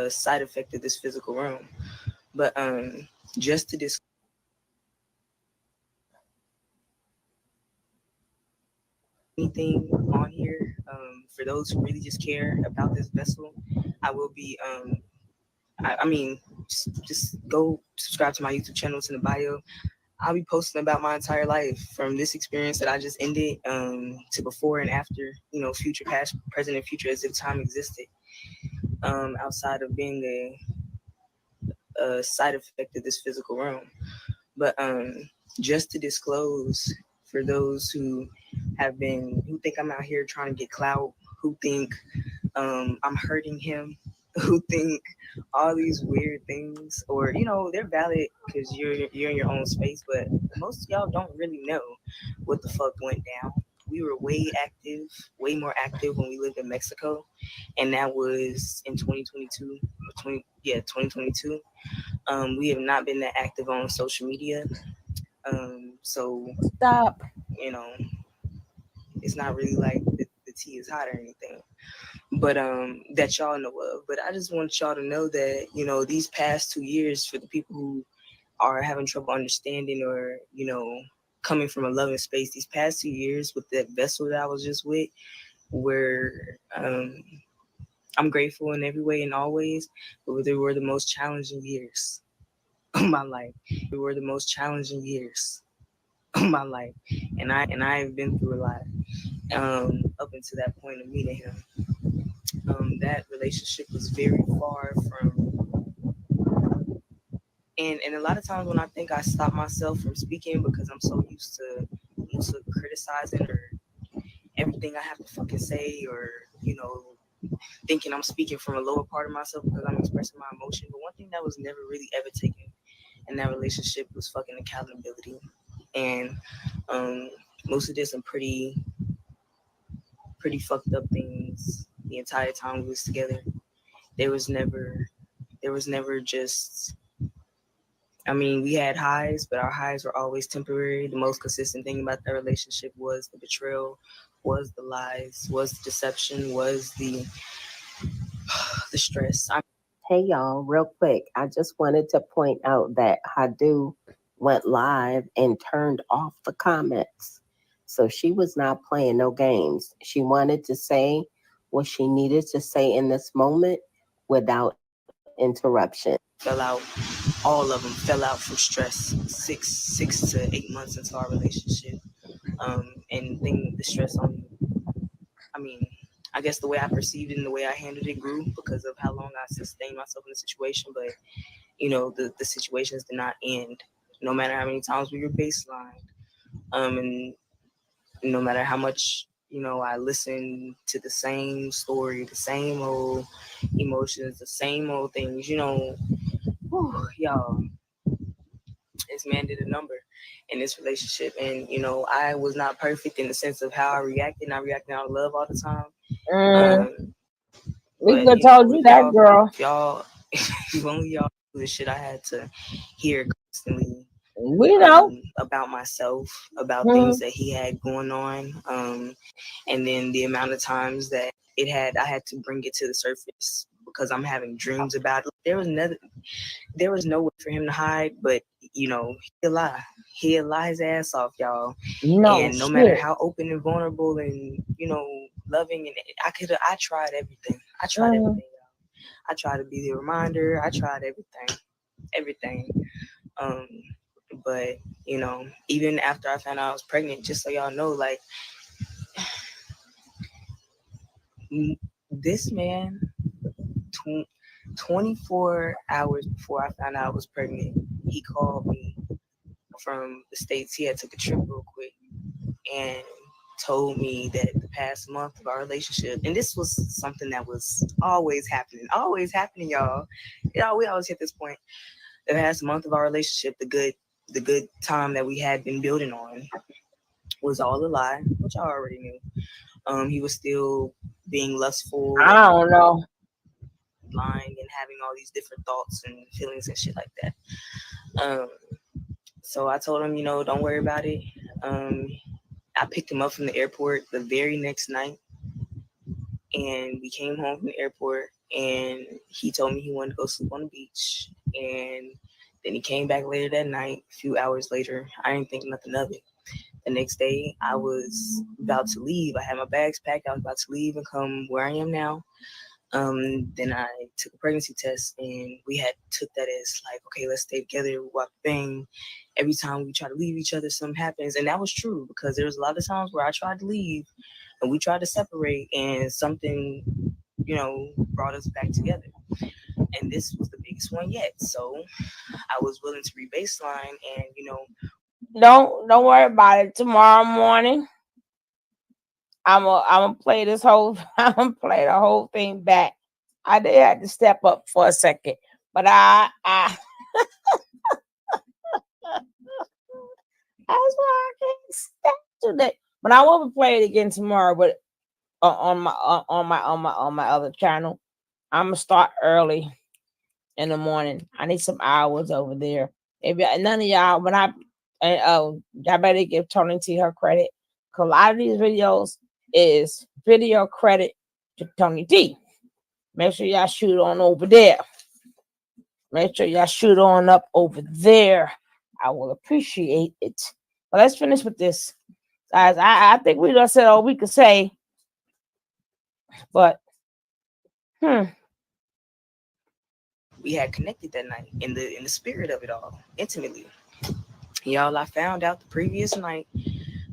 Side effect of this physical realm. But just to discuss anything on here, for those who really just care about this vessel, I will be I mean just go subscribe to my YouTube channel. It's in the bio. I'll be posting about my entire life from this experience that I just ended to before and after, you know, future, past, present, and future, as if time existed. Outside of being a side effect of this physical realm. But just to disclose for those who think I'm out here trying to get clout, who think I'm hurting him, who think all these weird things, or you know, they're valid because you're in your own space, but most of y'all don't really know what the fuck went down. We were way more active when we lived in Mexico, and that was in 2022, 2022. We have not been that active on social media. So Stop. you know, it's not really like the tea is hot or anything, but that y'all know of. But I just want y'all to know that, you know, these past 2 years, for the people who are having trouble understanding, or you know, coming from a loving space, these past 2 years with that vessel that I was just with, where I'm grateful in every way and always, but they were the most challenging years of my life. They were the most challenging years of my life, and I have been through a lot up until that point of meeting him. That relationship was very far from, and a lot of times when I think I stop myself from speaking because I'm so used to criticizing or everything I have to fucking say, or you know, thinking I'm speaking from a lower part of myself because I'm expressing my emotion. But one thing that was never really ever taken in that relationship was fucking accountability. And Musa did some pretty fucked up things the entire time we was together. There was never just, I mean, we had highs, but our highs were always temporary. The most consistent thing about that relationship was the betrayal, was the lies, was the deception, was the stress. Hey y'all, real quick, I just wanted to point out that Hadu went live and turned off the comments. So she was not playing no games. She wanted to say what she needed to say in this moment without interruption. Fell out. All of them fell out from stress. 6 to 8 months into our relationship, and the stress on. I mean, I guess the way I perceived it and the way I handled it grew because of how long I sustained myself in the situation. But you know, the situations did not end. No matter how many times we were baseline, and no matter how much I listened to the same story, the same old emotions, the same old things. Y'all, this man did a number in this relationship, and I was not perfect in the sense of how I reacted. And I reacted out of love all the time. We But could told you that, girl. if y'all, if only y'all knew the shit I had to hear constantly. We know About myself, about things that he had going on, and then the amount of times that I had to bring it to the surface because I'm having dreams about it. There was no way for him to hide, but he'll lie. He'll lie his ass off, y'all. No and no shit. matter how open and vulnerable and loving, and I tried everything. I tried everything, y'all. I tried to be the reminder. I tried everything. But even after I found out I was pregnant, just so y'all know, like, this man, 24 hours before I found out I was pregnant, he called me from the States. He had took a trip real quick and told me that the past month of our relationship, and this was something that was always happening, y'all. We always hit this point. The past month of our relationship, the good time that we had been building on, was all a lie, which I already knew. He was still being lustful. I don't know. Lying and having all these different thoughts and feelings and shit like that. So I told him, don't worry about it. I picked him up from the airport the very next night, and we came home from the airport, and he told me he wanted to go sleep on the beach. And then he came back later that night, a few hours later. I didn't think nothing of it. The next day, I was about to leave. I had my bags packed. I was about to leave and come where I am now. Then I took a pregnancy test, and we had took that as like, okay, let's stay together, walk thing. Every time we try to leave each other, something happens. And that was true, because there was a lot of times where I tried to leave and we tried to separate, and something, brought us back together. And this was the biggest one yet. So I was willing to re-baseline, and Don't worry about it. Tomorrow morning, I'm gonna play this whole. I'm gonna play the whole thing back. I did have to step up for a second, but I that's why I can't step today. But I will play it again tomorrow. But on my other channel, I'm gonna start early in the morning. I need some hours over there. Maybe none of y'all. When y'all better give Tony T her credit. Cause a lot of these videos is video credit to Tony T. Make sure y'all shoot on over there. Make sure y'all shoot on up over there. I will appreciate it. But let's finish with this. Guys, I think we done said all we could say. But we had connected that night in the spirit of it all, intimately. Y'all, I found out the previous night.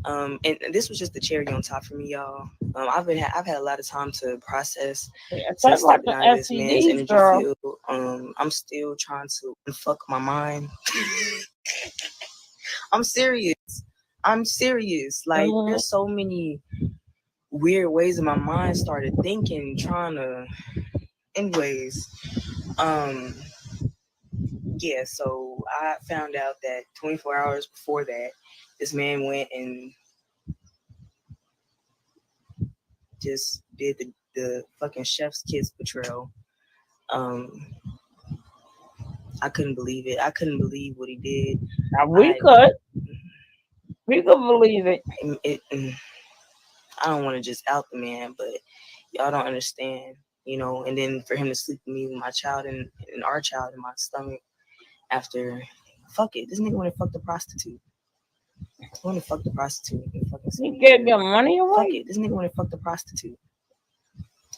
And this was just the cherry on top for me, y'all. I've had a lot of time to process since stepping out of this man's energy field. I'm still trying to unfuck my mind. I'm serious. Like, there's so many weird ways in my mind started thinking, trying to. Anyways, yeah. So I found out that 24 hours before that, this man went and just did the fucking chef's kiss betrayal. I couldn't believe it. I couldn't believe what he did. We could believe it. I don't want to just out the man, but y'all don't understand, And then for him to sleep with me, with my child and our child in my stomach, after, fuck it, this nigga want to fuck the prostitute. Want to fuck the prostitute and fucking. He gave your money away. Fuck it, this nigga want to fuck the prostitute.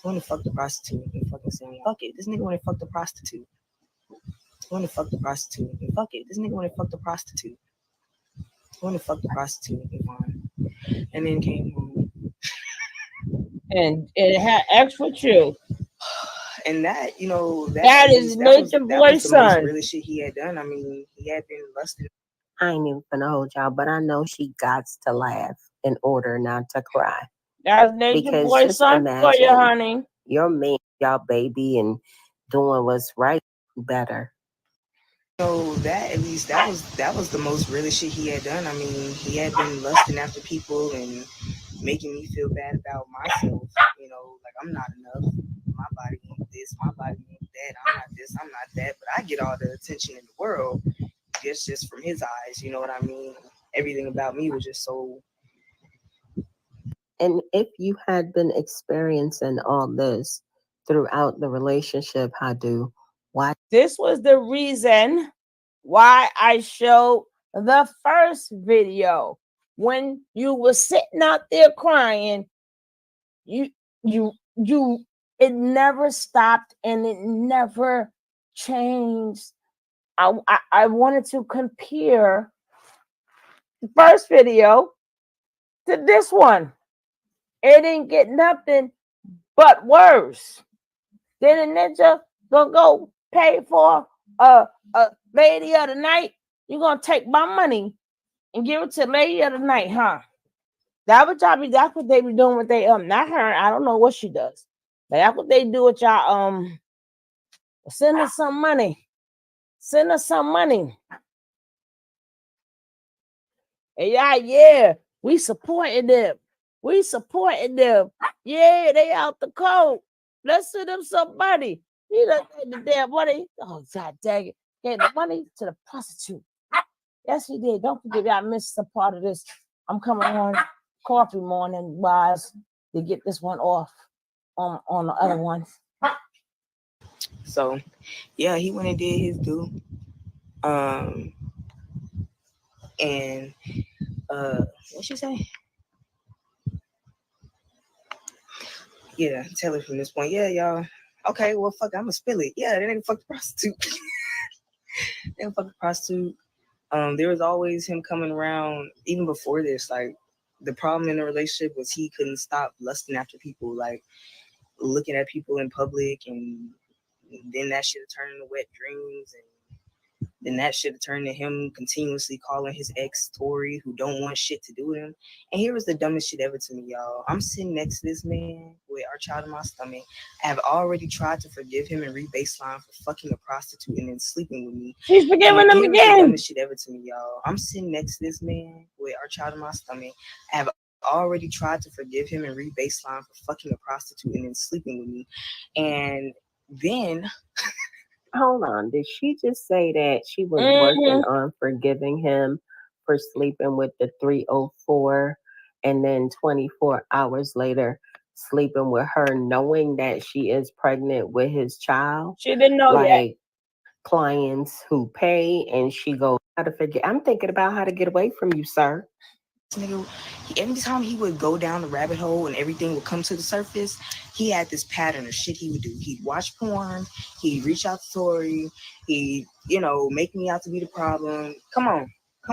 Want to fuck the prostitute and fucking saying, fuck it, this nigga want to fuck the prostitute. Want to fuck the prostitute and fuck it, this nigga want to fuck the prostitute. Want to fuck the prostitute and then came home. And it had X with you. And that, that is Nature Boy's son. Really shit he had done. I mean, he had been lusted. I ain't even gonna hold y'all, but I know she got to laugh in order not to cry. That's Nature Because Boy just son for you, imagine honey. your man, y'all baby, and doing what's right better. So that at least that was the most realest shit he had done. I mean, he had been lusting after people and making me feel bad about myself. You know, like I'm not enough. My body ain't this. My body ain't that. I'm not this. I'm not that. But I get all the attention in the world. It's just from his eyes. You know what I mean? Everything about me was just so. And if you had been experiencing all this throughout the relationship, Hadu, why? This was the reason why I showed the first video when you were sitting out there crying. You it never stopped and it never changed. I wanted to compare the first video to this one. It didn't get nothing but worse. Then a ninja gonna go pay for a lady of the night. You're gonna take my money and give it to lady of the night, huh? That's what they be doing with they not her. I don't know what she does. But that's what they do with y'all. Send us some money. Send us some money. And yeah, we supporting them. We supporting them. Yeah, they out the cold. Let's send them some money. He done gave the damn money. Oh, God dang it. Gave the money to the prostitute. Yes, he did. Don't forget, I missed some part of this. I'm coming on coffee morning wise to get this one off on the other one. So, yeah, he went and did his due. And what you say? Yeah, tell it from this point. Yeah, y'all. Okay, well, fuck, I'ma spill it. Yeah, they didn't fuck the prostitute. They didn't fuck the prostitute. There was always him coming around, even before this. Like, the problem in the relationship was he couldn't stop lusting after people, like looking at people in public, and then that shit turned into wet dreams, and then that should have turned to him continuously calling his ex Tori, who don't want shit to do with him. And here was the dumbest shit ever to me, y'all. I'm sitting next to this man with our child in my stomach. I have already tried to forgive him and re-baseline for fucking a prostitute and then sleeping with me. She's forgiving him Here's the again. dumbest shit ever to me, y'all. I'm sitting next to this man with our child in my stomach. I have already tried to forgive him and re-baseline for fucking a prostitute and then sleeping with me. And then Hold on. Did she just say that she was working on forgiving him for sleeping with the 304 and then 24 hours later sleeping with her knowing that she is pregnant with his child? She didn't know yet. Like clients who pay and she goes, how to forget. I'm thinking about how to get away from you, sir. nigga, every time he would go down the rabbit hole and everything would come to the surface, he had this pattern of shit he would do. He'd watch porn, he'd reach out to Tori, he'd, make me out to be the problem. Come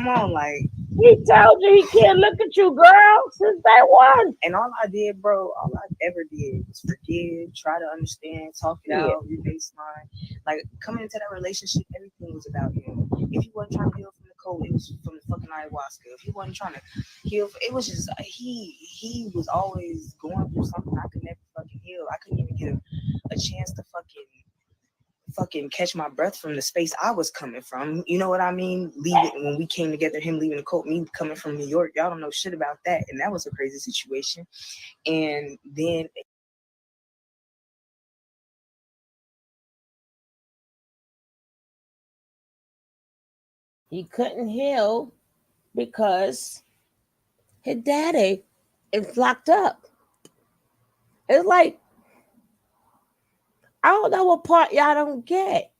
on, like. He told you he can't look at you, girl, since day one. And all I did, bro, all I ever did was forgive, try to understand, talk it out, re-baseline. Like, coming into that relationship, everything was about him. If he wasn't trying to heal from the cold, it was from the fucking ayahuasca. If he wasn't trying to heal, it was just, he was always going through something I could never fucking heal. I couldn't even get a chance to fucking catch my breath from the space I was coming from. You know what I mean? When we came together, him leaving the cult, me coming from New York, y'all don't know shit about that. And that was a crazy situation. And then he couldn't heal because his daddy is locked up. It's like, I don't know what part y'all don't get.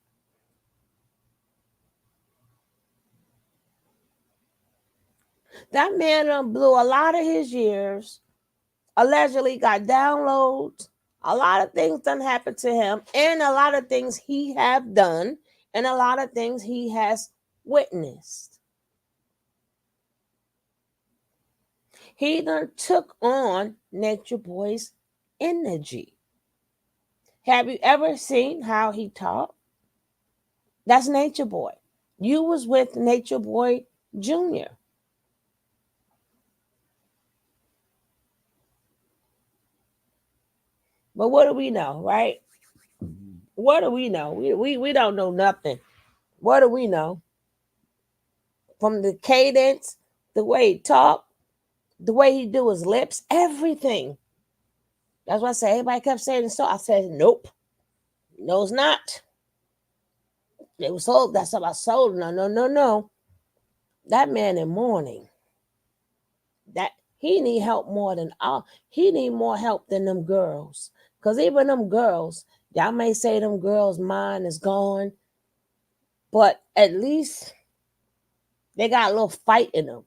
That man blew a lot of his years, allegedly got downloads, a lot of things done happened to him, and a lot of things he have done, and a lot of things he has witnessed. He done took on Natureboy's energy. Have you ever seen how he talked? That's Natureboy. You was with Natureboy Jr. But what do we know, right? What do we know? We don't know nothing. What do we know? From the cadence, the way he talk, the way he do his lips, everything. That's why I say everybody kept saying so. I said, nope. No, it's not. It was sold. That's about sold. No. That man in mourning. That he need help more than all. He need more help than them girls. Cause even them girls, y'all may say them girls' mind is gone, but at least they got a little fight in them.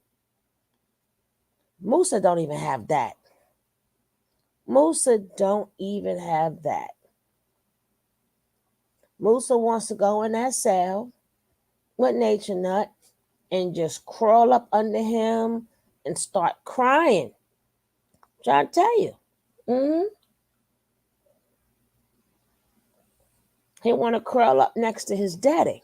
Musa don't even have that. Musa don't even have that. Musa wants to go in that cell with Nature Nut and just crawl up under him and start crying. I'm trying to tell you. He want to curl up next to his daddy.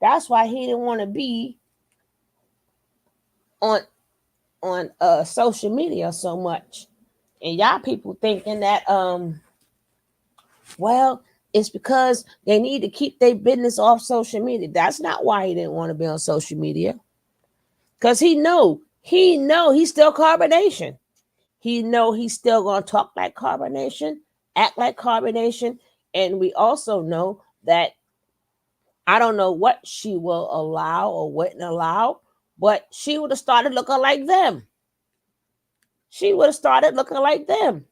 That's why he didn't want to be on social media so much. And y'all people thinking that well, it's because they need to keep their business off social media. That's not why he didn't want to be on social media. Because he he's still Carbonation. He know he's still gonna talk like Carbonation, act like Carbonation, and we also know that I don't know what she will allow or wouldn't allow, but she would have started looking like them. She would have started looking like them.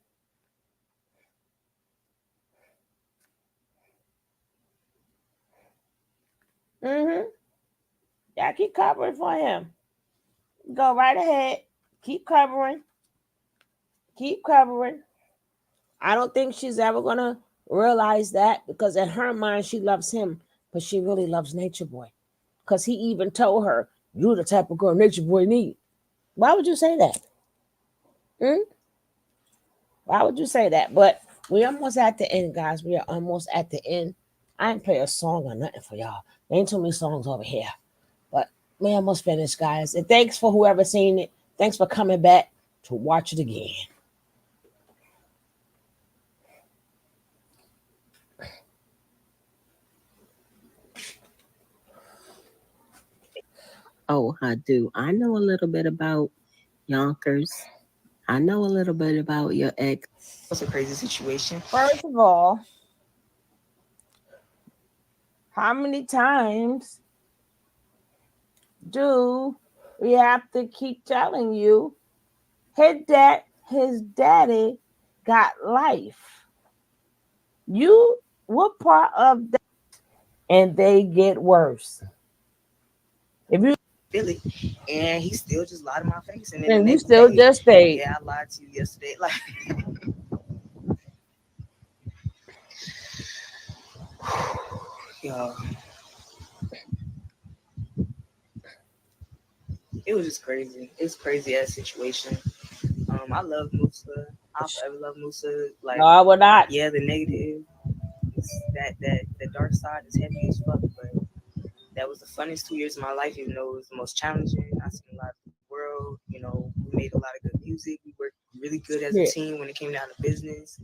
Yeah, keep covering for him. Go right ahead. Keep covering. Keep covering. I don't think she's ever gonna realize that because in her mind she loves him, but she really loves Nature Boy. Because he even told her, "You're the type of girl Nature Boy need." Why would you say that? Why would you say that? But we're almost at the end, guys. We are almost at the end. I ain't play a song or nothing for y'all. There ain't too many songs over here. But we almost finished, guys. And thanks for whoever seen it. Thanks for coming back to watch it again. Oh, Hadu, I know a little bit about Yonkers. I know a little bit about your ex. What's a crazy situation? First of all, how many times do we have to keep telling you his daddy got life? You were part of that, and they get worse. If you Philly, and he still just lied to my face, and then and the you next still day, just stayed. yeah, I lied to you yesterday. Like, yo, it was just crazy. It's crazy ass situation. I love Musa. I'll forever love Musa. Like, No, I would not. yeah, the negative, that the dark side is heavy as fuck, but that was the funnest 2 years of my life, even though it was the most challenging. I seen a lot of the world. You know, we made a lot of good music. We worked really good as a team when it came down to business.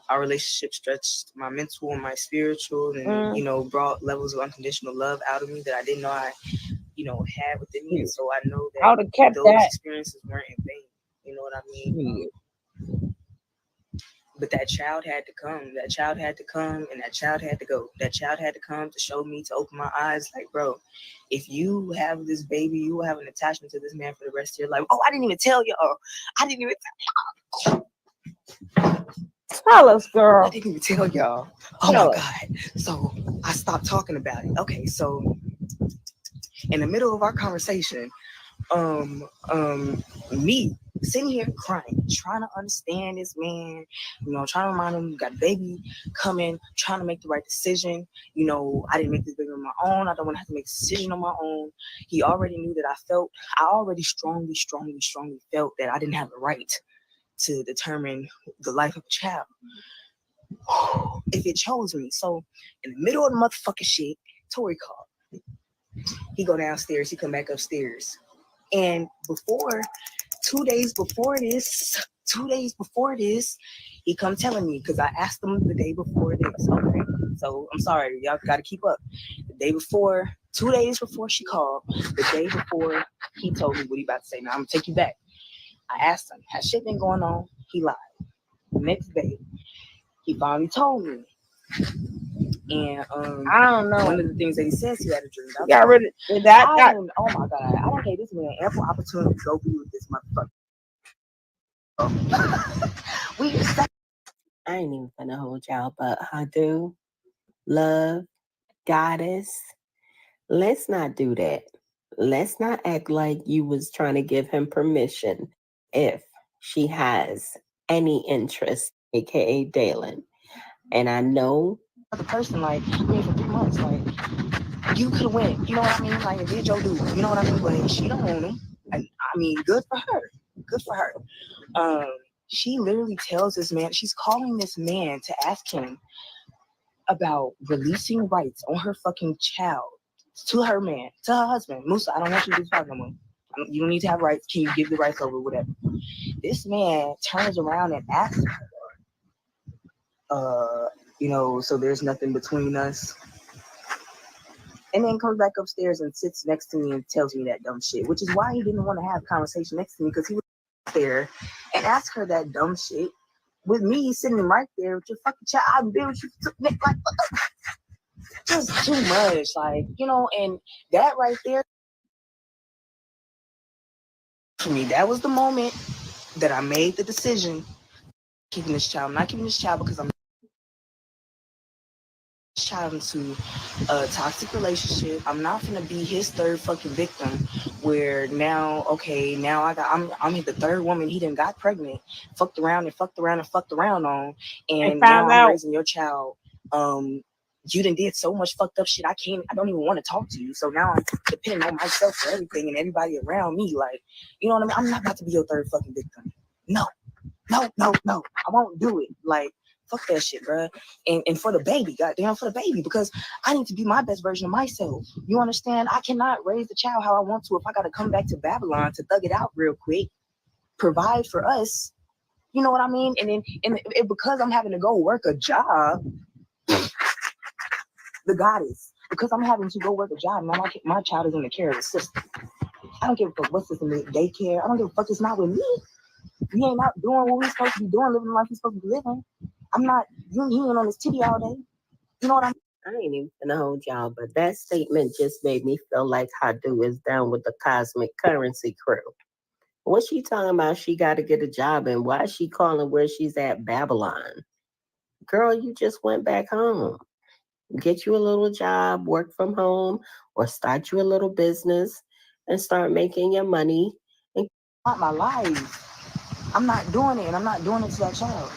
Our relationship stretched my mental and my spiritual, and you know, brought levels of unconditional love out of me that I didn't know I, had within me. So I know I would that have kept those that. experiences weren't in vain. You know what I mean? But that child had to come. That child had to come, and that child had to go. That child had to come to show me, to open my eyes. Like, bro, if you have this baby, you will have an attachment to this man for the rest of your life. Oh, I didn't even tell you. Oh, I didn't even tell y'all. Tell us, girl. I didn't even tell y'all. Oh my God. So I stopped talking about it. Okay, so in the middle of our conversation, me sitting here crying, trying to understand this man, trying to remind him, got a baby coming, trying to make the right decision. I didn't make this baby on my own. I don't want to have to make a decision on my own. He already knew that I already strongly felt that I didn't have the right to determine the life of a child if it chose me. So in the middle of the motherfucking shit, Tori called. He go downstairs. He come back upstairs. And 2 days before this, he come telling me, because I asked him the day before this. Okay, so I'm sorry, y'all got to keep up. The day before, 2 days before she called, the day before he told me what he about to say. Now I'm gonna take you back. I asked him, has shit been going on? He lied. The next day, he finally told me. And I don't know. one of the things that he says, he had a dream. He got rid of that. Oh my God, I don't gave this man ample opportunity to go be with this motherfucker. I ain't even gonna hold y'all, but Hadu, love, goddess, let's not do that. Let's not act like you was trying to give him permission if she has any interest, aka Dalen. And I know the person, like, I mean, for 3 months, like, you could have went, you know what I mean, like, did your dude, you know what I mean, but she don't want him. And I mean, good for her. She literally tells this man, she's calling this man to ask him about releasing rights on her fucking child to her man, to her husband. Musa, I don't want you to do this no more. You don't need to have rights. Can you give the rights over, whatever? This man turns around and asks her, so there's nothing between us. And then comes back upstairs and sits next to me and tells me that dumb shit, which is why he didn't want to have a conversation next to me, because he was there and asked her that dumb shit with me sitting right there with your fucking child. I've been with you, like, just too much, like, and that right there, for me, that was the moment that I made the decision, keeping this child. I'm not keeping this child because I'm child into a toxic relationship. I'm not gonna be his third fucking victim. Where now, I'm the third woman he done got pregnant, fucked around on, and now I'm raising your child. You done did so much fucked up shit. I don't even want to talk to you. So now I'm depending on myself for everything and everybody around me. Like, you know what I mean? I'm not about to be your third fucking victim. No. I won't do it. Like, fuck that shit, bro. And for the baby, goddamn, for the baby, because I need to be my best version of myself. You understand? I cannot raise the child how I want to if I got to come back to Babylon to thug it out real quick, provide for us. You know what I mean? And because I'm having to go work a job, the goddess, because I'm having to go work a job, my child is in the care of the system. I don't give a fuck what's this in the daycare. I don't give a fuck. It's not with me. We ain't out doing what we're supposed to be doing, living the life we're supposed to be living. I'm not, you ain't on this titty all day. You know what I mean? I ain't even gonna hold y'all, but that statement just made me feel like Hadu is down with the cosmic currency crew. What's she talking about? She got to get a job, and why is she calling where she's at Babylon? Girl, you just went back home. Get you a little job, work from home, or start you a little business and start making your money. And not my life. I'm not doing it, and I'm not doing it to that child.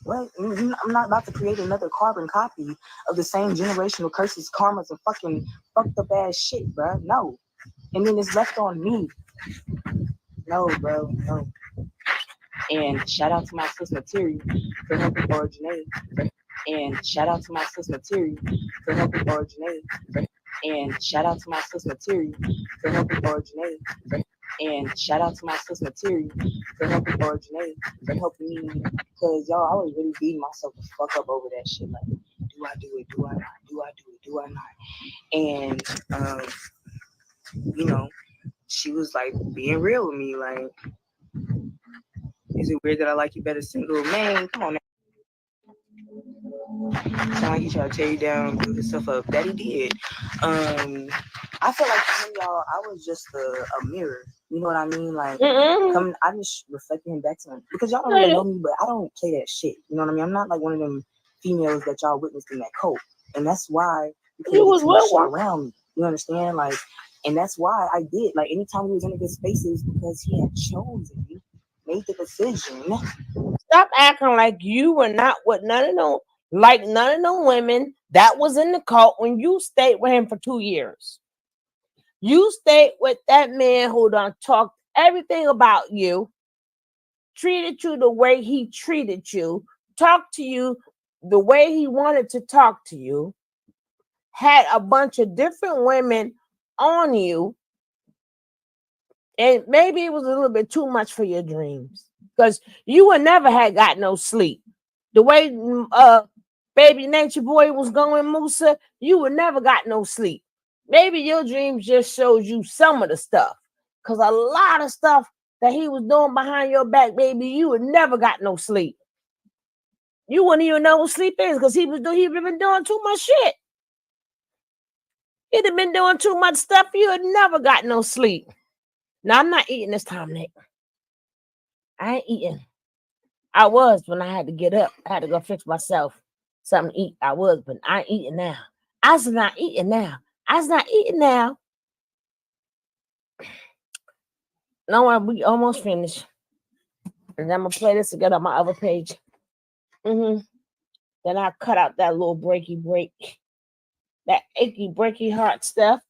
Well, I'm not about to create another carbon copy of the same generational curses, karmas, and fucking fucked up ass shit, bro. No. And then it's left on me. No, bro, no. And shout out to my sister Terry for helping originate. And shout out to my sister Terry for helping originate. And shout out to my sister Terry for helping originate. And shout out to my sister Terry for helping originate, for helping me, because y'all, I was really beating myself the fuck up over that shit. Like, do I do it? Do I not? Do I do it? Do I not? And she was like being real with me. Like, is it weird that I like you better single? Man, come on now. Sound like he tried to tear you down, build yourself up. That he did. I feel like to him, y'all, I was just a mirror. You know what I mean? Like, I just reflected him back to him. Because y'all don't really know me, but I don't play that shit. You know what I mean? I'm not like one of them females that y'all witnessed in that cult. And that's why you was shit around me. You understand? Like, and that's why I did. Like, anytime we was in good spaces, because he had chosen, made the decision. Stop acting like you were not with none of the women that was in the cult when you stayed with him for 2 years. You stayed with that man who done talked everything about you, treated you the way he treated you, talked to you the way he wanted to talk to you, had a bunch of different women on you, and maybe it was a little bit too much for your dreams because you would never had got no sleep. The way baby Nature Boy was going, Musa, you would never got no sleep. Maybe your dreams just showed you some of the stuff, because a lot of stuff that he was doing behind your back, baby, you would never got no sleep. You wouldn't even know what sleep is, because he'd been doing too much shit. He'd have been doing too much stuff. You had never got no sleep. Now, I'm not eating this time, Nick. I ain't eating. I was when I had to get up. I had to go fix myself something to eat. I was, but I ain't eating now. I was not eating now. I was not eating now. No, we almost finished. And I'm going to play this again on my other page. Then I cut out that little break. That achy, breaky heart stuff.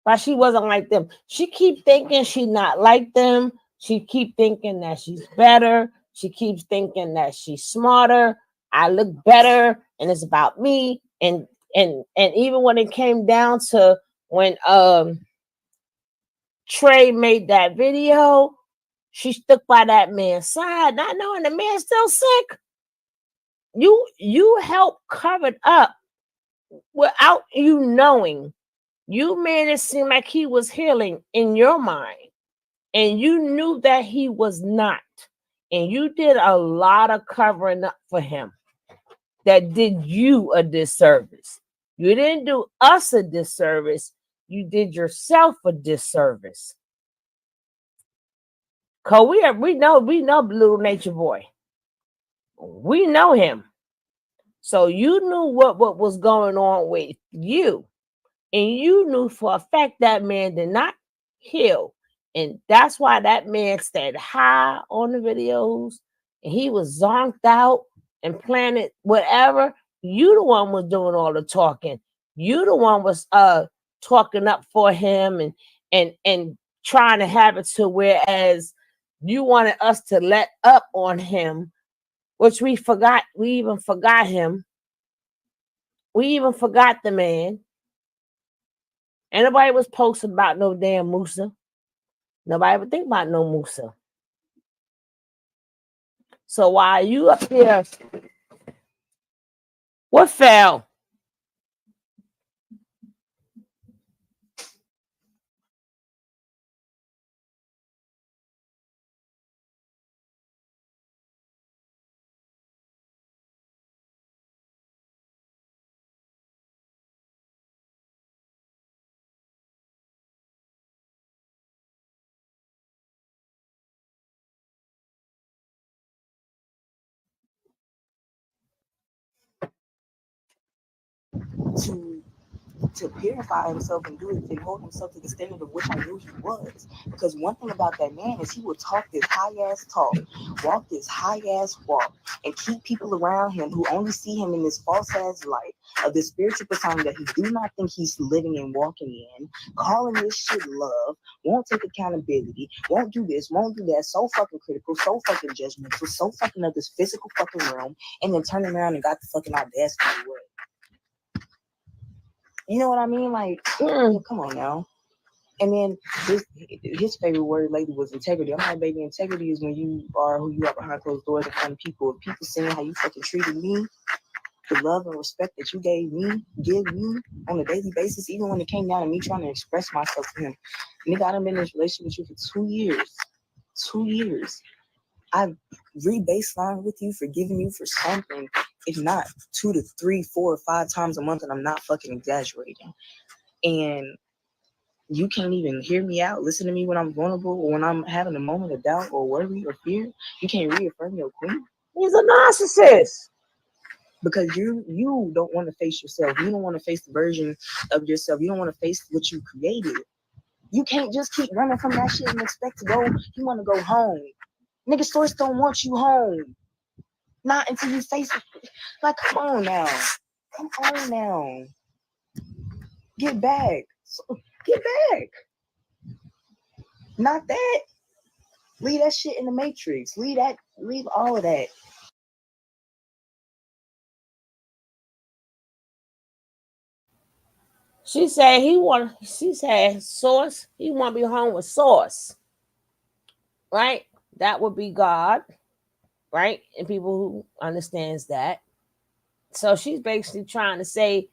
But she wasn't like them. She keep thinking she's not like them. She keep thinking that she's better. She keeps thinking that she's smarter. I look better, and it's about me. And even when it came down to when Trey made that video, she stuck by that man's side, not knowing the man's still sick. You helped cover it up without you knowing. You made it seem like he was healing in your mind, and you knew that he was not. And you did a lot of covering up for him that did you a disservice. You didn't do us a disservice. You did yourself a disservice. Cause we know Little Nature Boy. We know him. So you knew what was going on with you. And you knew for a fact that man did not heal. And that's why that man stayed high on the videos. And he was zonked out and planted whatever. You the one was doing all the talking. You the one was talking up for him and trying to have it to whereas you wanted us to let up on him, which we forgot. We even forgot him. We even forgot the man. And nobody was posting about no damn Musa. Nobody would think about no Musa. So while you up here, what fell? To purify himself and do it and hold himself to the standard of which I knew he was. Because one thing about that man is he would talk this high ass talk, walk this high ass walk, and keep people around him who only see him in this false ass light of this spiritual persona that he do not think he's living and walking in, calling this shit love, won't take accountability, won't do this, won't do that, so fucking critical, so fucking judgmental, so fucking of this physical fucking realm, and then turning around and got the fucking audacity away. You know what I mean? Like, come on now. And then his favorite word lately was integrity. I'm like, baby, integrity is when you are who you are behind closed doors in front of people. If people seeing how you fucking treated me, the love and respect that you give me on a daily basis, even when it came down to me trying to express myself to him. Nigga, I've been in this relationship with you for 2 years. 2 years. I've re-baselined with you, forgiven you for something, if not 2 to 3, 4, or 5 times a month, and I'm not fucking exaggerating. And you can't even hear me out, listen to me when I'm vulnerable or when I'm having a moment of doubt or worry or fear. You can't reaffirm your queen. He's a narcissist. Because you don't want to face yourself. You don't want to face the version of yourself. You don't want to face what you created. You can't just keep running from that shit and expect to go. You want to go home. Nigga, source don't want you home. Not until you face it. Like, come on now. Come on now. Get back. Get back. Not that. Leave that shit in the matrix. Leave all of that. She said she said Source, he want to be home with Source. Right? That would be God. Right? And people who understands that. So she's basically trying to say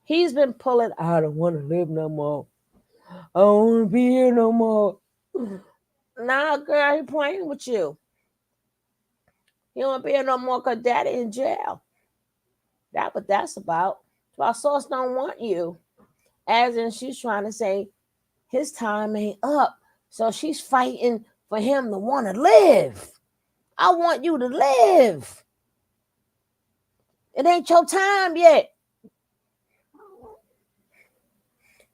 he's been pulling, I don't want to live no more. I don't want to be here no more. Nah, girl, he playing with you. He don't be here no more because daddy in jail. That's what that's about. Our Source don't want you. As in she's trying to say his time ain't up. So she's fighting for him to want to live. I want you to live. It ain't your time yet.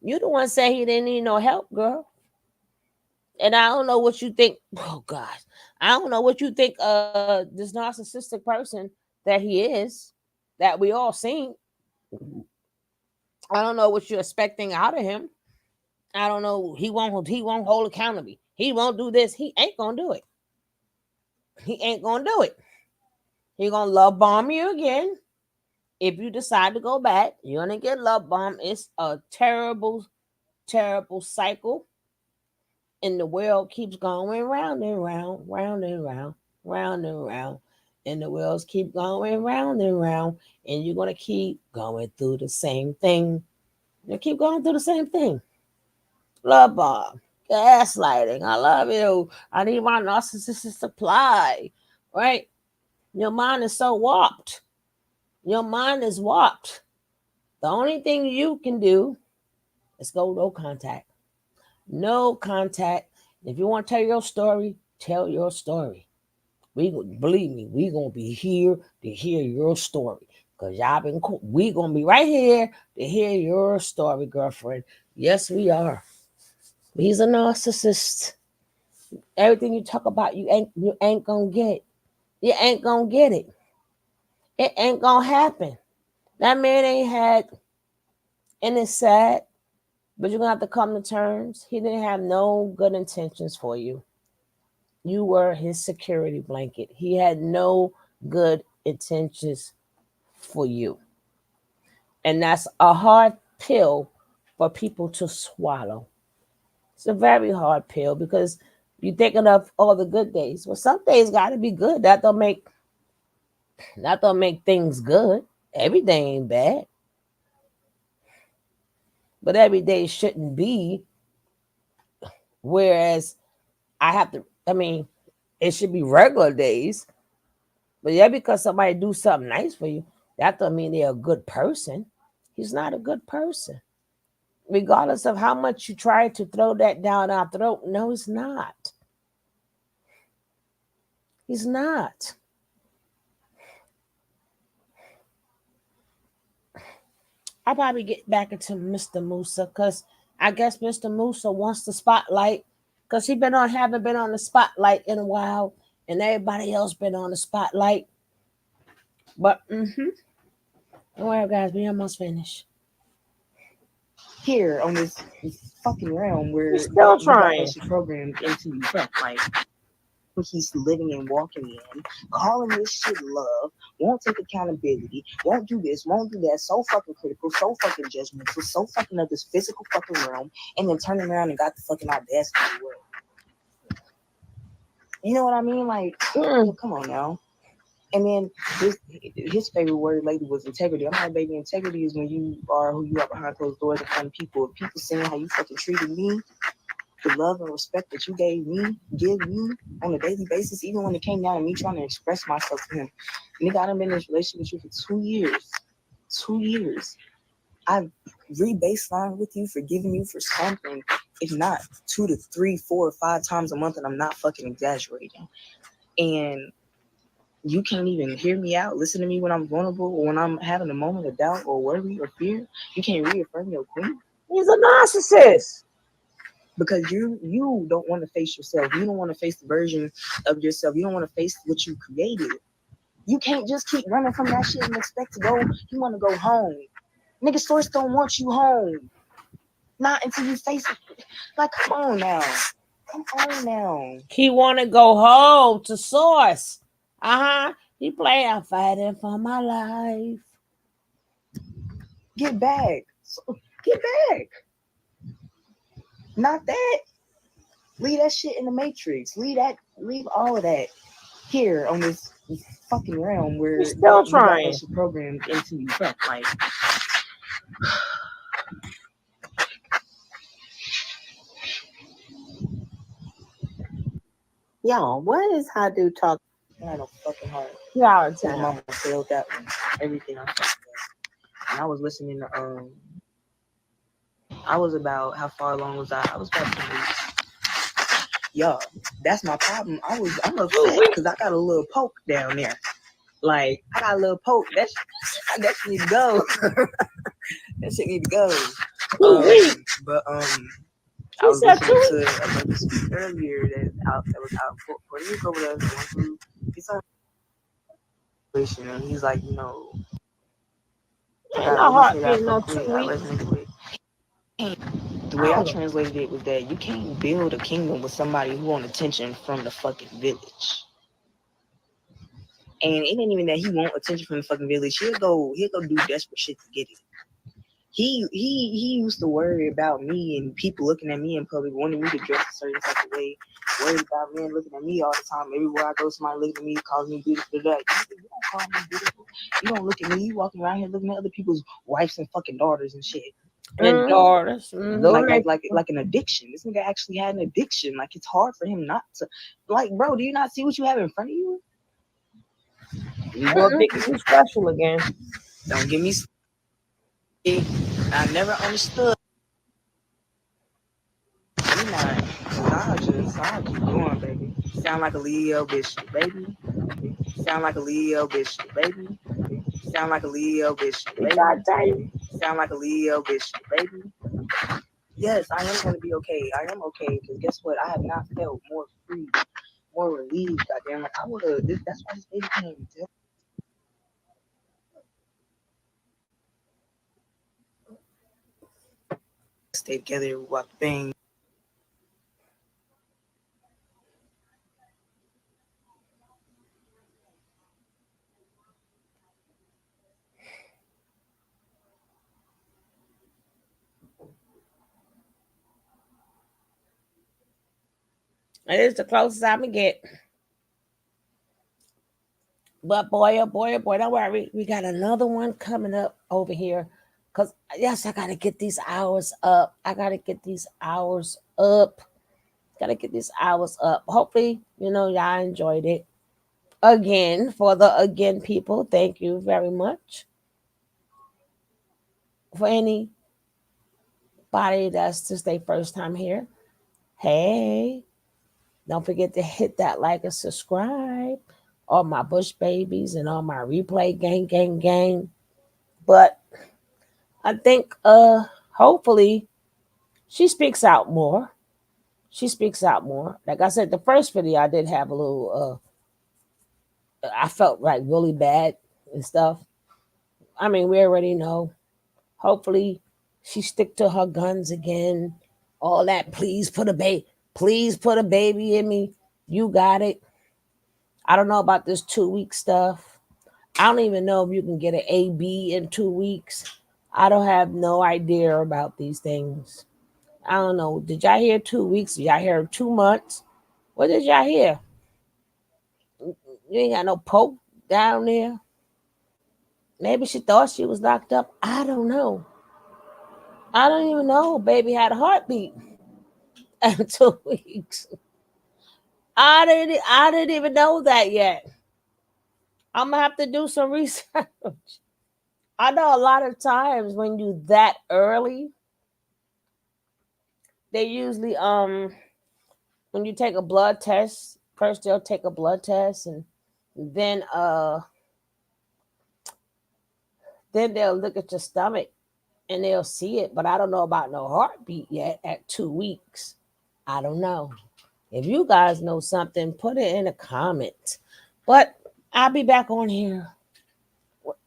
You the one say he didn't need no help, girl. And I don't know what you think. Oh gosh, I don't know what you think. This narcissistic person that he is, that we all seen. I don't know what you're expecting out of him. I don't know. He won't hold accountability. He won't do this. He ain't gonna do it. He ain't gonna do it. He gonna love bomb you again. If you decide to go back, you're gonna get love bombed. It's a terrible, terrible cycle. And the world keeps going round and round, round and round, round and round. And the wheels keep going round and round. And you're gonna keep going through the same thing. You keep going through the same thing. Love bomb, gaslighting. I love you. I need my narcissistic supply. Right? Your mind is so warped. Your mind is warped. The only thing you can do is go no contact. No contact. If you want to tell your story, tell your story. Believe me, we gonna be here to hear your story. Cause y'all been cool. We gonna be right here to hear your story, girlfriend. Yes, we are. He's a narcissist. Everything you talk about, you ain't gonna get. You ain't gonna get it. It ain't gonna happen. That man ain't had, and it's sad, but you're gonna have to come to terms. He didn't have no good intentions for you. You were his security blanket. He had no good intentions for you. And that's a hard pill for people to swallow. It's a very hard pill because you're thinking of all the good days. Well, some days gotta be good. That don't make things good. Every day ain't bad. But every day shouldn't be. Whereas it should be regular days. But yeah, because somebody do something nice for you, that don't mean they're a good person. He's not a good person. Regardless of how much you try to throw that down our throat, no, he's not. He's not. I'll probably get back into Mr. Musa because I guess Mr. Musa wants the spotlight because haven't been on the spotlight in a while, and everybody else been on the spotlight. But don't worry, guys, we almost finished. Here on this fucking realm where You're still you got trying. that shit programmed into you, like what he's living and walking in, calling this shit love, won't take accountability, won't do this, won't do that, so fucking critical, so fucking judgmental, so fucking of this physical fucking realm, and then turning around and got the fucking audacity to do it. You know what I mean? Like, come on now. And then his favorite word lately was integrity. I'm like, baby, integrity is when you are who you are behind closed doors in front of people. If people seeing how you fucking treated me, the love and respect that you give me on a daily basis, even when it came down to me trying to express myself to him. Nigga, I've been in this relationship with you for 2 years. 2 years. I've re-baselined with you, forgiven you for something, if not 2 to 3, 4, or 5 times a month, and I'm not fucking exaggerating. And you can't even hear me out, listen to me when I'm vulnerable or when I'm having a moment of doubt or worry or fear. You can't reaffirm your queen. He's a narcissist. Because you don't want to face yourself. You don't want to face the version of yourself. You don't want to face what you created. You can't just keep running from that shit and expect to go. You want to go home. Nigga, Source don't want you home. Not until you face it. Like, come on now. Come on now. He want to go home to Source. He playing, I'm fighting for my life. Get back. So get back. Not that. Leave that shit in the Matrix. Leave all of that here on this fucking realm where You're still you got trying. that shit programmed into you. Like, Y'all, what is Hadu talking? I had no fucking heart. Yeah, His mama failed that one. Everything I fucking did. And I was listening to I was about how far along was I? I was about 2 weeks. Yo, that's my problem. I'm upset because I got a little poke down there. Like I got a little poke. That shit need to go. That shit need to go. But I was listening to a brother speak earlier that was out for Puerto Rico with us going through his own situation, and he's like, you know, what he said I fuck with, I resonated with. The way I translated it was that you can't build a kingdom with somebody who want attention from the fucking village. And it ain't even that he want attention from the fucking village. He'll go do desperate shit to get it. He used to worry about me and people looking at me in public, wanting me to dress a certain type of way, worried about men looking at me all the time. Everywhere I go, somebody looking at me, calling me beautiful. Like, you don't call me beautiful. You don't look at me. You walking around here looking at other people's wives and fucking daughters and shit. And daughters. Like an addiction. This nigga actually had an addiction. Like it's hard for him not to. Like, bro, do you not see what you have in front of you? You special again. Don't give me. I never understood. You not. I just going, baby. Sound like a Leo bitch, baby. Sound like a Leo bitch, baby. Sound like a Leo bitch, baby. Sound like a Leo bitch, baby. Yes, I am going to be okay. I am okay because guess what? I have not felt more free, more relieved. Goddamn, like I would have. That's why this baby came. Stay together, walk the thing. It is the closest I'm gonna get. But boy, oh boy, oh boy, don't worry. We got another one coming up over here. Cause yes, I gotta get these hours up. Gotta get these hours up. Hopefully, y'all enjoyed it. Again, for the again people, thank you very much. For anybody that's just their first time here, hey, don't forget to hit that like and subscribe. All my Bush babies and all my replay gang. But I think hopefully she speaks out more. Like I said, the first video I did have a little I felt like really bad and stuff. I mean, we already know. Hopefully she stick to her guns again. All that please put a baby in me. You got it. I don't know about this 2 week stuff. I don't even know if you can get an AB in 2 weeks. I don't have no idea about these things. I don't know. Did y'all hear 2 weeks? Did y'all hear 2 months? What did y'all hear? You ain't got no poke down there. Maybe she thought she was locked up. I don't know. I don't even know. Baby had a heartbeat in 2 weeks. I didn't even know that yet. I'm gonna have to do some research. I know a lot of times when you that early, they usually when you take a blood test, first they'll take a blood test and then they'll look at your stomach and they'll see it, but I don't know about no heartbeat yet at 2 weeks. I don't know. If you guys know something, put it in the comments. But I'll be back on here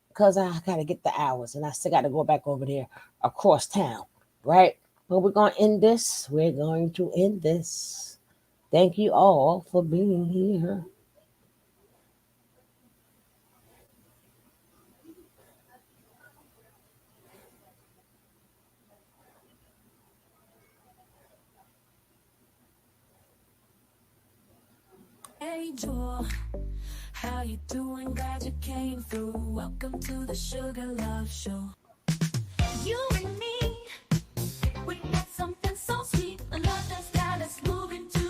because I got to get the hours and I still got to go back over there across town, right? But we're going to end this. Thank you all for being here. angel. How you doing? Glad you came through. Welcome to the Sugar Love Show. You and me, we got something so sweet. A love that's got us moving to